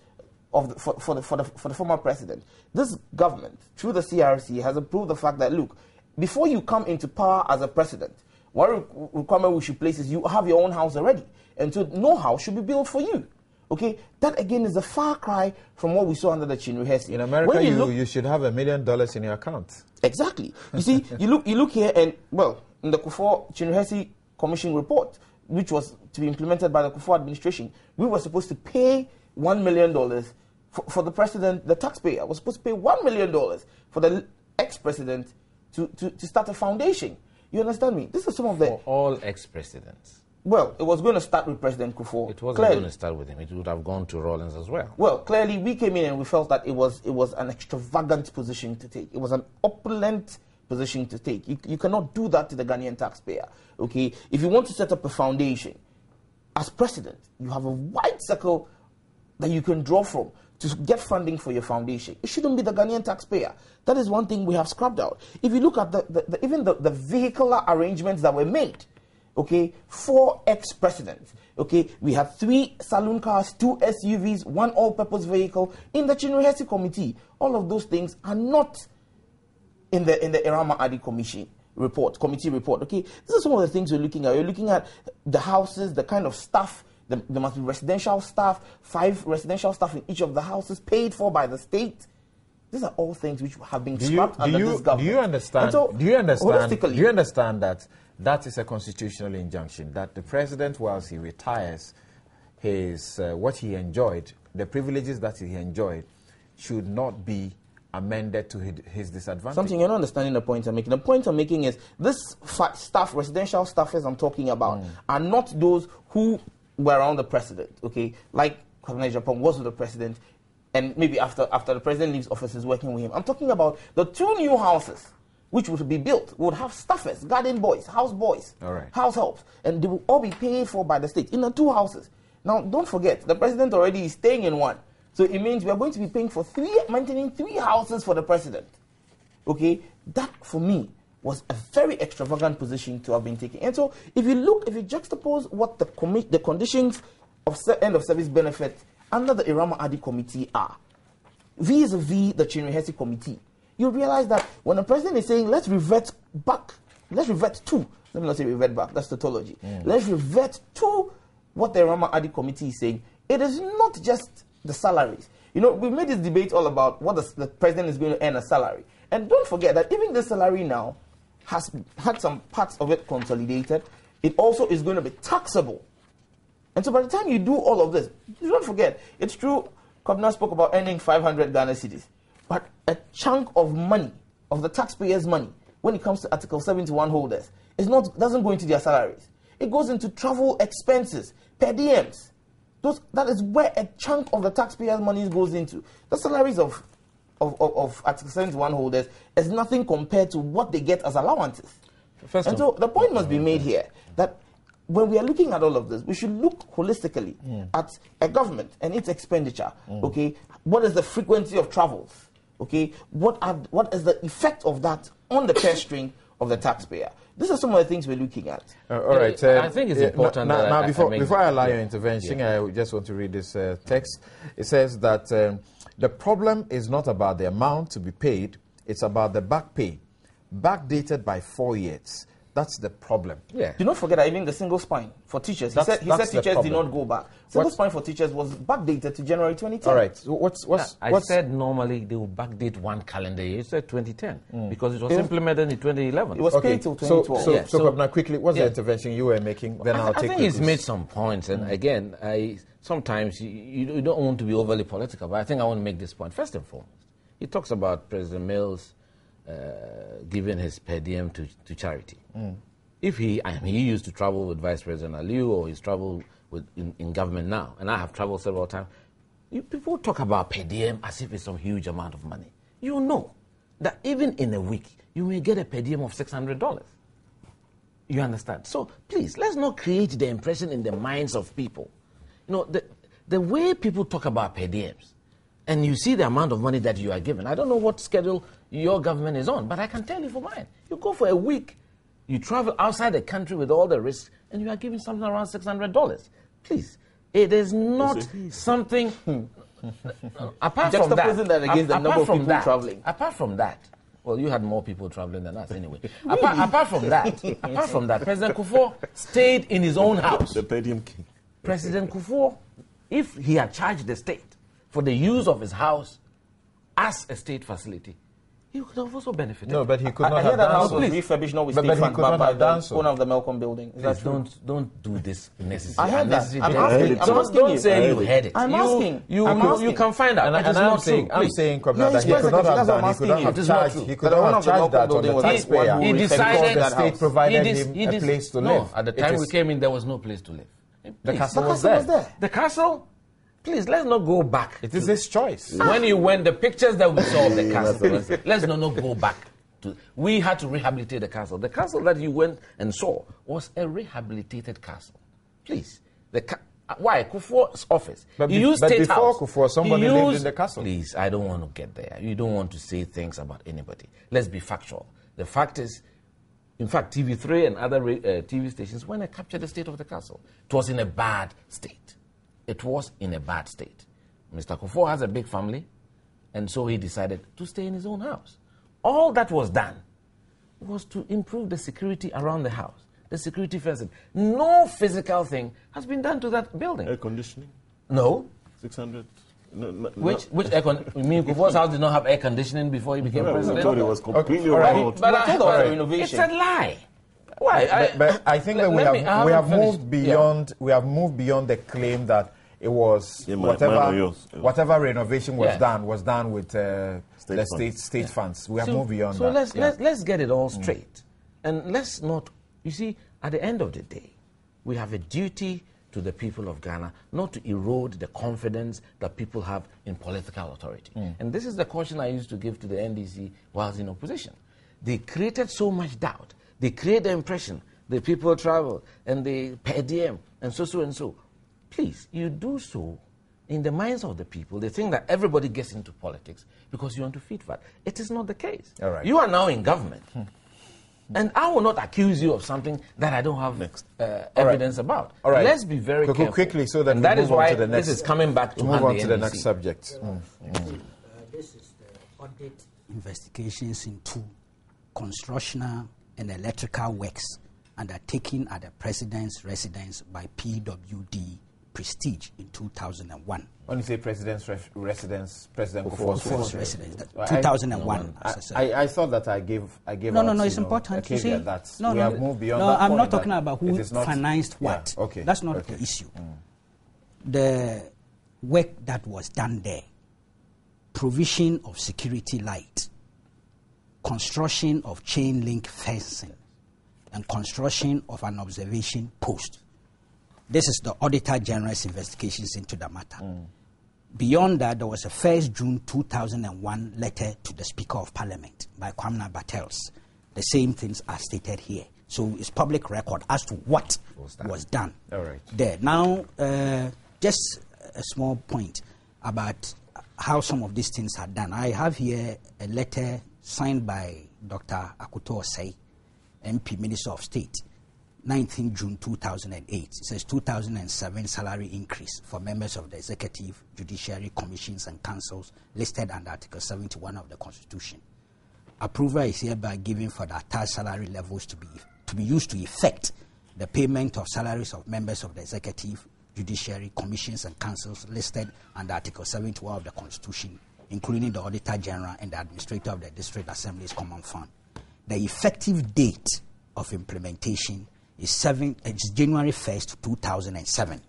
for the former president. This government, through the CRC, has approved the fact that, look, before you come into power as a president, one requirement we should place is you have your own house already. And so no house should be built for you. Okay? That again is a far cry from what we saw under the Chinrehesi. In America, you should have $1 million in your account. Exactly. You see, you look here and, well, in the Kufuor Chinrehesi Commission report, which was to be implemented by the Kufuor administration, we were supposed to pay $1 million for the president. The taxpayer was supposed to pay $1 million for the ex-president to start a foundation. You understand me? This is some of the... For all ex-presidents. Well, it was going to start with President Kufuor. It wasn't going to start with him. It would have gone to Rawlings as well. Well, clearly, we came in and we felt that it was an extravagant position to take. It was an opulent position to take. You cannot do that to the Ghanaian taxpayer. Okay? If you want to set up a foundation, as president, you have a wide circle that you can draw from to get funding for your foundation. It shouldn't be the Ghanaian taxpayer. That is one thing we have scrubbed out. If you look at even the vehicular arrangements that were made, okay, 4 ex-presidents, okay, we had 3 saloon cars, 2 SUVs, 1 all-purpose vehicle in the Chinrihesi committee. All of those things are not in the Irama Adi committee report. Okay, these are some of the things we're looking at. You're looking at the houses, the kind of staff. There must be residential staff, 5 residential staff in each of the houses, paid for by the state. These are all things which have been scrapped under this government. Do you understand? So, do you understand that that is a constitutional injunction, that the president, whilst he retires, his what he enjoyed, the privileges that he enjoyed, should not be amended to his disadvantage? Something you're not understanding the point I'm making. The point I'm making is this staff, residential staffers I'm talking about, are not those who were around the president, okay? Like Kwabena Japan was with the president, and maybe after the president leaves office is working with him. I'm talking about the 2 new houses which would be built, would have staffers, garden boys, house boys, house helps, and they will all be paid for by the state in the 2 houses. Now, don't forget, the president already is staying in 1. So it means we are going to be paying for maintaining 3 houses for the president. Okay? That, for me, was a very extravagant position to have been taken. And so, if you juxtapose what the conditions of end of service benefit under the Irama Adi committee are, vis-a-vis the Chinrihesi committee, you realize that when the president is saying, let's revert to, let me not say revert back, that's tautology. Let's revert to what the Irama Adi committee is saying. It is not just the salaries. You know, we made this debate all about what the president is going to earn a salary. And don't forget that even the salary now has had some parts of it consolidated. It also is going to be taxable. And so by the time you do all of this, you don't forget, it's true, Kwabena spoke about earning 500 Ghana cedis. But a chunk of money, of the taxpayers' money, when it comes to Article 71 holders, doesn't go into their salaries. It goes into travel expenses, per diems. That is where a chunk of the taxpayers' money goes into. The salaries of Article 71 holders is nothing compared to what they get as allowances. So the point must be made here that when we are looking at all of this, we should look holistically at a government and its expenditure. Okay, what is the frequency of travels? Okay, what is the effect of that on the purse string of the taxpayer? These are some of the things we're looking at. All right. I think it's important. Now, before I allow your intervention, I just want to read this text. It says that the problem is not about the amount to be paid; it's about the back pay, backdated by 4 years. That's the problem. Yeah. Do not forget that even the single spine for teachers, he said teachers did not go back. Single spine for teachers was backdated to January 2010. All right. So I said normally they will backdate 1 calendar year. You said 2010 because it was implemented in 2011. It was paid till 2012. So now quickly, what's the intervention you were making? Then I think he's made some points, and again, sometimes you don't want to be overly political, but I think I want to make this point. First and foremost, he talks about President Mills giving his per diem to charity. If he used to travel with Vice President Aliu, or he's traveled in government now, and I have traveled several times, people talk about per diem as if it's some huge amount of money. You know that even in a week, you may get a per diem of $600. You understand? So please, let's not create the impression in the minds of people. You know, the way people talk about per diems, and you see the amount of money that you are given. I don't know what schedule your government is on, but I can tell you for mine. You go for a week, you travel outside the country with all the risks, and you are given something around $600. Please, it is not something... apart from that, apart from that, well, you had more people traveling than us anyway. Apart from that, President Kufuor stayed in his own house. The podium king. President Kufuor, if he had charged the state for the use of his house as a state facility, he could have also benefited. No, but he could I not hear have that done house so. was refurbished not with But state he funds, could but not by have done the so. owner of the Melcom building. Is that Please true? don't do this necessary. I heard that. unnecessary I'm debate. asking Don't you. say you heard it. I'm asking. You can find out. And It is I'm not saying, true. I'm Please. saying, Comrade, Yeah, that he he's could not have That's what done. I'm He could asking not you. have It is not charged. true. He could That not one have of the charged Melcom that on building the was taxpayer. who He because decided the state provided him a place to live. No, at the It time is- we came in, there was no place to live. the Please. castle The was castle was there. there. The castle? Please, let's not go back. It is his choice. When you went, the pictures that we saw of the castle, please, let's not go back. We had to rehabilitate the castle. The castle that you went and saw was a rehabilitated castle. Please. Why? Kufuor's office. But He used State before House. Kufuor, somebody He lived used- in the castle. Please, I don't want to get there. You don't want to say things about anybody. Let's be factual. The fact is, in fact, TV3 and other TV stations, when I captured the state of the castle, it was in a bad state. It was in a bad state. Mr. Kufuor has a big family, and so he decided to stay in his own house. All that was done was to improve the security around the house, the security fencing. No physical thing has been done to that building. Air conditioning, No. 600. Which air conditioning? You mean Kufuor's house did not have air conditioning before he became I president? thought it was completely All right. overhauled. But I thought there was a It's renovation. a lie. Why? But I think that we let me- I have haven't moved finished. beyond we have moved beyond the claim that it was Yeah, mine or yours. whatever renovation was Yeah. done with the funds. state funds. We have So- moved beyond so that. let's get it all straight, and let's not. You see, at the end of the day, we have a duty to the people of Ghana not to erode the confidence that people have in political authority. And this is the caution I used to give to the NDC whilst in opposition. They created so much doubt. They create the impression that people travel and they per diem and so and so. Please, you do so in the minds of the people. They think that everybody gets into politics because you want to feed fat. It is not the case. All right. You are now in government. And I will not accuse you of something that I don't have evidence about. All right. Let's be very careful. Quickly, so that and we that move is on why to the next. this is coming back to move hand on the to the NDC. next subject. This is the audit investigations into constructional and electrical works undertaken at the President's residence by PWD Prestige in 2001. When you say President's residence, President Kufuor's Kufuor's residence, Well, 2001. as I said. I thought that I gave No, out, it's you know, important. a You see, caveat that no, we have moved beyond no, that I'm point not that talking about who it is not- financed what. Yeah, okay, That's not okay. the issue. The work that was done there, provision of security light, construction of chain link fencing, and construction of an observation post. This is the Auditor General's investigations into the matter. Beyond that, there was a 1st June 2001 letter to the Speaker of Parliament by Kwamna Bartels. The same things are stated here. So it's public record as to what was done. All right. There. Now, just a small point about how some of these things are done. I have here a letter signed by Dr. Akuto Osei, MP, Minister of State, 19 June 2008. It says 2007 salary increase for members of the Executive, Judiciary, Commissions and Councils listed under Article 71 of the Constitution. Approval is hereby given for the attached salary levels to be used to effect the payment of salaries of members of the Executive, Judiciary, Commissions and Councils listed under Article 71 of the Constitution, including the Auditor General and the Administrator of the District Assembly's Common Fund. The effective date of implementation is January 1st, 2007.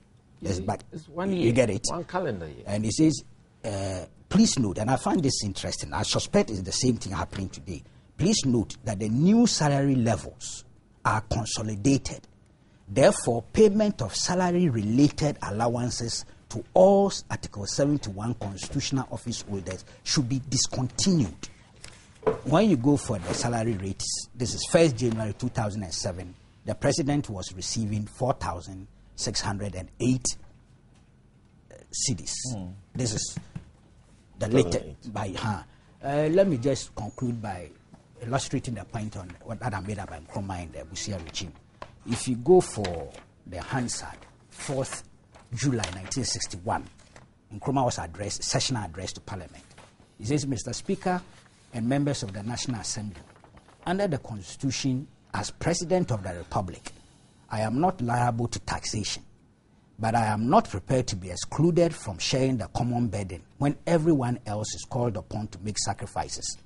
It's 1 year. You get it? 1 calendar year. And it says, please note, and I find this interesting, I suspect it's the same thing happening today. Please note that the new salary levels are consolidated. Therefore, payment of salary-related allowances to all Article 71 constitutional office holders should be discontinued. When you go for the salary rates, this is 1st January 2007, the President was receiving 4,608 cedis. This is the latest by let me just conclude by illustrating the point on what that I made up by Nkrumah and the Busia regime. If you go for the Hansard, 4th July 1961, Nkrumah was addressed, sessional address to Parliament. He says, Mr. Speaker and members of the National Assembly, under the Constitution, as President of the Republic, I am not liable to taxation, but I am not prepared to be excluded from sharing the common burden when everyone else is called upon to make sacrifices.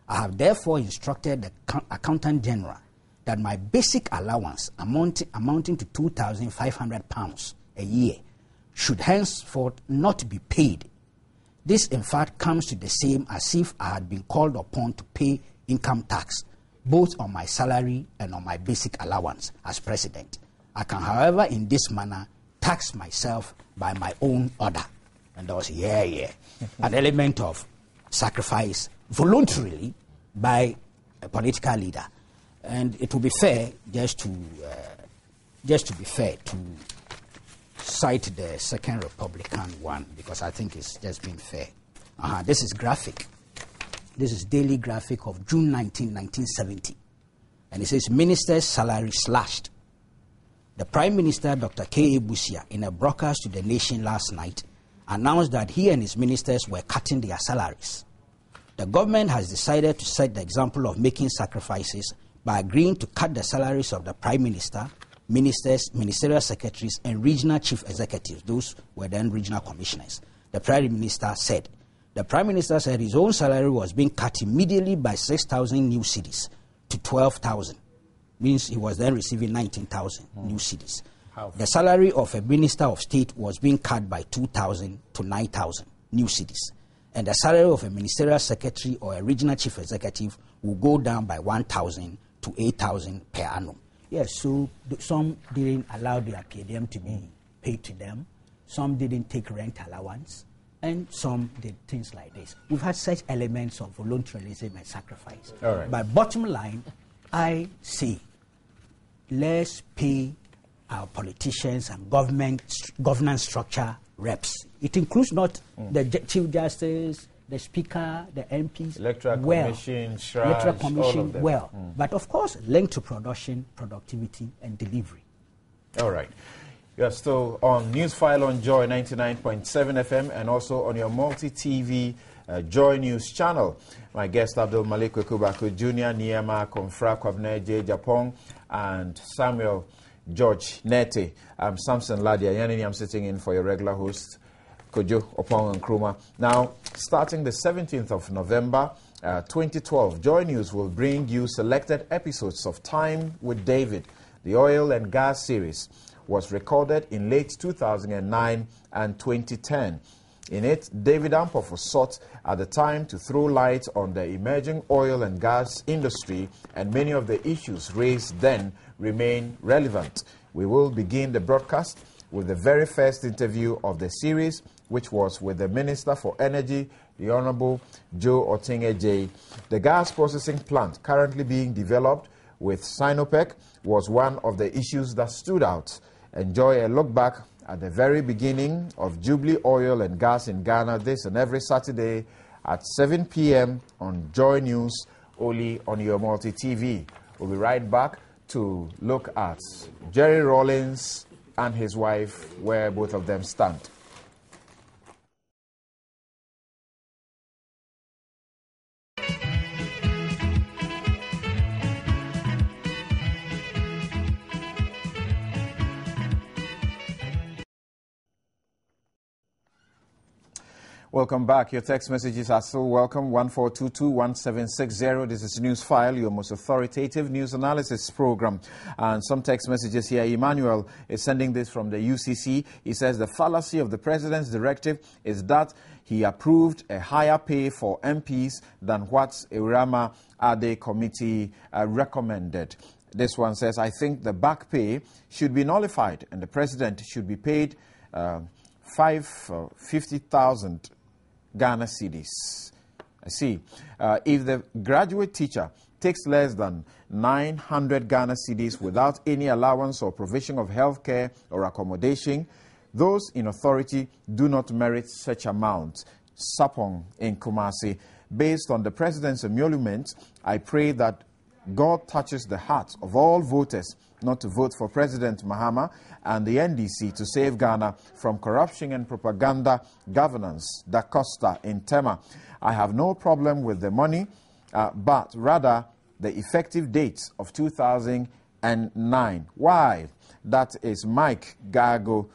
I have therefore instructed the Accountant General that my basic allowance amounting to £2,500 a year should henceforth not be paid. This, in fact, comes to the same as if I had been called upon to pay income tax, both on my salary and on my basic allowance as president. I can, however, in this manner, tax myself by my own order. And there was, an element of sacrifice voluntarily by a political leader. And it will be fair, just to be fair, to cite the Second Republican one, because I think it's just been fair. This is graphic. This is daily graphic of June 19, 1970. And it says, Minister's salary slashed. The Prime Minister, Dr. K.A. Busia, in a broadcast to the nation last night, announced that he and his ministers were cutting their salaries. The government has decided to set the example of making sacrifices by agreeing to cut the salaries of the Prime Minister, ministers, ministerial secretaries, and regional chief executives. Those were then regional commissioners. The Prime Minister said his own salary was being cut immediately by 6,000 new cedis to 12,000. Means he was then receiving 19,000 new cedis. The salary of a Minister of State was being cut by 2,000 to 9,000 new cedis. And the salary of a ministerial secretary or a regional chief executive will go down by 1,000 to 8,000 per annum. Yes, so some didn't allow their PDM to be paid to them. Some didn't take rent allowance. And some did things like this. We've had such elements of voluntarism and sacrifice. All right. But bottom line, I say, let's pay our politicians and governance structure reps. It includes not the Chief Justice, the Speaker, the MPs. Electoral Commission, all of them. But of course, linked to production, productivity, and delivery. All right. You are still on Newsfile on Joy 99.7 FM and also on your multi-TV Joy News channel. My guest, Abdul Malik Kwekubaku Jr., Niema Konfra Kwabne J. Japong, and Samuel George Nete. I'm Samson Ladia Yanini. I'm sitting in for your regular host, Kojo Opong Nkrumah. Now, starting the 17th of November 2012, Joy News will bring you selected episodes of Time with David. The oil and gas series was recorded in late 2009 and 2010. In it, David Ampofo sought at the time to throw light on the emerging oil and gas industry, and many of the issues raised then remain relevant. We will begin the broadcast with the very first interview of the series, which was with the Minister for Energy, the Honorable Joe Otinge J. The gas processing plant currently being developed with Sinopec was one of the issues that stood out. Enjoy a look back at the very beginning of Jubilee Oil and Gas in Ghana this and every Saturday at 7 p.m. on Joy News, only on your multi-TV. We'll be right back to look at Jerry Rawlings and his wife, where both of them stand. Welcome back. Your text messages are still welcome. 1422-1760. This is Newsfile, your most authoritative news analysis program. And some text messages here. Emmanuel is sending this from the UCC. He says the fallacy of the president's directive is that he approved a higher pay for MPs than what Irama Ade committee recommended. This one says, I think the back pay should be nullified and the president should be paid 50,000 Ghana cedis. I see. If the graduate teacher takes less than 900 Ghana cedis without any allowance or provision of health care or accommodation, those in authority do not merit such amount. Sapong in Kumasi. Based on the president's emolument, I pray that God touches the hearts of all voters not to vote for President Mahama and the NDC to save Ghana from corruption and propaganda governance. Da Costa in Tema. I have no problem with the money, but rather the effective date of 2009. Why? That is Mike Gago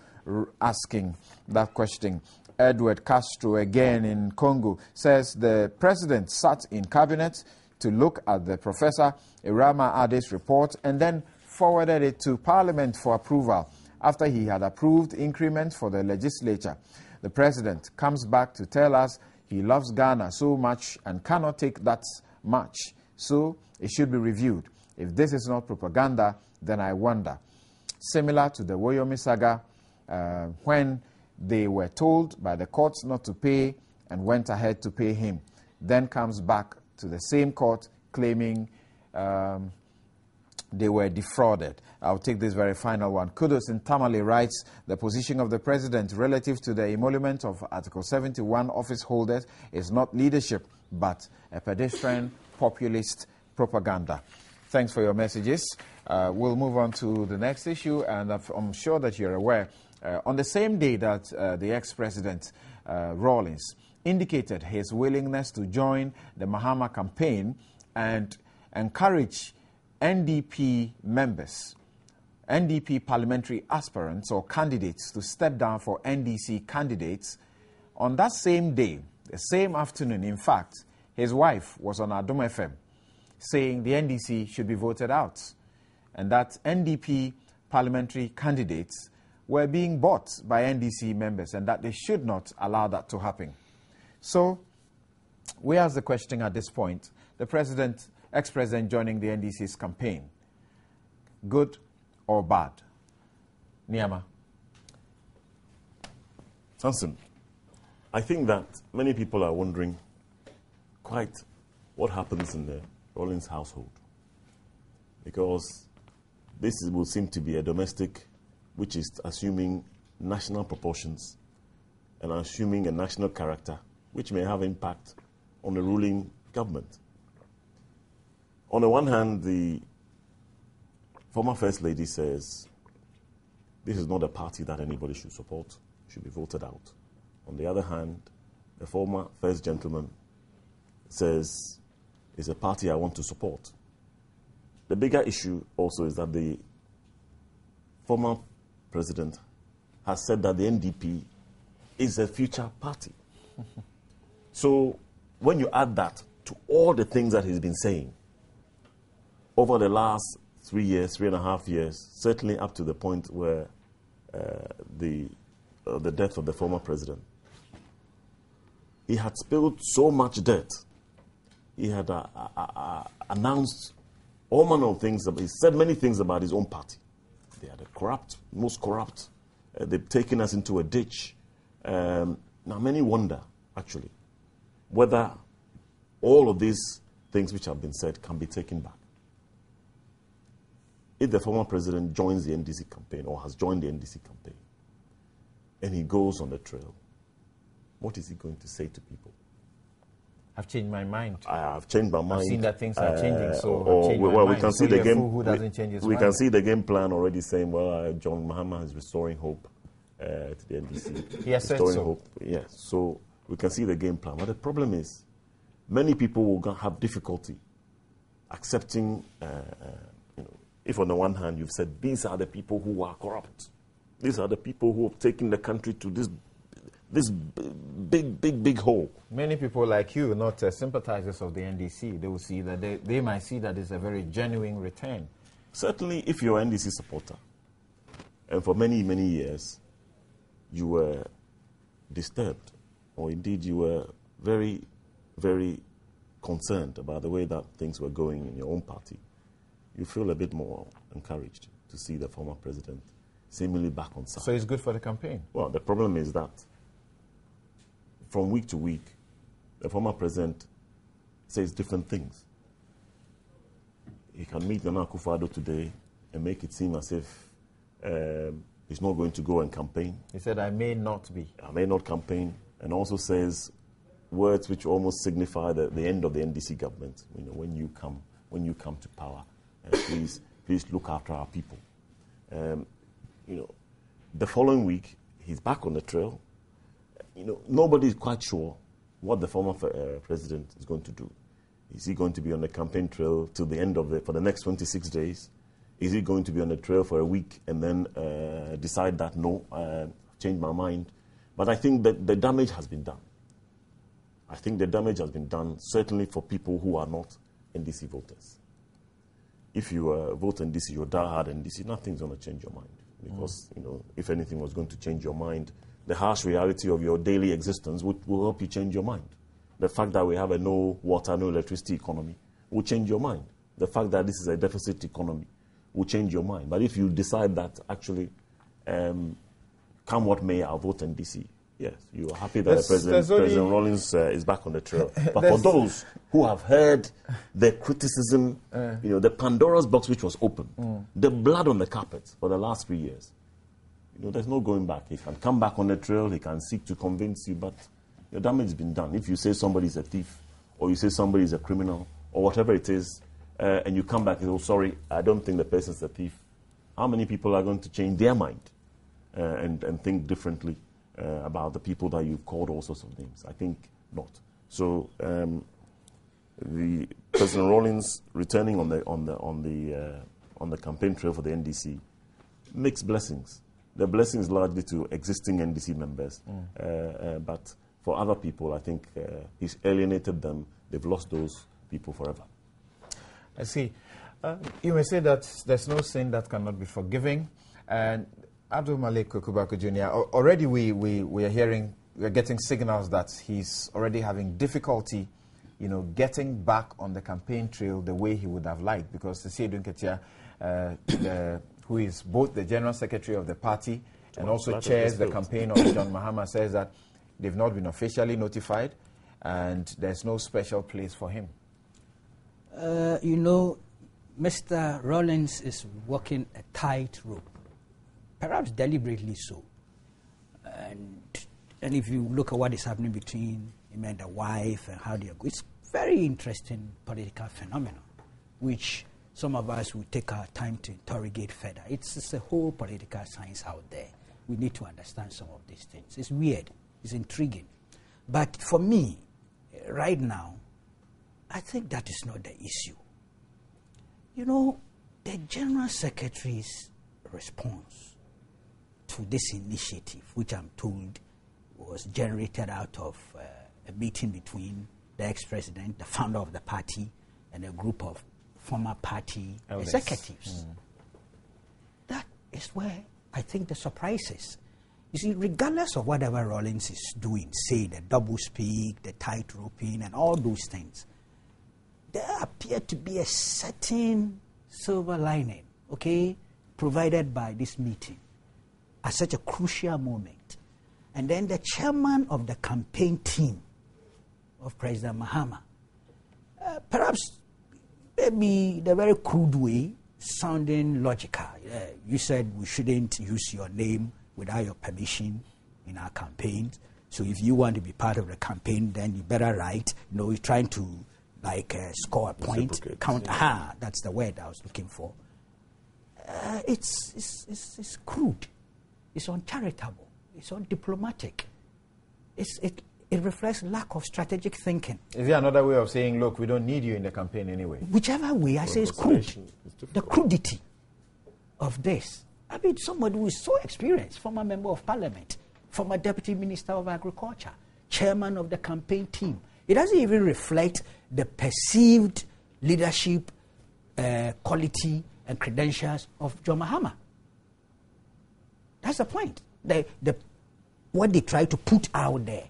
asking that question. Edward Castro, again in Congo, says the president sat in cabinet to look at the Professor Irama Ade's report and then forwarded it to Parliament for approval. After he had approved increments for the legislature, the President comes back to tell us he loves Ghana so much and cannot take that much, so it should be reviewed. If this is not propaganda, then I wonder. Similar to the Woyomi saga, when they were told by the courts not to pay and went ahead to pay him, then comes back to the same court claiming they were defrauded. I'll take this very final one. Kudos in Tamale writes, the position of the President relative to the emolument of Article 71 office holders is not leadership, but a pedestrian populist propaganda. Thanks for your messages. We'll move on to the next issue, and I'm sure that you're aware. On the same day that the ex-president, Rawlings, indicated his willingness to join the Mahama campaign and encourage NDP members, NDP parliamentary aspirants or candidates to step down for NDC candidates, on that same day, the same afternoon, in fact, his wife was on Adom FM saying the NDC should be voted out and that NDP parliamentary candidates were being bought by NDC members and that they should not allow that to happen. So, we ask the question at this point, the president, ex-president joining the NDC's campaign, good or bad? Niama. Samson, I think that many people are wondering quite what happens in the Rawlings household, because this will seem to be a domestic which is assuming national proportions and assuming a national character which may have impact on the ruling government. On the one hand, the former First Lady says this is not a party that anybody should support, should be voted out. On the other hand, the former First Gentleman says it's a party I want to support. The bigger issue also is that the former president has said that the NDP is a future party. So when you add that to all the things that he's been saying over the last 3 years, 3.5 years, certainly up to the point where the death of the former president, he had spilled so much dirt. He had announced all manner of things. He said many things about his own party. They are the corrupt, most corrupt. They've taken us into a ditch. Now many wonder, actually, whether all of these things which have been said can be taken back. If the former president joins the NDC campaign or has joined the NDC campaign and he goes on the trail, what is he going to say to people? I've changed my mind. I have changed my mind. I've seen that things are changing, so we can see the game. Who doesn't change his we mind? can see the game plan already saying, well, John Mahama is restoring hope to the NDC. He has said restoring so. hope. Yeah, so we can see the game plan. But the problem is, many people will have difficulty accepting. If on the one hand you've said these are the people who are corrupt, these are the people who have taken the country to this big hole. Many people like you, not sympathizers of the NDC, they will see that they might see that it's a very genuine return. Certainly, if you're an NDC supporter, and for many years you were disturbed, or indeed you were very concerned about the way that things were going in your own party, you feel a bit more encouraged to see the former president seemingly back on side. So it's good for the campaign? Well, the problem is that from week to week, the former president says different things. He can meet Nana Akufo-Addo today and make it seem as if he's not going to go and campaign. He said, I may not be. I may not campaign, and also says words which almost signify the end of the NDC government. You know, when you come to power, please look after our people. The following week, he's back on the trail. Nobody is quite sure what the former president is going to do. Is he going to be on the campaign trail till the end of for the next 26 days? Is he going to be on the trail for a week and then decide that, no, I've changed my mind? But I think that the damage has been done. I think the damage has been done, certainly for people who are not NDC voters. If you vote NDC, you're diehard NDC, nothing's going to change your mind. Because, if anything was going to change your mind, the harsh reality of your daily existence will help you change your mind. The fact that we have a no water, no electricity economy will change your mind. The fact that this is a deficit economy will change your mind. But if you decide that actually, come what may, I'll vote NDC, yes, you are happy that President Rawlings is back on the trail. But for those who have heard the criticism, the Pandora's box which was open, the blood on the carpet for the last 3 years, there's no going back. He can come back on the trail, he can seek to convince you, but your damage has been done. If you say somebody is a thief, or you say somebody is a criminal, or whatever it is, and you come back and say, oh, sorry, I don't think the person's a thief, how many people are going to change their mind and think differently about the people that you've called all sorts of names? I think not. So the President Rawlings returning on the campaign trail for the NDC mixed blessings. The blessings largely to existing NDC members, but for other people, I think he's alienated them. They've lost those people forever. I see. You may say that there's no sin that cannot be forgiven, and Abdul Malik Kukubaku Jr. Already we are getting signals that he's already having difficulty, getting back on the campaign trail the way he would have liked, because the Seydou Nketia, who is both the general secretary of the party and also chairs the campaign of John Mahama, says that they've not been officially notified and there's no special place for him. Mr. Rawlings is walking a tightrope, perhaps deliberately so. And if you look at what is happening between him and the wife and how they are going, it's very interesting political phenomenon, which some of us will take our time to interrogate further. It's a whole political science out there. We need to understand some of these things. It's weird. It's intriguing. But for me, right now, I think that is not the issue. The General Secretary's response to this initiative, which I'm told was generated out of a meeting between the ex-president, the founder of the party, and a group of former party executives. That is where I think the surprise is. You see, regardless of whatever Rawlings is doing, say the double-speak, the tight-roping, and all those things, there appeared to be a certain silver lining, provided by this meeting at such a crucial moment. And then the chairman of the campaign team of President Mahama, perhaps maybe the very crude way, sounding logical. You said we shouldn't use your name without your permission in our campaigns. So if you want to be part of the campaign, then you better write. You're trying to score a point. Count. That's the word I was looking for. It's crude. It's uncharitable. It's undiplomatic. It reflects lack of strategic thinking. Is there another way of saying, look, we don't need you in the campaign anyway? Whichever way, I say it's crude. The crudity of this. I mean, somebody who is so experienced, former member of parliament, former deputy minister of agriculture, chairman of the campaign team. It doesn't even reflect the perceived leadership quality and credentials of John Mahama. That's the point. What they try to put out there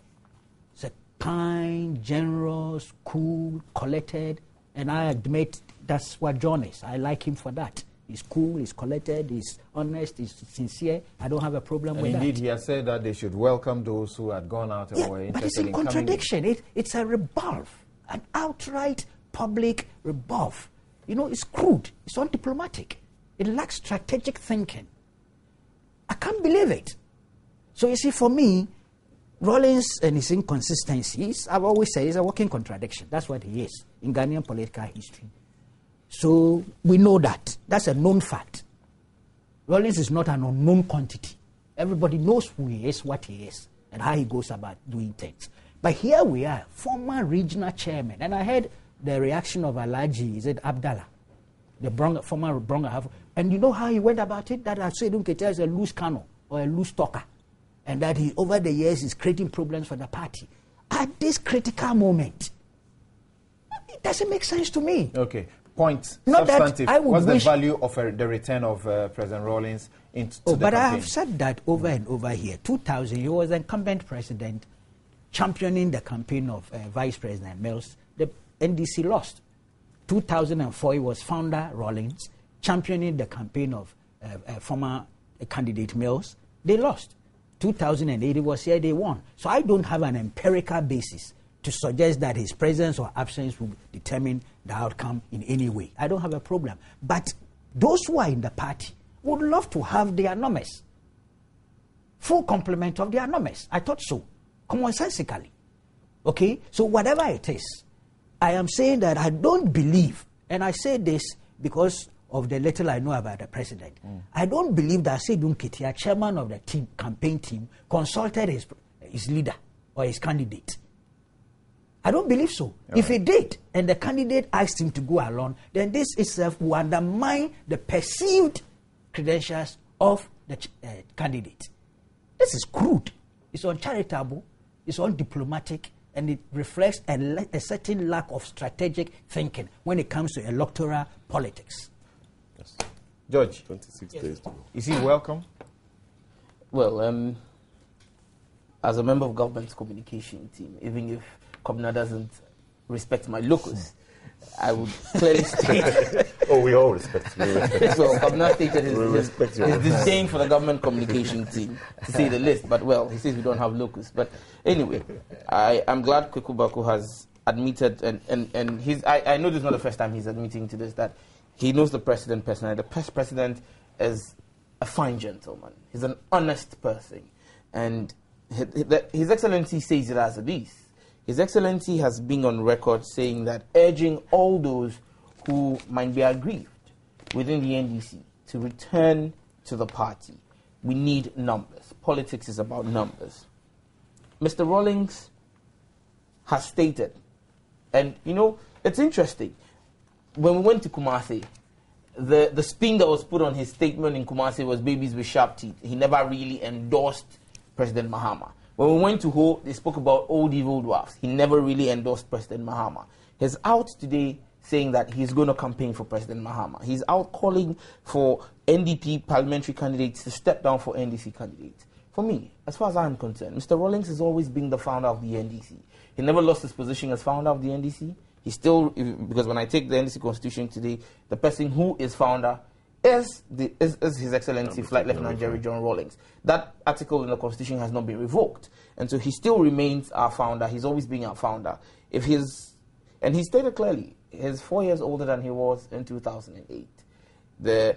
is a kind, generous, cool, collected, and I admit that's what John is. I like him for that. He's cool, he's collected, he's honest, he's sincere. I don't have a problem with that. Indeed, he has said that they should welcome those who had gone out and were interested in coming. But it's in contradiction. It's a rebuff, an outright public rebuff. It's crude. It's undiplomatic. It lacks strategic thinking. I can't believe it. So you see, for me, Rawlings and his inconsistencies, I've always said, is a walking contradiction. That's what he is in Ghanaian political history. So we know that. That's a known fact. Rawlings is not an unknown quantity. Everybody knows who he is, what he is, and how he goes about doing things. But here we are, former regional chairman. And I heard the reaction of Alhaji, is it Abdallah, the former Bronga. And you know how he went about it? That Seydou Nketia is a loose cannon or a loose talker. And that he, over the years, is creating problems for the party. At this critical moment, It doesn't make sense to me. Okay. Point. Not that Substantive. I would What's the wish- value of the return of President Rawlings into the But I campaign? have said that over and over here. 2000, he was the incumbent president championing the campaign of Vice President Mills. The NDC lost. 2004, he was founder Rawlings championing the campaign of former candidate Mills. They lost. 2008, it was here, they won. So I don't have an empirical basis to suggest that his presence or absence will determine the outcome in any way. I don't have a problem. But those who are in the party would love to have their numbers. Full complement of their numbers. I thought so. Commonsensically. Okay? So whatever it is, I am saying that I don't believe, and I say this because of the little I know about the president. I don't believe that Seydou Nketia, chairman of the campaign team, consulted his leader or his candidate. I don't believe so. If he did, and the candidate asked him to go along, then this itself will undermine the perceived credentials of the candidate. This is crude. It's uncharitable. It's undiplomatic. And it reflects a certain lack of strategic thinking when it comes to electoral politics. Yes. George, 26 days to go. is he welcome? Well, as a member of government's communication team, even if Kobna doesn't respect my locus, I would clearly state. Oh, we all respect you. So Kobna stated his your disdain for the government communication team, to say the least. But well, he says we don't have locus. But anyway, I'm glad Kweku Baku has admitted, and I know this is not the first time he's admitting to this, that he knows the president personally. The president is a fine gentleman. He's an honest person, and His Excellency says it as it is. His Excellency has been on record saying that, urging all those who might be aggrieved within the NDC to return to the party. We need numbers. Politics is about numbers. Mr. Rawlings has stated, and you know, it's interesting, when we went to Kumasi, the spin that was put on his statement in Kumasi was babies with sharp teeth. He never really endorsed President Mahama. When we went to Ho, they spoke about old evil dwarfs. He never really endorsed President Mahama. He's out today saying that he's going to campaign for President Mahama. He's out calling for NDP parliamentary candidates to step down for NDC candidates. For me, as far as I'm concerned, Mr. Rawlings has always been the founder of the NDC. He never lost his position as founder of the NDC. He still, because when I take the NDC constitution today, the person who is founder is His Excellency Flight Lieutenant Jerry John Rawlings. That article in the constitution has not been revoked, and so he still remains our founder. He's always been our founder. And he stated clearly, he's 4 years older than he was in 2008.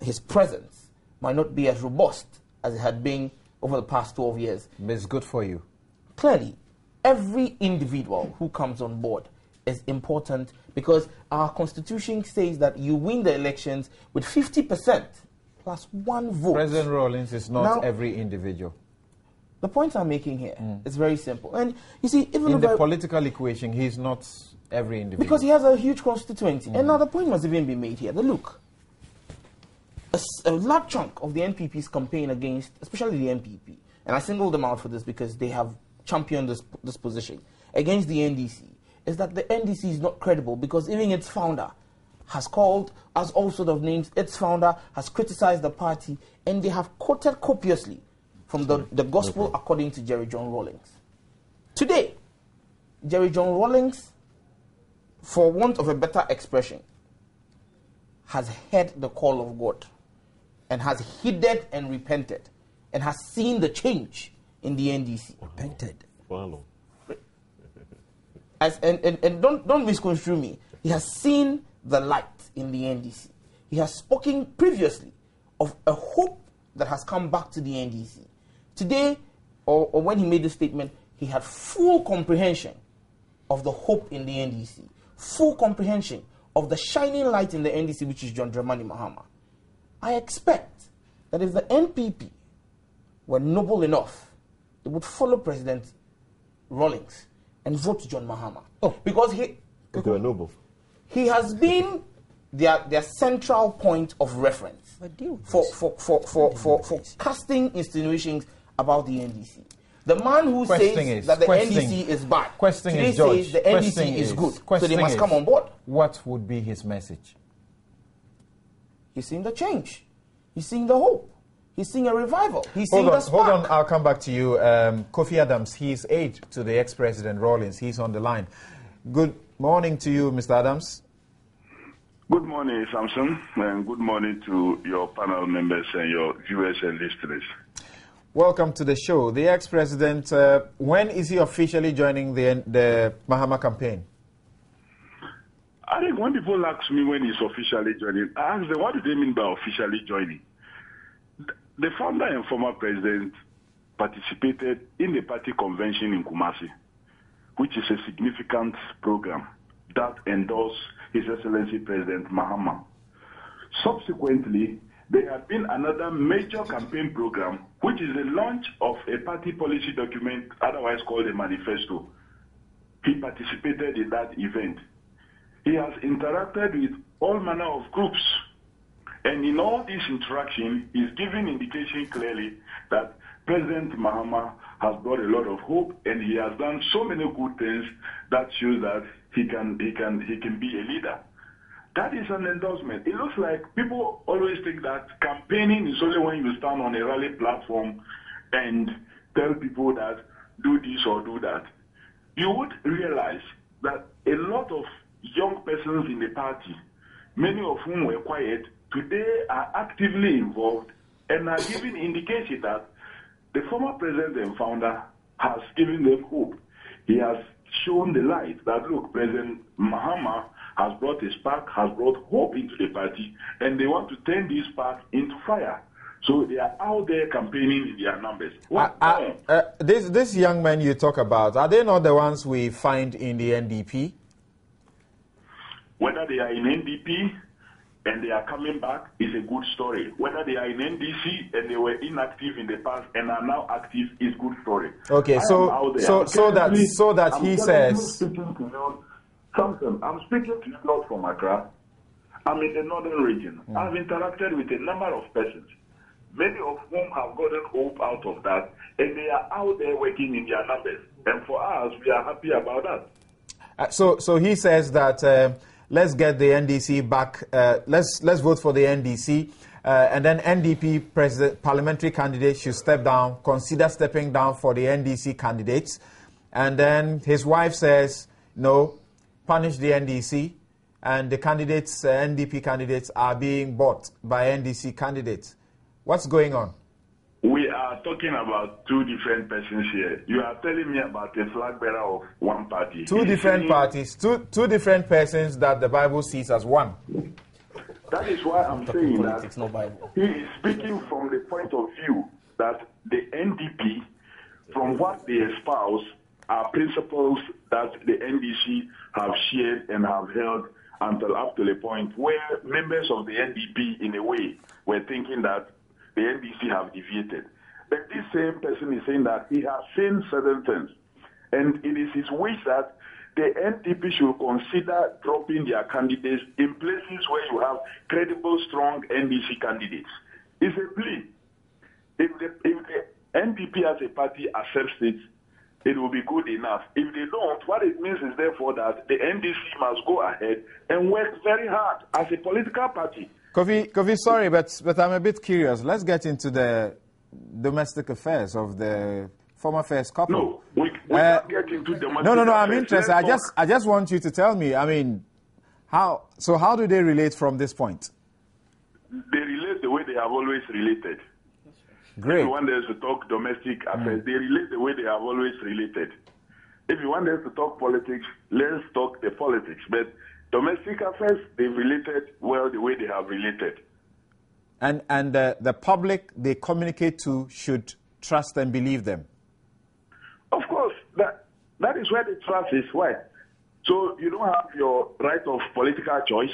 His presence might not be as robust as it had been over the past 12 years. It's good for you. Clearly, every individual who comes on board is important, because our constitution says that you win the elections with 50% plus one vote. President Rawlings is not Now, every individual. The point I'm making here is very simple. And you see, even In the political equation, he's not every individual. because he has a huge constituency. And now the point must even be made here. That look, a large chunk of the NPP's campaign against, especially the NPP, and I singled them out for this because they have championed this position against the NDC, is that the NDC is not credible, because even its founder has called us all sort of names. Its founder has criticized the party, and they have quoted copiously from the gospel according to Jerry John Rawlings. Today, Jerry John Rawlings, for want of a better expression, has heard the call of God and has heeded and repented and has seen the change in the NDC. Repented. Wow. And don't misconstrue me. He has seen the light in the NDC. He has spoken previously of a hope that has come back to the NDC. Today, or when he made the statement, he had full comprehension of the hope in the NDC, full comprehension of the shining light in the NDC, which is John Dramani Mahama. I expect that if the NPP were noble enough, they would follow President Rawlings and vote John Mahama. Oh, because They were noble. he has been their central point of reference But deal with for casting insinuations about the NDC. The man who says that the NDC is bad today says the NDC is good, so they must come on board. What would be his message? He's seeing the change. He's seeing the hope. He's seeing a revival. He's seeing the spark. Hold on, I'll come back to you. Kofi Adams, he's aide to the ex-president Rawlings. He's on the line. Good morning to you, Mr. Adams. Good morning, Samson, and good morning to your panel members and your viewers and listeners. Welcome to the show. The ex-president, when is he officially joining the Mahama campaign? I think when people ask me when he's officially joining, I ask them, what do they mean by officially joining? The founder and former president participated in the party convention in Kumasi, which is a significant program that endorsed His Excellency President Mahama. Subsequently, there had been another major campaign program, which is the launch of a party policy document, otherwise called a manifesto. He participated in that event. He has interacted with all manner of groups. And in all this interaction, he's giving indication clearly that President Mahama has brought a lot of hope, and he has done so many good things that shows that he can be a leader. That is an endorsement. It looks like people always think that campaigning is only when you stand on a rally platform and tell people that do this or do that. You would realize that a lot of young persons in the party, many of whom were quiet, today are actively involved and are giving indication that the former president and founder has given them hope. He has shown the light that, look, President Mahama has brought a spark, has brought hope into the party, and they want to turn this spark into fire. So they are out there campaigning in their numbers. This young men you talk about, are they not the ones we find in the NDP? Whether they are in NDP and they are coming back is a good story. Whether they are in NDC and they were inactive in the past and are now active is good story. Okay, so that he says. Samson, I'm speaking to you not from Accra. I'm in the northern region. I've interacted with a number of persons, many of whom have gotten hope out of that, and they are out there working in their numbers. And for us, we are happy about that. So he says that let's get the NDC back. Let's vote for the NDC, and then NDP parliamentary candidates should step down, consider stepping down for the NDC candidates, and then his wife says no. Punish the NDC, and the candidates, NDP candidates, are being bought by NDC candidates. What's going on? We are talking about two different persons here. You are telling me about a flag bearer of one party. Two different parties, two different persons that the Bible sees as one. That is why I'm saying politics, that no Bible. he is speaking from the point of view that the NDP, from what they espouse, are principles that the NDC have shared and have held until up to the point where members of the NDP, in a way, were thinking that the NDC have deviated. But this same person is saying that he has seen certain things, and it is his wish that the NDP should consider dropping their candidates in places where you have credible, strong NDC candidates. It's a plea. If the NDP as a party accepts it, it will be good enough. If they don't, what it means is therefore that the NDC must go ahead and work very hard as a political party. Kofi, sorry, but I'm a bit curious. Let's get into the domestic affairs of the former first couple. No, we can't get into domestic No, affairs. I'm interested. I just want you to tell me, I mean, how do they relate from this point? They relate the way they have always related. Great. If you want us to talk domestic affairs, they relate the way they have always related. If you want us to talk politics, let's talk the politics. But domestic affairs, they've related well the way they have related. And the public they communicate to should trust and believe them. Of course, that is where the trust is. Why? So you don't have your right of political choice.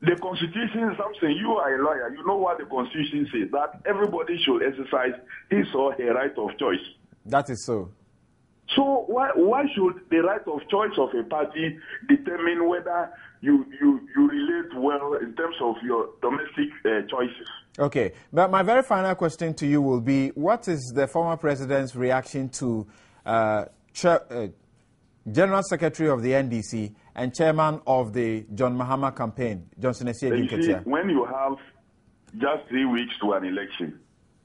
The Constitution is something, you are a lawyer, you know what the Constitution says, that everybody should exercise his or her right of choice. That is so. So why should the right of choice of a party determine whether you relate well in terms of your domestic choices. Okay, but my very final question to you will be, what is the former president's reaction to General Secretary of the NDC and Chairman of the John Mahama campaign, Johnson Essiedu Nketia? When you have just 3 weeks to an election,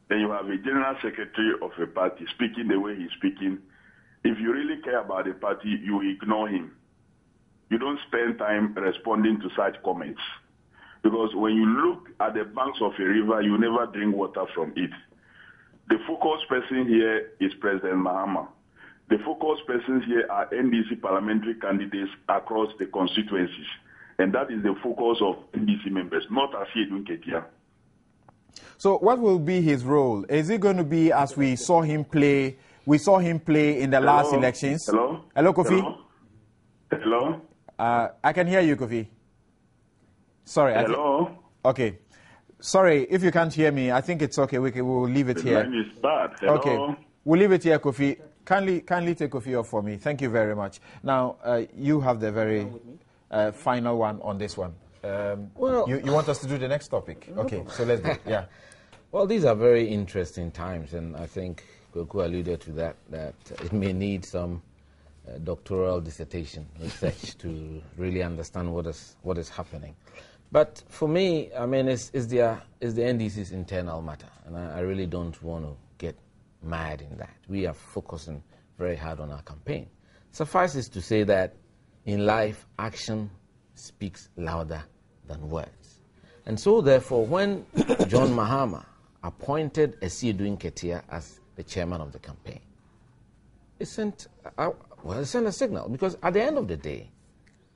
and you have a General Secretary of a party speaking the way he's speaking, if you really care about the party, you ignore him. You don't spend time responding to such comments. Because when you look at the banks of a river, you never drink water from it. The focus person here is President Mahama. The focus persons here are NDC parliamentary candidates across the constituencies. And that is the focus of NDC members, not Essiedu Nketia. So what will be his role? Is it going to be as we saw him play? We saw him play in the last elections. Hello? Hello, Kofi? Hello? I can hear you, Kofi. Sorry. Hello? Okay. Sorry, if you can't hear me, I think it's okay. We'll leave it here. The line is bad. Hello? Okay. We'll leave it here, Kofi. Kindly take Kofi off for me. Thank you very much. Now, you have the very final one on this one. Well, you want us to do the next topic? Okay, so let's do it. Yeah. Well, these are very interesting times, and I think Kweku alluded to that it may need some doctoral dissertation research to really understand what is happening. But for me, I mean, it's the NDC's internal matter, and I really don't want to get mad in that. We are focusing very hard on our campaign. Suffice it to say that in life, action speaks louder than words. And so, therefore, when John Mahama appointed Essiedu Nketia as the chairman of the campaign, it sent a signal, because at the end of the day,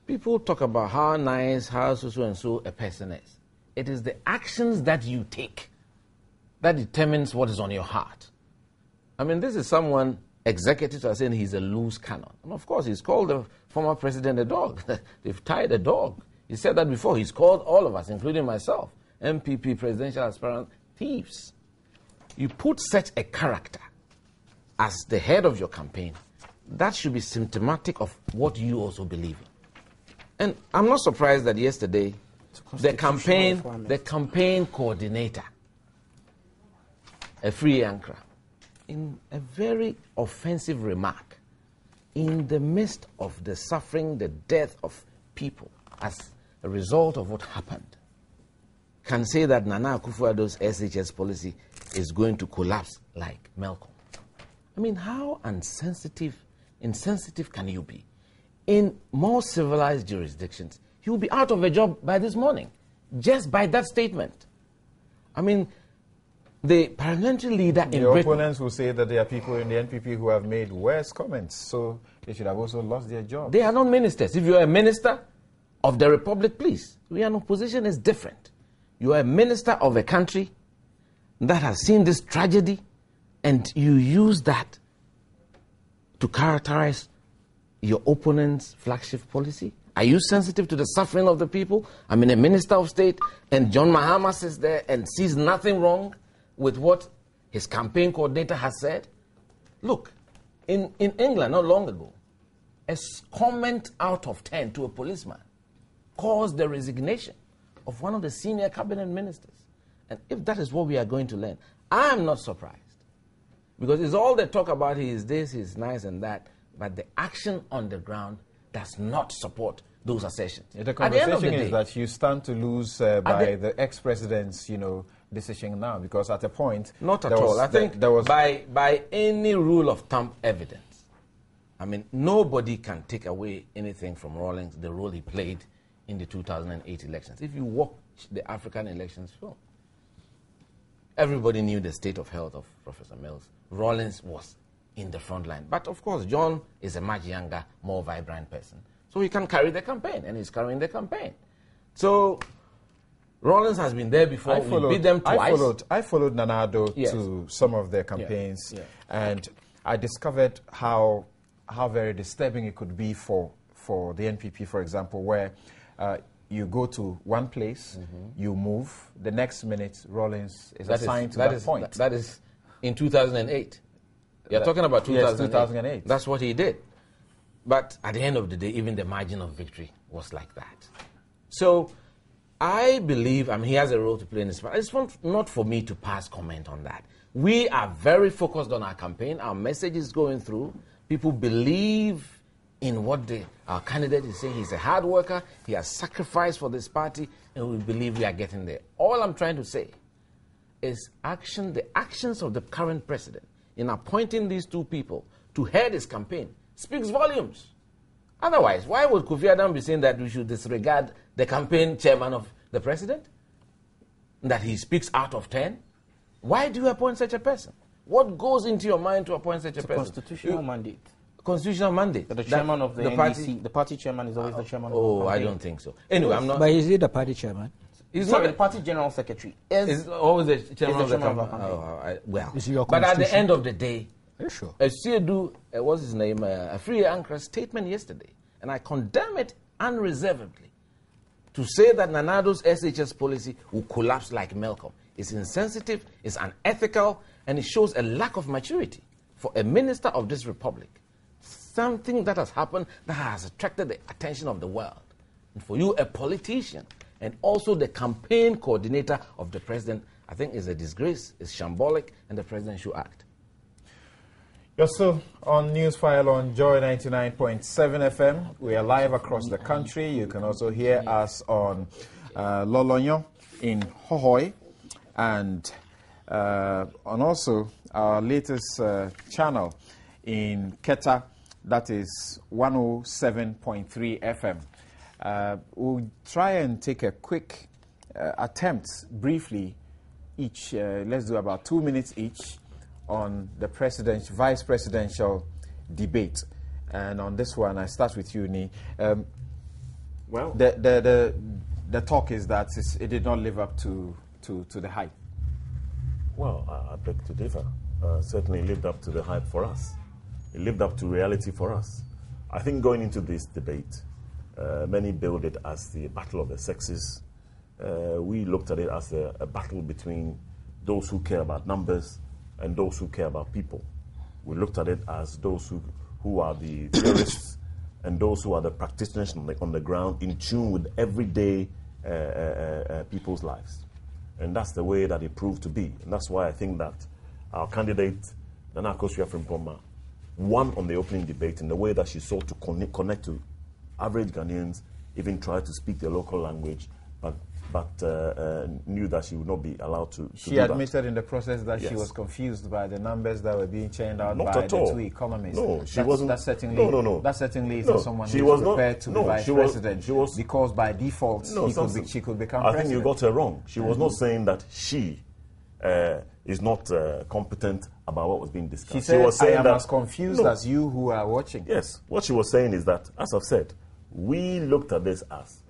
people talk about how nice, how so and so a person is. It is the actions that you take that determines what is on your heart. I mean, this is someone, executives are saying he's a loose cannon. And of course, he's called the former president a dog. They've tied a dog. He said that before. He's called all of us, including myself, MPP, presidential aspirants, thieves. You put such a character as the head of your campaign, that should be symptomatic of what you also believe in. And I'm not surprised that yesterday the campaign coordinator, a free anchor, in a very offensive remark, in the midst of the suffering, the death of people as a result of what happened, can say that Nana Akufo-Addo's SHS policy is going to collapse like Melcom. I mean, how insensitive can you be? In more civilized jurisdictions, he will be out of a job by this morning, just by that statement. I mean, the parliamentary leader in Britain... The opponents will say that there are people in the NPP who have made worse comments, so they should have also lost their job. They are not ministers. If you are a minister of the Republic, please, we are in opposition is different. You are a minister of a country that has seen this tragedy, and you use that to characterize your opponent's flagship policy? Are you sensitive to the suffering of the people? I mean, a minister of state, and John Mahama sits there and sees nothing wrong with what his campaign coordinator has said? Look, in England not long ago, a comment out of 10 to a policeman caused the resignation of one of the senior cabinet ministers. And if that is what we are going to learn, I am not surprised. Because it's all they talk about, he is this, he is nice and that, but the action on the ground does not support those assertions. Yeah, the conversation is that you stand to lose by the ex-president's, decision now, because at a point... Not at all. I think there was by any rule of thumb evidence, I mean, nobody can take away anything from Rawlings, the role he played in the 2008 elections. If you watch the African elections film, everybody knew the state of health of Professor Mills. Rawlings was in the front line. But of course, John is a much younger, more vibrant person. So he can carry the campaign, and he's carrying the campaign. So Rawlings has been there before. We beat them twice. I followed Nana Addo to some of their campaigns, and I discovered how very disturbing it could be for the NPP, for example, where you go to one place, you move, the next minute Rawlings is assigned to that point. That is in 2008. You're talking about 2008. Yes, 2008. That's what he did. But at the end of the day, even the margin of victory was like that. So I believe, he has a role to play in this. It's not for me to pass comment on that. We are very focused on our campaign. Our message is going through. People believe in what our candidate is saying. He's a hard worker. He has sacrificed for this party, and we believe we are getting there. All I'm trying to say is the actions of the current president in appointing these two people to head his campaign speaks volumes. Otherwise, why would Kofi Adam be saying that we should disregard the campaign chairman of the president? That he speaks out of 10? Why do you appoint such a person? What goes into your mind to appoint such a person? Constitutional mandate. Constitutional mandate. The chairman of the NDC, the party chairman is always the chairman of the campaign. I don't think so. Anyway, I'm not... But is he the party chairman? He's not the party general secretary. Is always the chairman of the campaign. But at the end of the day, sure. Siedu, what's his name? A free anchor statement yesterday, and I condemn it unreservedly. To say that Nanado's SHS policy will collapse like Melcom is insensitive, is unethical, and it shows a lack of maturity for a minister of this republic. Something that has happened that has attracted the attention of the world. And for you, a politician, and also the campaign coordinator of the president, I think is a disgrace, is shambolic, and the president should act. You're still on Newsfile on Joy 99.7 FM. We are live across the country. You can also hear us on Lolonyo in Hohoi and on also our latest channel in Keta, that is 107.3 FM. We'll try and take a quick attempt briefly each. Let's do about 2 minutes each on the vice presidential debate. And on this one, I start with you, Ni. Well, the talk is that it did not live up to the hype. Well, I beg to differ. Certainly lived up to the hype for us. It lived up to reality for us. I think going into this debate, many billed it as the battle of the sexes. We looked at it as a battle between those who care about numbers and those who care about people. We looked at it as those who are the theorists and those who are the practitioners on the ground in tune with everyday people's lives. And that's the way that it proved to be. And that's why I think that our candidate, Nana Akosua Frimpong, won on the opening debate in the way that she sought to connect to average Ghanaians, even tried to speak their local language, but knew that she would not be allowed to She admitted in the process that yes. she was confused by the numbers that were being churned out by the two economists. No, she wasn't. That certainly is not someone who was prepared to be vice president. Because by default, she could become president. I think you got her wrong. She was not saying that she is not competent about what was being discussed. She said, was saying I am as confused as you who are watching. Yes. What she was saying is that, as I've said, we looked at this as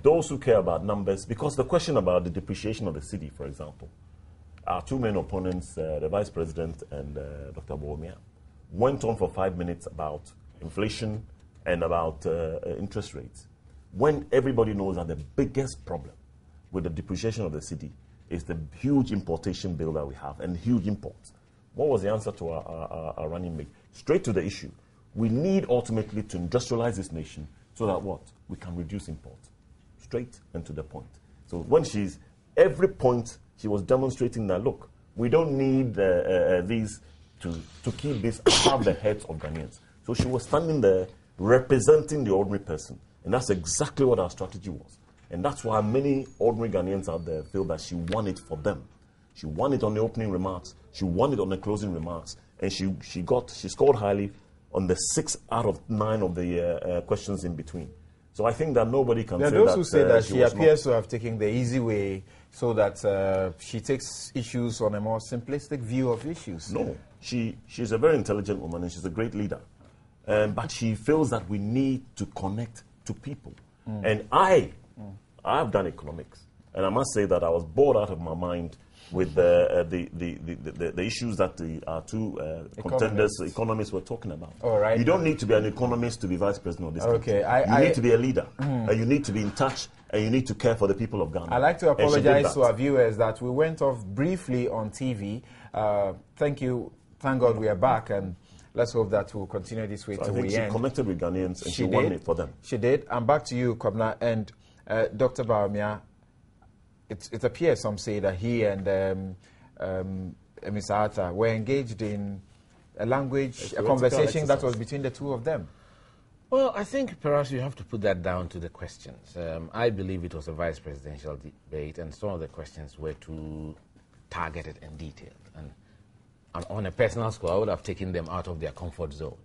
those who care about numbers, because the question about the depreciation of the city, for example, our two main opponents, the Vice President and Dr. Bawumia, went on for 5 minutes about inflation and about interest rates, when everybody knows that the biggest problem with the depreciation of the city is the huge importation bill that we have and huge imports. What was the answer to our running mate? Straight to the issue. We need ultimately to industrialize this nation so that what? We can reduce imports. Straight and to the point. So when every point she was demonstrating that, look, we don't need these to keep this above the heads of Ghanaians. So she was standing there representing the ordinary person. And that's exactly what our strategy was. And that's why many ordinary Ghanaians out there feel that she won it for them. She won it on the opening remarks. She won it on the closing remarks. And she scored highly on the 6 out of 9 of the questions in between. So I think that nobody can say that. There are those who say that she appears to have taken the easy way so that she takes issues on a more simplistic view of issues. No, she's a very intelligent woman and she's a great leader. But she feels that we need to connect to people. And I've done economics. And I must say that I was bored out of my mind with the issues that our two economists were talking about. All right. You don't need to be an economist to be vice president of this country. You need to be a leader. And you need to be in touch, and you need to care for the people of Ghana. I'd like to apologize to our viewers that we went off briefly on TV. Thank you. Thank God we are back. And let's hope that we'll continue this way So till I think we she end. connected with Ghanaians and she won did. it for them. She did. And back to you, Kwabena, and Dr. Bawumia. It appears some say that he and Ms. Arthur were engaged in a conversation that was between the two of them. Well, I think perhaps you have to put that down to the questions. I believe it was a vice presidential debate, and some of the questions were too targeted and detailed. And on a personal score, I would have taken them out of their comfort zone,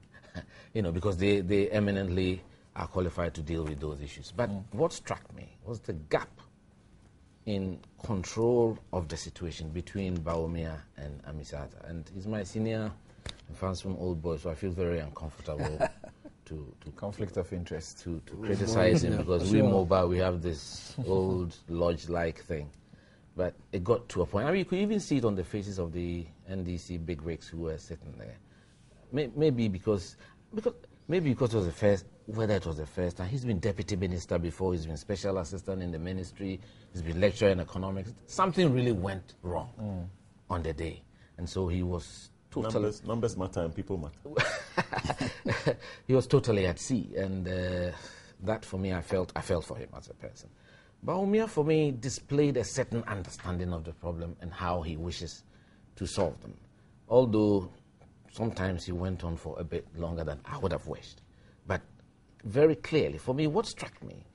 because they eminently are qualified to deal with those issues. But what struck me was the gap in control of the situation between Bawumia and Amisata. And he's my senior and fans from Old Boys, so I feel very uncomfortable to conflict of interest to criticize him, because we mobile, we have this old lodge-like thing. But it got to a point. I mean, you could even see it on the faces of the NDC bigwigs who were sitting there. Maybe because it was the first, whether it was the first time. He's been deputy minister before, he's been special assistant in the ministry, he's been lecturer in economics. Something really went wrong on the day. And so he was totally... Numbers matter and people matter. He was totally at sea. And that, for me, I felt for him as a person. Bawumia, for me, displayed a certain understanding of the problem and how he wishes to solve them. Although sometimes he went on for a bit longer than I would have wished. But very clearly, for me, what struck me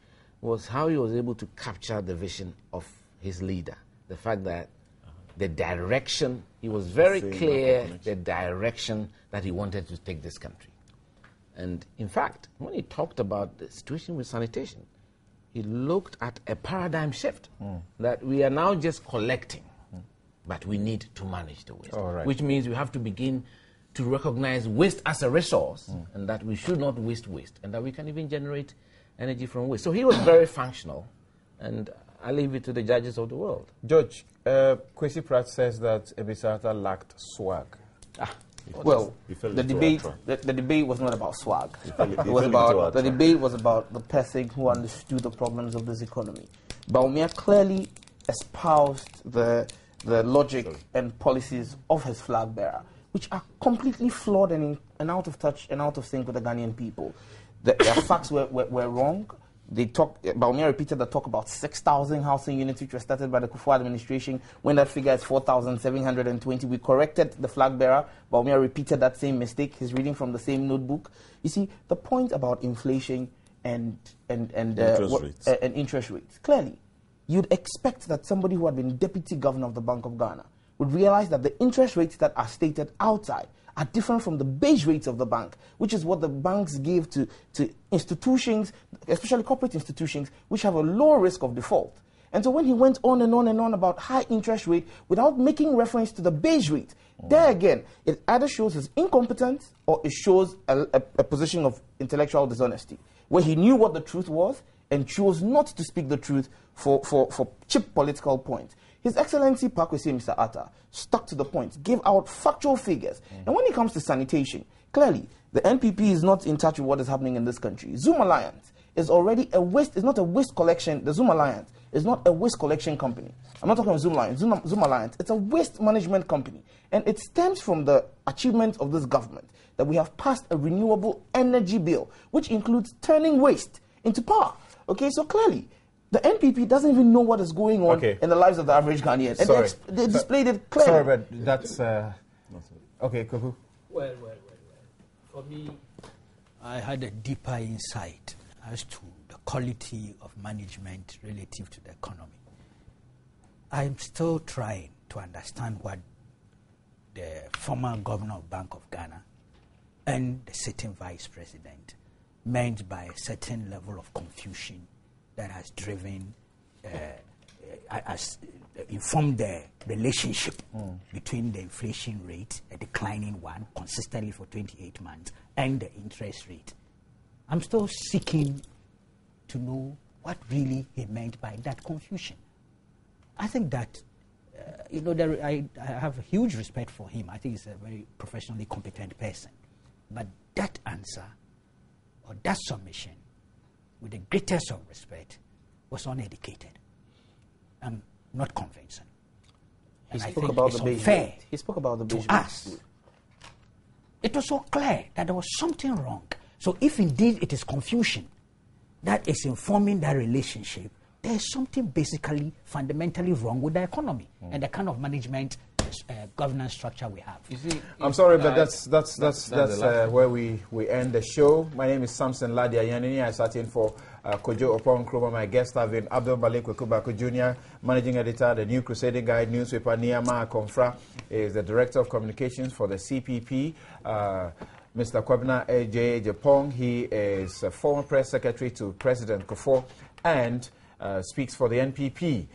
was how he was able to capture the vision of his leader. The fact that the direction, he was very clear, the direction that he wanted to take this country. And in fact, when he talked about the situation with sanitation, he looked at a paradigm shift, that we are now just collecting, but we need to manage the waste. Which means we have to begin to recognize waste as a resource, and that we should not waste, and that we can even generate energy from waste. So he was very functional, and I leave it to the judges of the world. Judge, Kwesi Pratt says that Ebisata lacked swag. Well, the debate was not about swag. The debate was about the person who understood the problems of this economy. Bawumia clearly espoused the logic and policies of his flag bearer, which are completely flawed and out of touch and out of sync with the Ghanaian people. Their facts were wrong. Bawumia repeated the talk about 6,000 housing units which were started by the Kufuor administration, when that figure is 4,720. We corrected the flag bearer. Bawumia repeated that same mistake. He's reading from the same notebook. You see, the point about inflation and interest rates, clearly, you'd expect that somebody who had been deputy governor of the Bank of Ghana would realize that the interest rates that are stated outside are different from the base rates of the bank, which is what the banks give to institutions, especially corporate institutions, which have a low risk of default. And so when he went on and on and on about high interest rate without making reference to the base rate, there again, it either shows his incompetence or it shows a position of intellectual dishonesty, where he knew what the truth was and chose not to speak the truth for cheap political points. His Excellency Pakwesi Mr. Atta stuck to the point, gave out factual figures. And when it comes to sanitation, clearly, the NPP is not in touch with what is happening in this country. Zoom Alliance is already a waste, it's not a waste collection. The Zoom Alliance is not a waste collection company. I'm not talking about Zoom Alliance. Zoom Alliance, it's a waste management company. And it stems from the achievement of this government that we have passed a renewable energy bill, which includes turning waste into power. Okay, so clearly, the NPP doesn't even know what is going on in the lives of the average Ghanaian. And they displayed it clearly. Sorry, but that's... okay, Kuku. Well. For me, I had a deeper insight as to the quality of management relative to the economy. I'm still trying to understand what the former governor of Bank of Ghana and the sitting vice president meant by a certain level of confusion that has driven, informed the relationship between the inflation rate, a declining one, consistently for 28 months, and the interest rate. I'm still seeking to know what really he meant by that confusion. I think that, I have a huge respect for him. I think he's a very professionally competent person. But that answer, or that submission, with the greatest of respect, was uneducated and not convincing. He And spoke I think about it's the base unfair rate. He spoke about the base to us it was so clear that there was something wrong. So if indeed it is confusion that is informing that relationship, there is something basically fundamentally wrong with the economy and the kind of management governance structure we have. You see, I'm sorry, but that's where we end the show. My name is Samson Ladia Yanini. I sat in for Kojo Opon Kroma. My guest have been Abdul Malik Wekubako Jr., Managing Editor, the New Crusading Guide newspaper. Niyama Konfra is the Director of Communications for the CPP. Mr. Kwabena A.J. Japong, he is a former press secretary to President Kufuor and speaks for the NPP.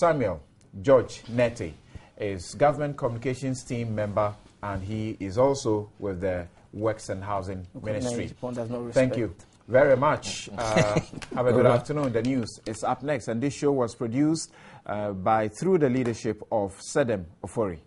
Samuel George Nete is government communications team member, and he is also with the Works and Housing Ministry. Thank you very much. Have a good afternoon. The news is up next, and this show was produced through the leadership of Sedem Ofori.